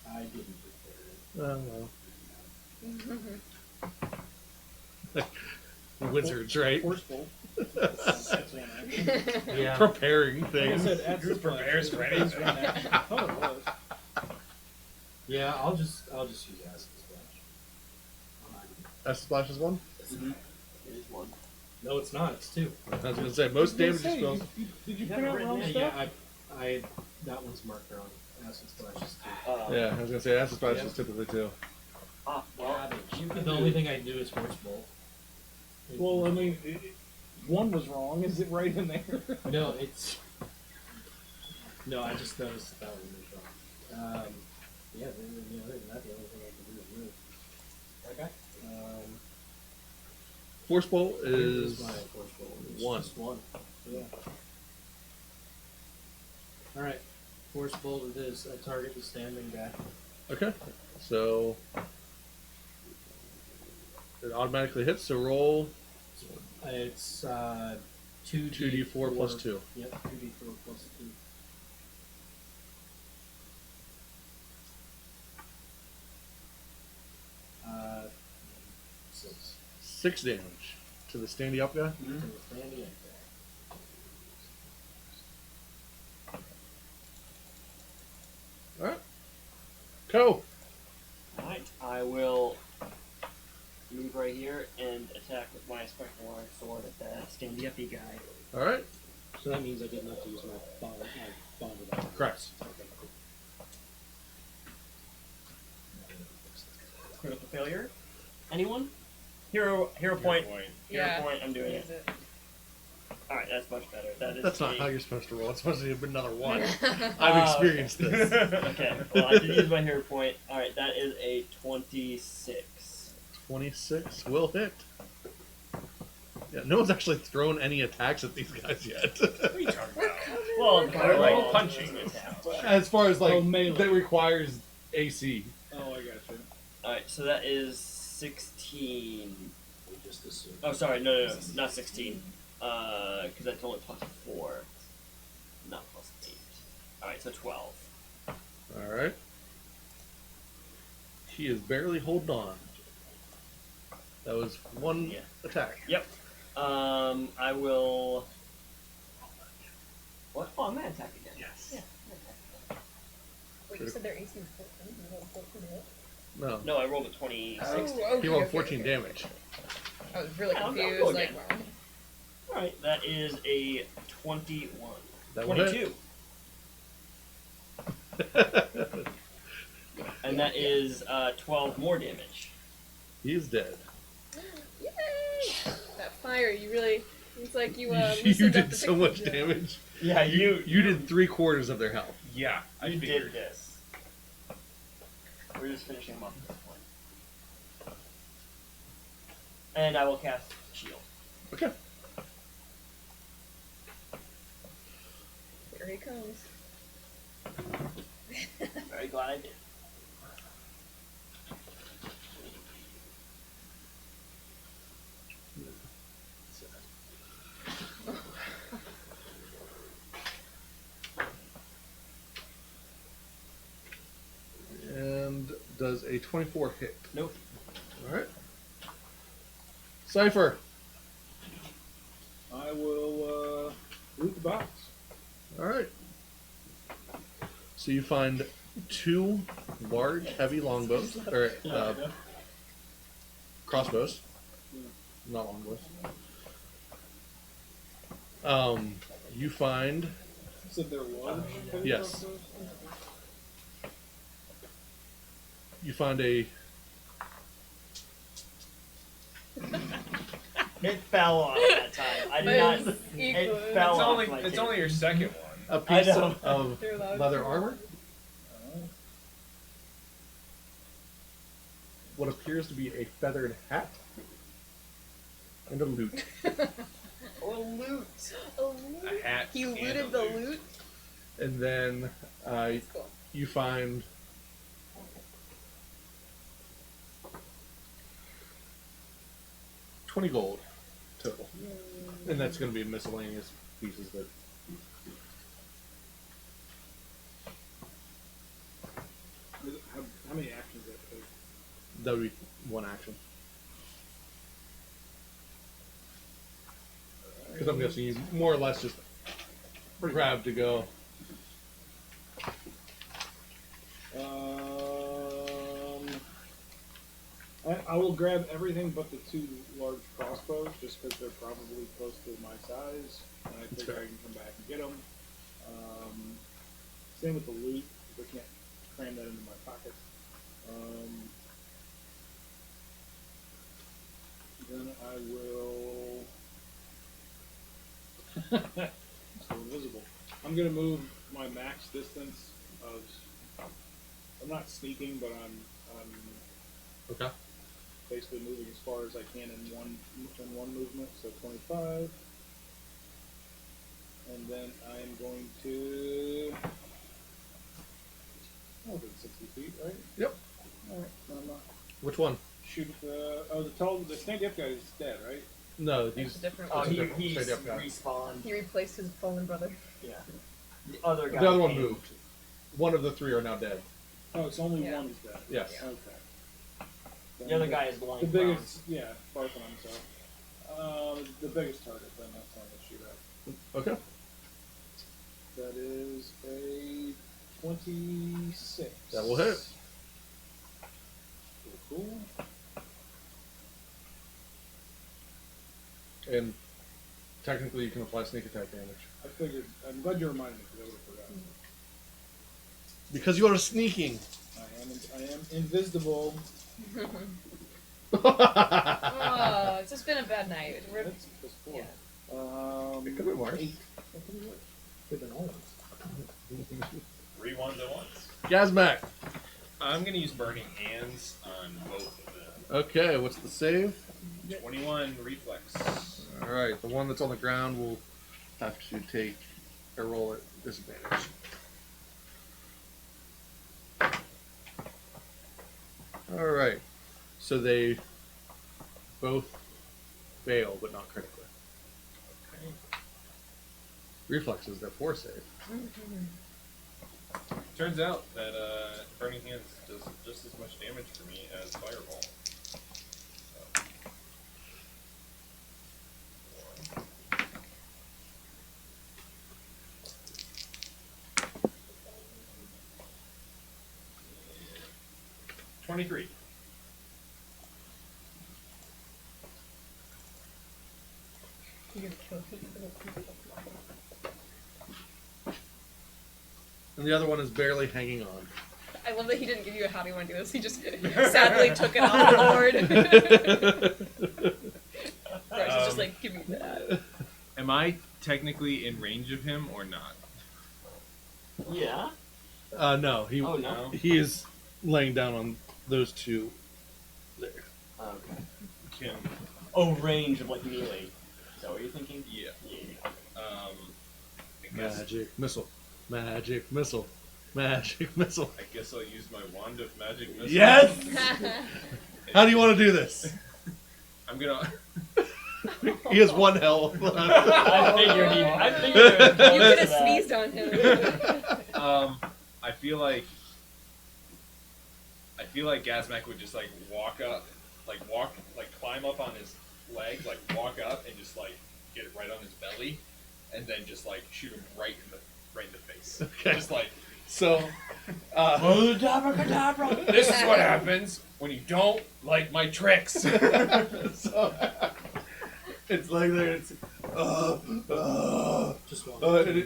I didn't prepare it. Wizards, right? Forceful. That's one action. Yeah. Preparing Like I things. said, acid Who prepares splash for is anything? one action. I thought it was. Yeah, I'll just use acid splash. Acid splash is 1. It is one. No, it's not. It's 2. I was gonna say most damage spells. Did you You print out haven't wrong written stuff? I that one's marked wrong. Acid splash is 2. Yeah, I was gonna say acid splash is typically 2. Well, The only thing I do is force bolt. Well, I mean, one was wrong. Is it right in there? No, it's. No, I just noticed that one was wrong. Yeah, other than that, the only thing I can do is move. Okay. Force bolt Here's is my force bolt. It's 1. just 1. Yeah. All right. Force bolt it is. A target is standing back. Okay. So it automatically hits. So roll It's 2d4 plus 2. Yep, 2d4 plus 2. Uh, 6. 6 damage to the standy up guy. To the standing up All right. Go. Alright, I will move right here and attack with my spectral iron sword at that standy uppy guy. All right. there. So that means I didn't have to use my bond without. Correct. Critical failure. Anyone? Hero point. Hero Yeah. point, I'm doing it. Use it. Alright, that's much better. That is That's not a- how you're supposed to roll. It's supposed to be another 1. I've experienced this. Okay, well I did use my hero point. Alright, that is a 26. 26 will hit. Yeah, no one's actually thrown any attacks at these guys yet. What are you talking about? Well, Fireball punching. As far as like Oh, melee. that requires AC. Oh, I got you. Alright, so that is 16. We just assumed. Oh, sorry, no, not 16. Because that's only plus 4. Not plus 8. Alright, so 12. All right. He is barely holding on. That was 1 Yeah. attack. Yep. I will. What? Oh, I'm gonna attack again. Yes. Yeah. Wait, you said their AC is 14. You rolled 14 to hit? No. No, I rolled a 26. Oh, He rolled 14 damage. I was really Yeah, I'll go confused. Like, again. wow. Alright, that is a 21. That will hit. 22. And that is 12 more damage. He's dead. Yay! That fire, you really. It's like you. You loosened up did the so picture. much damage. Yeah, You did 3/4 of their health. Yeah, I You figured. did this. We're just finishing him off at this point. And I will cast shield. Okay. Here he comes. Very glad I did. And does a 24 hit? Nope. Alright. Cypher. I will loot the box. Alright. So you find 2 large, heavy longbows, or crossbows. Not longbows. You find You said they're large? Yes. crossbows? you find a It fell off that time. I did not. But it's equal. It fell It's off. only like it's it- only your second one. a piece I know. of They're allowed leather to. armor. What appears to be a feathered hat and a lute. Oh, loot. Oh, A hat. he and a looted the loot. And then That's cool. you find $20 gold total, and that's going to be miscellaneous pieces that. How many actions does that take? That would be one action. Because I'm guessing you more or less just grab to go. I will grab everything but the 2 large crossbows, just because they're probably close to my size, and I figure I can come back and get them. Same with the loot, I can't cram that into my pocket. Then I will. I'm still invisible. I'm gonna move my max distance of. I'm not sneaking, but I'm Okay. basically moving as far as I can in one movement, so 25. And then I'm going to. Oh, within 60 feet, right? Yep. Alright, no, I'm not. Which one? Shoot the. The stand up guy is dead, right? No, That's he's a different Oh, one. he Straight up guy. respawned. He replaced his fallen brother. Yeah. The other guy. the other one came. moved. One of the 3 are now dead. Oh, it's only Yeah. one is dead. Yes. Yeah. Okay. The other guy is lying The prone. biggest, yeah, barking on himself. The biggest target, then that's not gonna shoot at. Okay. That is a 26. That will hit. Cool. And technically, you can apply sneak attack damage I figured. I'm glad you reminded me because I would have forgotten. because you are sneaking. I am invisible. Oh, it's just been a bad night. We're, That's plus 4. yeah. It could be worse. 8. With an olive. 3 ones at once. Gazmac. I'm gonna use Burning Hands on both of them. Okay, what's the save? 21 reflex. All right, the one that's on the ground will have to take a roll at disadvantage. All right, so they both fail, but not critically. Okay. Reflexes, therefore save. Turns out that Burning Hands does just as much damage for me as Fireball. So. 23. You're gonna kill him. and the other one is barely hanging on. I love that he didn't give you a how do you want to do this. He just sadly took it off the board. Bryce is just like, give me that. Am I technically in range of him or not? Yeah. No, Oh no. he is laying down on those two there. Okay. Can Oh, range of like melee. Is that what you're thinking? yeah. Yeah. I guess Magic missile, magic missile. I guess I'll use my wand of magic missile. Yes. How do you want to do this? I'm gonna. He has 1 health. I figured he. I figured. You could have sneezed on him. I feel like Gazmac would just like walk up, like climb up on his leg, like walk up and just like get it right on his belly, and then just like shoot him right in the face. Okay. Just like So, this is what happens when you don't like my tricks. so it's like there. It's Just one.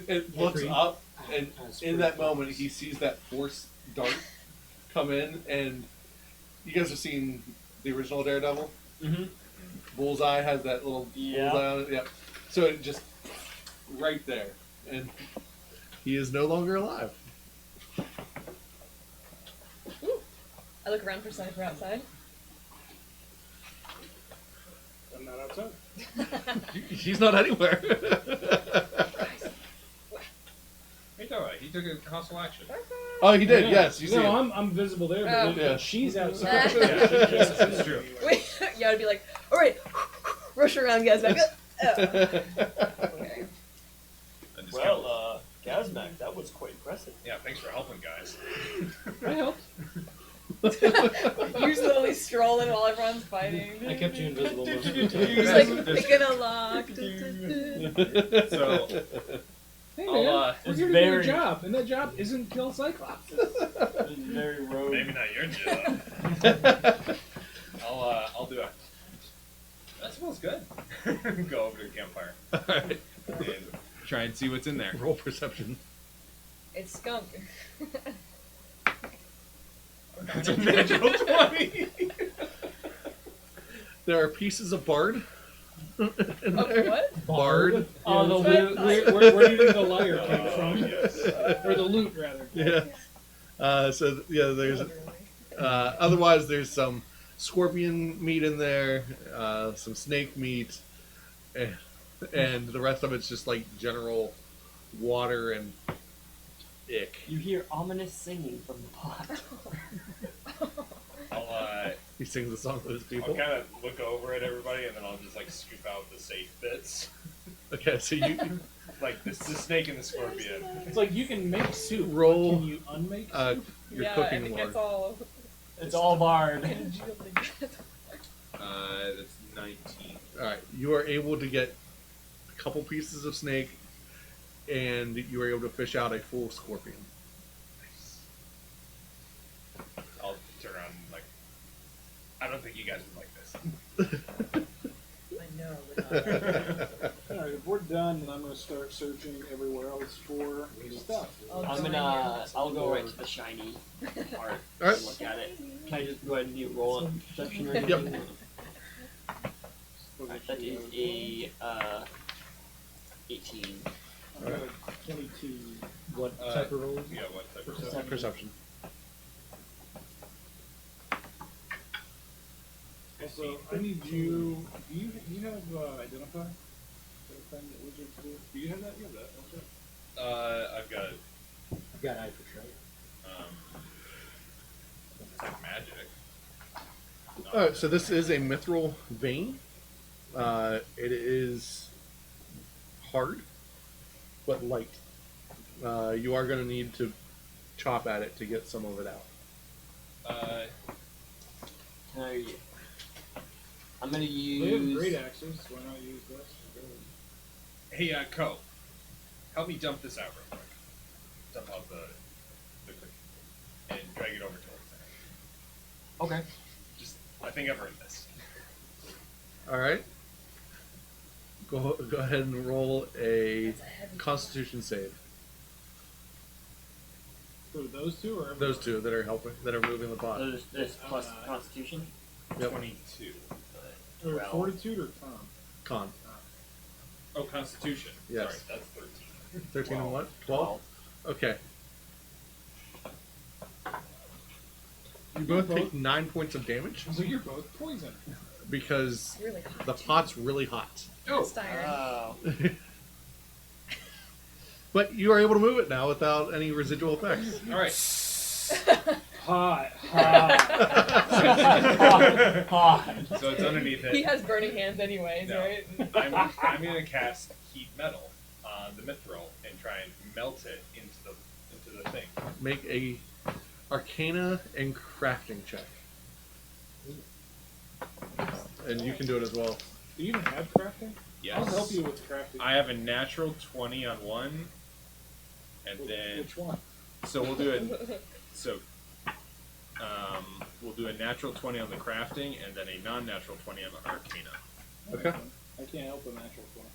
it looks Agreed. up, and in that moment he sees that force dart come in, and you guys have seen the original Daredevil. Mm-hmm. Bullseye has that little Yeah. bullseye on it. Yep. So it just right there, and he is no longer alive. I look around for Cypher outside. I'm not outside. He's not anywhere. He took a hostile action. Oh, he did. Yeah. Yes, you see No, him. I'm visible there, Oh. but Yeah. she's outside. Yeah, that's true. Wait, yeah, I'd be like, all right, rush around, guys. Back. Okay. I just Well, Gazmac, that was quite impressive. yeah, thanks for helping, guys. I helped. You're slowly strolling while everyone's fighting. I kept you invisible most of the He's time. like, picking a lock. So Hey I'll, man, we're it's here to do very- a job, and that job isn't kill Cyclops. It's very rogue. maybe not your job. I'll do it. That smells good. Go over to the campfire Alright. and try and see what's in there. Roll perception. It's skunk. It's a natural 20. There are pieces of bard. in Oh, there. what? Bard. Oh, the where, loot. where do you think the liar came from? Yes. Or the loot, rather. Yeah. There's. Otherwise, there's some scorpion meat in there, some snake meat, and the rest of it's just like general water and ick. You hear ominous singing from the pot. He sings a song to his I'll people. kind of look over at everybody and then I'll just like scoop out the safe bits, Okay, so you like the snake and the scorpion. It's like you can make soup. but Roll, Can you unmake uh, soup? your Yeah, I cooking think lore. that's all. It's all barred. Congealed together. That's 19. All right, you are able to get a couple pieces of snake, and you are able to fish out a full scorpion. Nice. I'll turn around and like, I don't think you guys would like this. I know. Alright, if we're done, then I'm going to start searching everywhere else for stuff. I'll go right to the shiny part Alright. and look at it. Can I just go ahead and roll a perception or Yep. anything? Alright, that is a 18. I've got a 22. What type of roll? Yeah, what type of Perception. Perception. Also, I need you. Do you have identify? Is that a thing that wizards do? Do you have that? You have that, don't you? I've got I've got eye for sight. it's like magic. All right, so this is a mithril vein. It is hard, but light. You are going to need to chop at it to get some of it out. I'm gonna They have use. great axes. Why not use this? Hey, Co, help me dump this out real quick. Dump out the cookie and drag it over towards there. Okay. Just, I think I've heard this. All right. Go ahead and roll a That's a heavy Constitution save. For those two or Those two that are helping, that are moving the pot. There's plus Constitution. Yep. 22. Or Well. fortitude or con? Con. Oh, Constitution. Yes. Sorry, that's 13. 13 and what? 12? Okay. You both take 9 points of damage So you're both poisoned. because It's really hot. the pot's really hot. Cast iron. Oh. But you are able to move it now without any residual effects. All right. Hot. Hot. So it's underneath He it. has burning hands anyways, No. right? I'm going to cast heat metal on the mithril and try and melt it into the thing. Make a Arcana and crafting check. And you can do it as well. Do you even have crafting? Yes. I'll help you with crafting. I have a natural 20 on one, and then Which one? so we'll do it. So we'll do a natural 20 on the crafting, and then a non-natural 20 on the arcana. Okay. I can't help a natural one.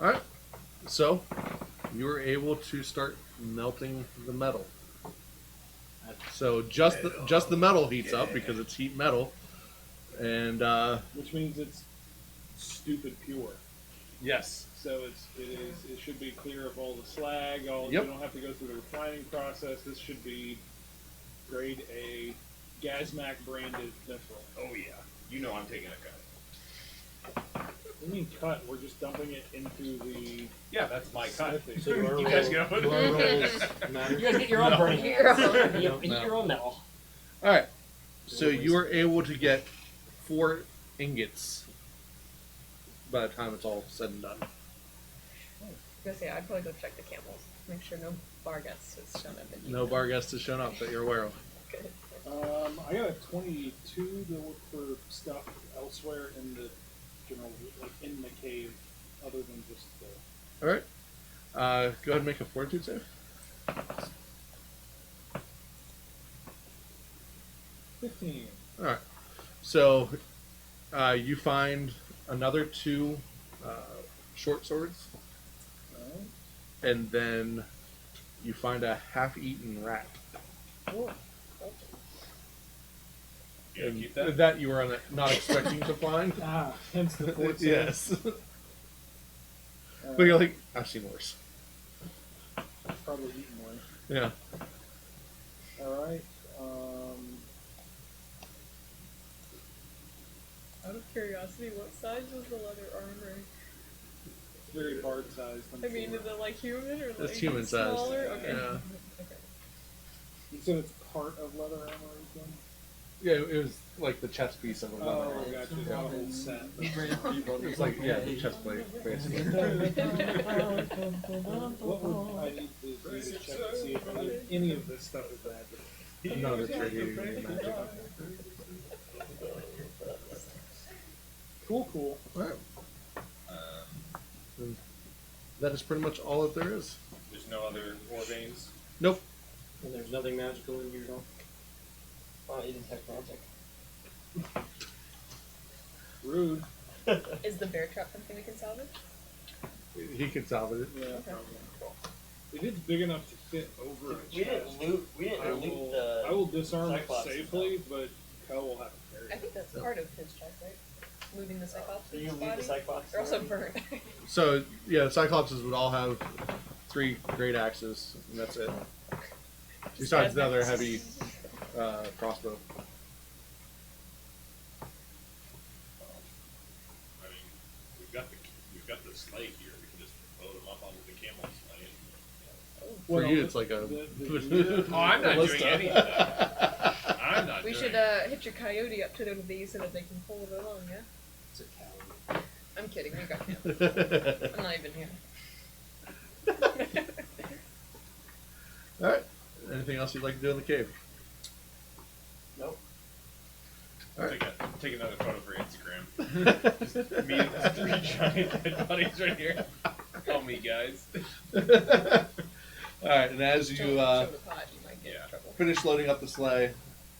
Alright. So, you are able to start melting the metal. So just the metal heats up because it's heat metal. And Which means it's stupid pure. yes. So it should be clear of all the slag. Yep. You don't have to go through the refining process. This should be grade A, Gazmac branded mithril. Oh yeah, you know I'm taking a cut. What do you mean cut? We're just dumping it into the. Yeah, that's my cut. smithing. So do our You guys rolls- go. do our rolls matter? You guys get your own No. burning Your own. hands. You No. get your own metal. Alright. So you are able to get 4 ingots by the time it's all said and done. I was gonna say, I'd probably go check the camels. Make sure no bar guests has shown up. And No bar guest has shown up that you're aware of. Good. I got a 22 to look for stuff elsewhere in the general, like in the cave, other than just the. Alright. Go ahead and make a fortitude save. 15. Alright. So, you find another 2 short swords, Alright. and then you find a half-eaten rat. Cool. You gonna keep that? That you were not expecting to find. Hence the 14. Yes. But you're like, I've seen worse. Probably eaten one. Yeah. Alright. Out of curiosity, what size is the leather armor? Very bard sized. I mean, is it like human or like It's human sized. smaller? Okay. Yeah. Okay. You said it's part of leather armor again? Yeah, it was like the chest piece of a leather. Oh, armor. gotcha. Got a whole set. It's like, yeah, the chest plate, basically. What would I need to do to check to see if any of this stuff is magic? None of it's radiating magic. Cool. Alright. That is pretty much all that there is. There's no other war veins. Nope. And there's nothing magical in here at all. Oh, you detect magic. Rude. Is the bear trap something we can salvage? He can salvage it. Yeah, probably. If it's big enough to fit over a We didn't chest, loot. We didn't I loot will, the. I will disarm it Cyclops safely, but Kel will have to carry I it. think that's part of his check, right? Moving the Cyclops So in you his leave body. the Cyclops. They're also burnt. So, yeah, the Cyclopses would all have 3 great axes, and that's it. Besides the other heavy crossbow. I mean, we've got the sleigh here. We can just load them up onto the camel sleigh. For Well, you, it's like a. Oh, I'm not doing ballista. any of that. I'm not We doing should it. hitch your coyote up to these so that they can pull it along, yeah? It's a cow. I'm kidding, we got him. I'm not even here. Alright. Anything else you'd like to do in the cave? Nope. Alright. Take another photo for Instagram. Just me and the 3 giant dead bodies right here. Call me, guys. Alright, and as Show you the pot, you might get yeah. in trouble. finish loading up the sleigh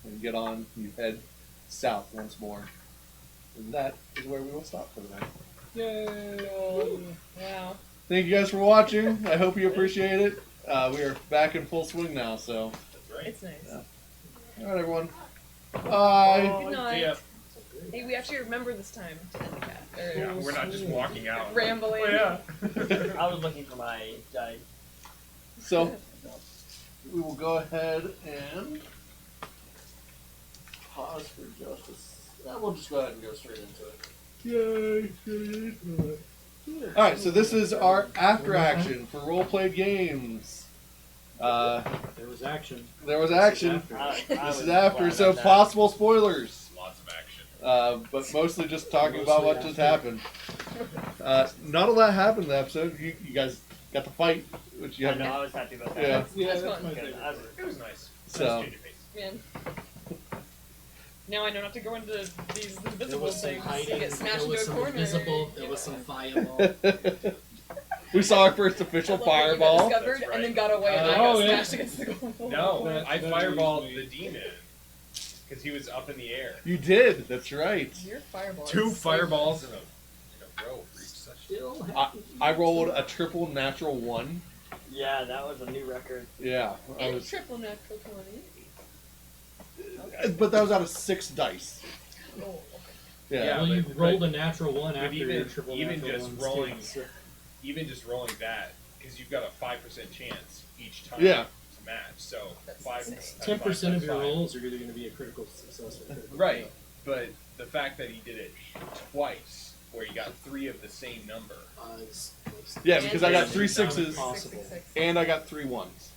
and get on, you head south once more. And that is where we will stop for the night. Yay! Wow. Thank you guys for watching. I hope you appreciate it. We are back in full swing now, so. That's right. It's nice. Yeah. All right, everyone. Bye. Good See night. ya. Hey, we actually remember this time to end the cat. Yeah, we're not just walking out. Rambling. Oh, yeah. I was looking for my die. So, we will go ahead and pause for just a we'll just go ahead and go straight into it. Yay! Alright, so this is our after action for role played games. There was action. There was action. This This is after, so that. possible spoilers. Lots of action. But mostly just talking about what just happened. Not a lot happened in the episode. You guys got the fight, which you I have. know, I was happy about that. Yeah. Yeah, That's that's fun. my Good. favorite. I was- It was nice. So- Nice change of pace. Man. Now I know not to go into these There invisible was some things. hiding. Get smashed There was into a some corner. invisible. There was some fireball. We saw our first I official love that you got fireball. discovered That's and then right. got away and I Oh, got yeah. smashed against the wall. No, That- I that fireballed was the me. demon because he was up in the air. You did. That's right. Your fireball. Two is so fireballs in a row for each session. Still I rolled a triple natural 1. Yeah, that was a new record. Yeah, I And was, triple natural 20. but that was out of 6 dice. Oh, okay. Yeah. Yeah. Well, you but- rolled a natural one but after your even- triple even natural just ones, rolling- too, so- Even just rolling that, because you've got a 5% chance each time Yeah. to match. So That's 5 insane. 10% of your 5. rolls are either going to be a critical success or a critical Right, fail. but the fact that he did it twice, where he got 3 of the same number. It's Yeah, because I got And 3 six. 6s Possible. 666. and I got 3 1s.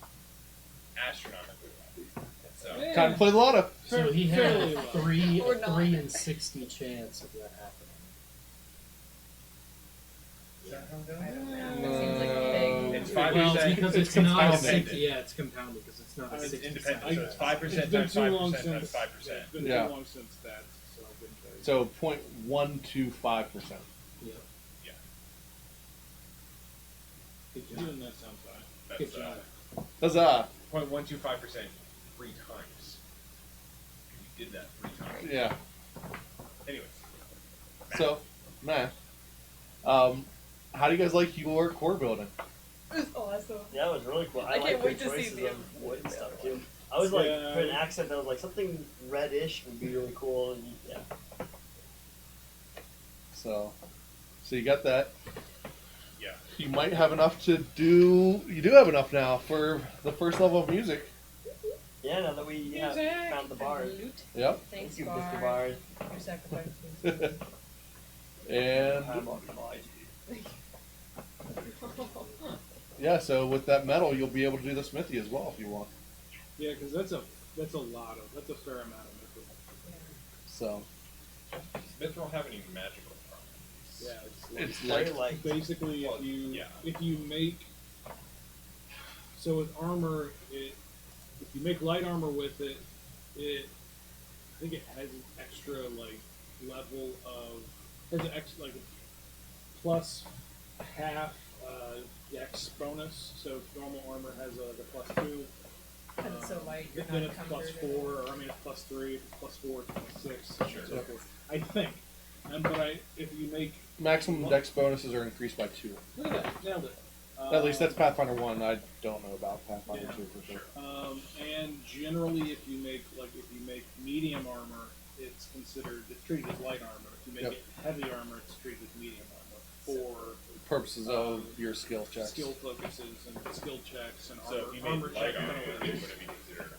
Astronomically well. So, Yeah. Time to play the lotto. So he had Fairly a well. 3 Or not. 3 in 60 chance of that happening. is that how it goes? I don't know. That seems like a big. It's Well, 5%. because it's it's not a compounded. 60, yeah, it's compounded because it's not a It's 60. independent, so it's 5% It's been times too long 5% times since 5%. It's been Yeah. too long since that, so I've been trying. So 0.125%. Yeah. Yeah, Even that sounds fine. that's Good job. Huzzah! 0.125% 3 times. You did that 3 times. Yeah. Anyways. So, Matt, how do you guys like your core building? It's awesome. Yeah, it was really cool. I I can't like wait the to see choices the of wood and stuff too. I was like, Yeah. for an accent that was like something reddish would be really cool. And yeah, So you got that. Yeah. You might have enough to do. You do have enough now for the first level of music. yeah. Now that we have Music found the bard. and loot. Yep. Thanks, Thank you, Bard. Mr. Bard. Your sacrifices. And I'm occupied. yeah, so with that metal, you'll be able to do the smithy as well if you want. Yeah, because that's a fair amount of nickel. So Smith won't have any magical properties. Yeah, it's Very like light. basically Well, if you yeah. make so with armor, if you make light armor with it, I think it has an extra like level of has an extra like plus half dex bonus. So if normal armor has the +2. Because it's so light, you're Then not it's encumbered. +4, or I mean it's +3, if it's +4, it's +6, Sure. and so forth. I think. But if you make maximum dex bonuses are increased by 2. look at that, nailed it. At least that's Pathfinder 1. I don't know about Pathfinder Yeah. 2 for sure. And generally, if you make medium armor, it's treated as light armor. If you make Yep. it heavy armor, it's treated as medium armor for Purposes of your skill checks. skill focuses and skill checks and So armor. if you armor made light check armor, it penalties. would it be considered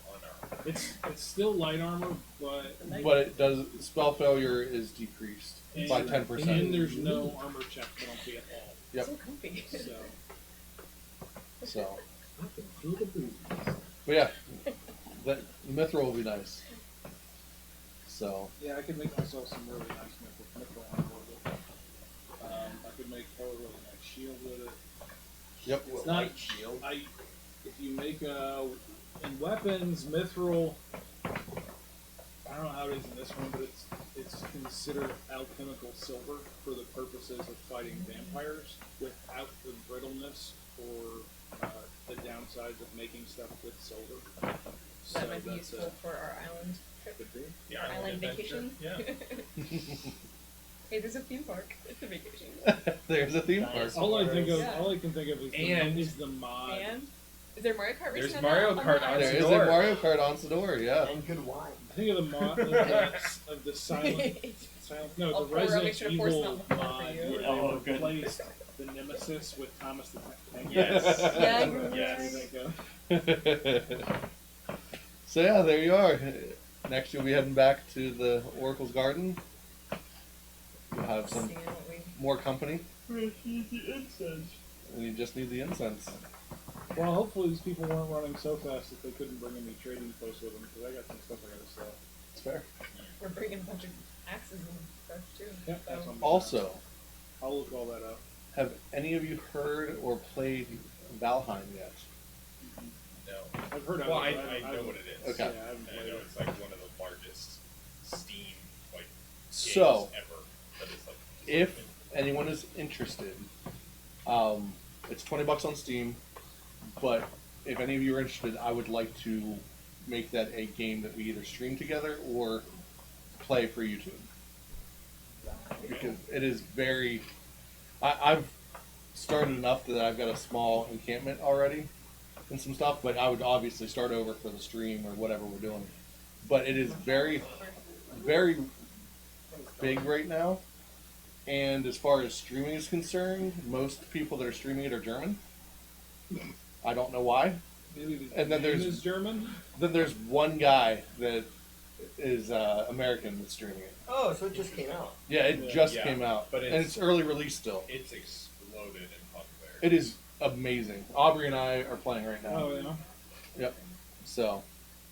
unarmed? It's still light armor, but But it does spell failure is decreased by and 10%. there's no armor check penalty at all. Yep. So comfy. So, I can feel the breeze. but yeah, that mithril will be nice. So Yeah, I could make myself some really nice nickel armor with it. I could make a really nice shield with it. yep. It's not shield. if you make in weapons, mithril. I don't know how it is in this one, but it's considered alchemical silver for the purposes of fighting vampires without the brittleness or the downsides of making stuff with silver. So That might be that's useful for our island trip. could be. The Island island adventure? vacation. Yeah. Hey, there's a theme park. It's a vacation. There's a theme park. All I can think Yeah. of And- is the mod. And Is there Mario Kart racing There's on Mario that? Kart on There is a Sador. Mario Kart on Sador, yeah. And good wine. I think of the mod of the silent, no, I'll the pour it, I'll make Resident sure to pour some Evil out for mod you. where Oh, they good. replaced the Nemesis with Thomas the Tank. Yes. Yeah, What do you think of? So yeah, there you are. Next you'll be heading back to the Oracle's Garden. You'll have some Seeing what we- more company, The incense. and you just need the incense. Well, hopefully these people weren't running so fast that they couldn't bring any trading posts with them, because I got some stuff I gotta sell. It's fair. We're bringing a bunch of axes and stuff too. Yeah, so- that's on me. Also, I'll look all that up. have any of you heard or played Valheim yet? No. I've heard of Well, it. I but know what it is. Okay. Yeah, I haven't And I played know it. it's like one of the largest Steam like So, games ever. That is like if anyone is interested, it's $20 on Steam. But if any of you are interested, I would like to make that a game that we either stream together or play for YouTube, because it is very. I've started enough that I've got a small encampment already and some stuff, but I would obviously start over for the stream or whatever we're doing. But it is very, very big right now. And as far as streaming is concerned, most people that are streaming it are German. I don't know why. Maybe the And then name there's- is German. Then there's one guy that is American that's streaming it. Oh, so it just came out. Yeah, it Yeah. just Yeah, came out, but and it's- it's early release still. it's exploded in popularity. It is amazing. Aubrey and I are playing right now. Oh yeah. Yep. So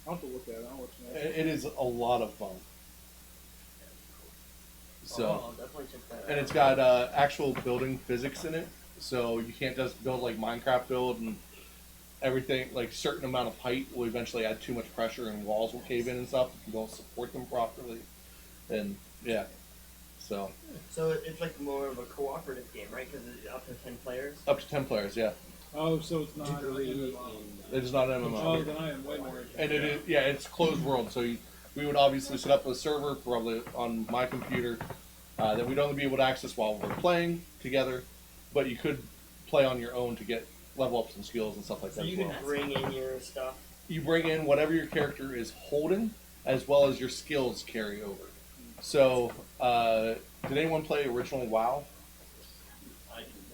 I'll have to look at it. I'll let you know. it is a lot of fun. So. Oh, I'll definitely check that out. And it's got actual building physics in it, so you can't just build like Minecraft build and everything. Like certain amount of height will eventually add too much pressure and walls will cave in and stuff if you don't support them properly. And yeah, so So it's like more of a cooperative game, right? Because it's up to 10 players. up to 10 players. Yeah, Oh, so it's not Degree really. it is not an Oh, MMO, then I am way more. and it is it's closed world. So we would obviously set up a server probably on my computer that we'd only be able to access while we're playing together, but you could play on your own to get level up some skills and stuff like So that you as well. can bring in your stuff. You bring in whatever your character is holding, as well as your skills carry over. So, did anyone play original WoW?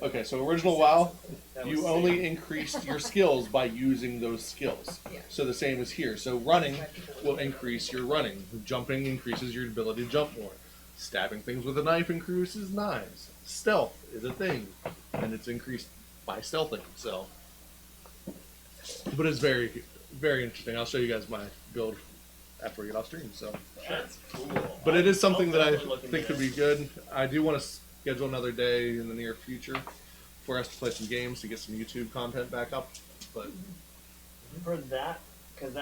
Okay, so original WoW, That was you sick. only increased your skills by using those skills. Yeah. So the same as here. So running will increase your running. Jumping increases your ability to jump more. Stabbing things with a knife increases knives. Stealth is a thing, and it's increased by stealthing. So, but it's very, very interesting. I'll show you guys my build after we get off stream. So, That's cool. but it is something I'll that I definitely look into think could be that. good. I do want to schedule another day in the near future for us to play some games to get some YouTube content back up. But For that, because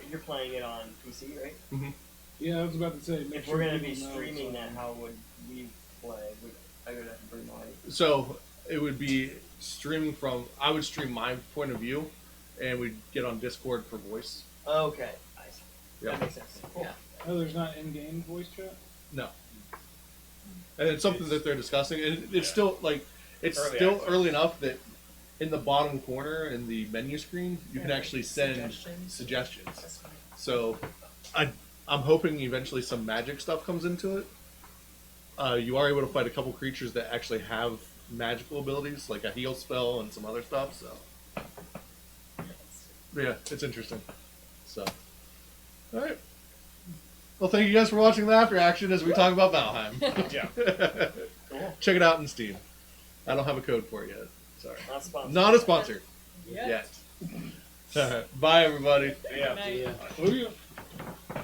you're playing it on PC, right? Yeah, I was about to say. Make If sure we're gonna be people know streaming it's, that, how would we play? I would have to bring mine. so it would be streaming from. I would stream my point of view, and we'd get on Discord for voice. Okay, I see. Yeah. That makes sense. Cool. Yeah. Oh, there's not in-game voice chat. No. And it's something that they're discussing. And it's still like it's Early still access. early enough that in the bottom corner in the menu screen you can Yeah, actually send suggestions. suggestions. That's fine. So I'm hoping eventually some magic stuff comes into it. You are able to fight a couple creatures that actually have magical abilities, like a heal spell and some other stuff. So but yeah, it's interesting. So all right. Well, thank you guys for watching the after action as we talk about Valheim. Yeah. Cool. Check it out in Steam. I don't have a code for it yet. Sorry. Not sponsored. Not a sponsor Yeah. yet. All right. Bye, everybody. Yeah. Good night. Yeah. Oh, yeah.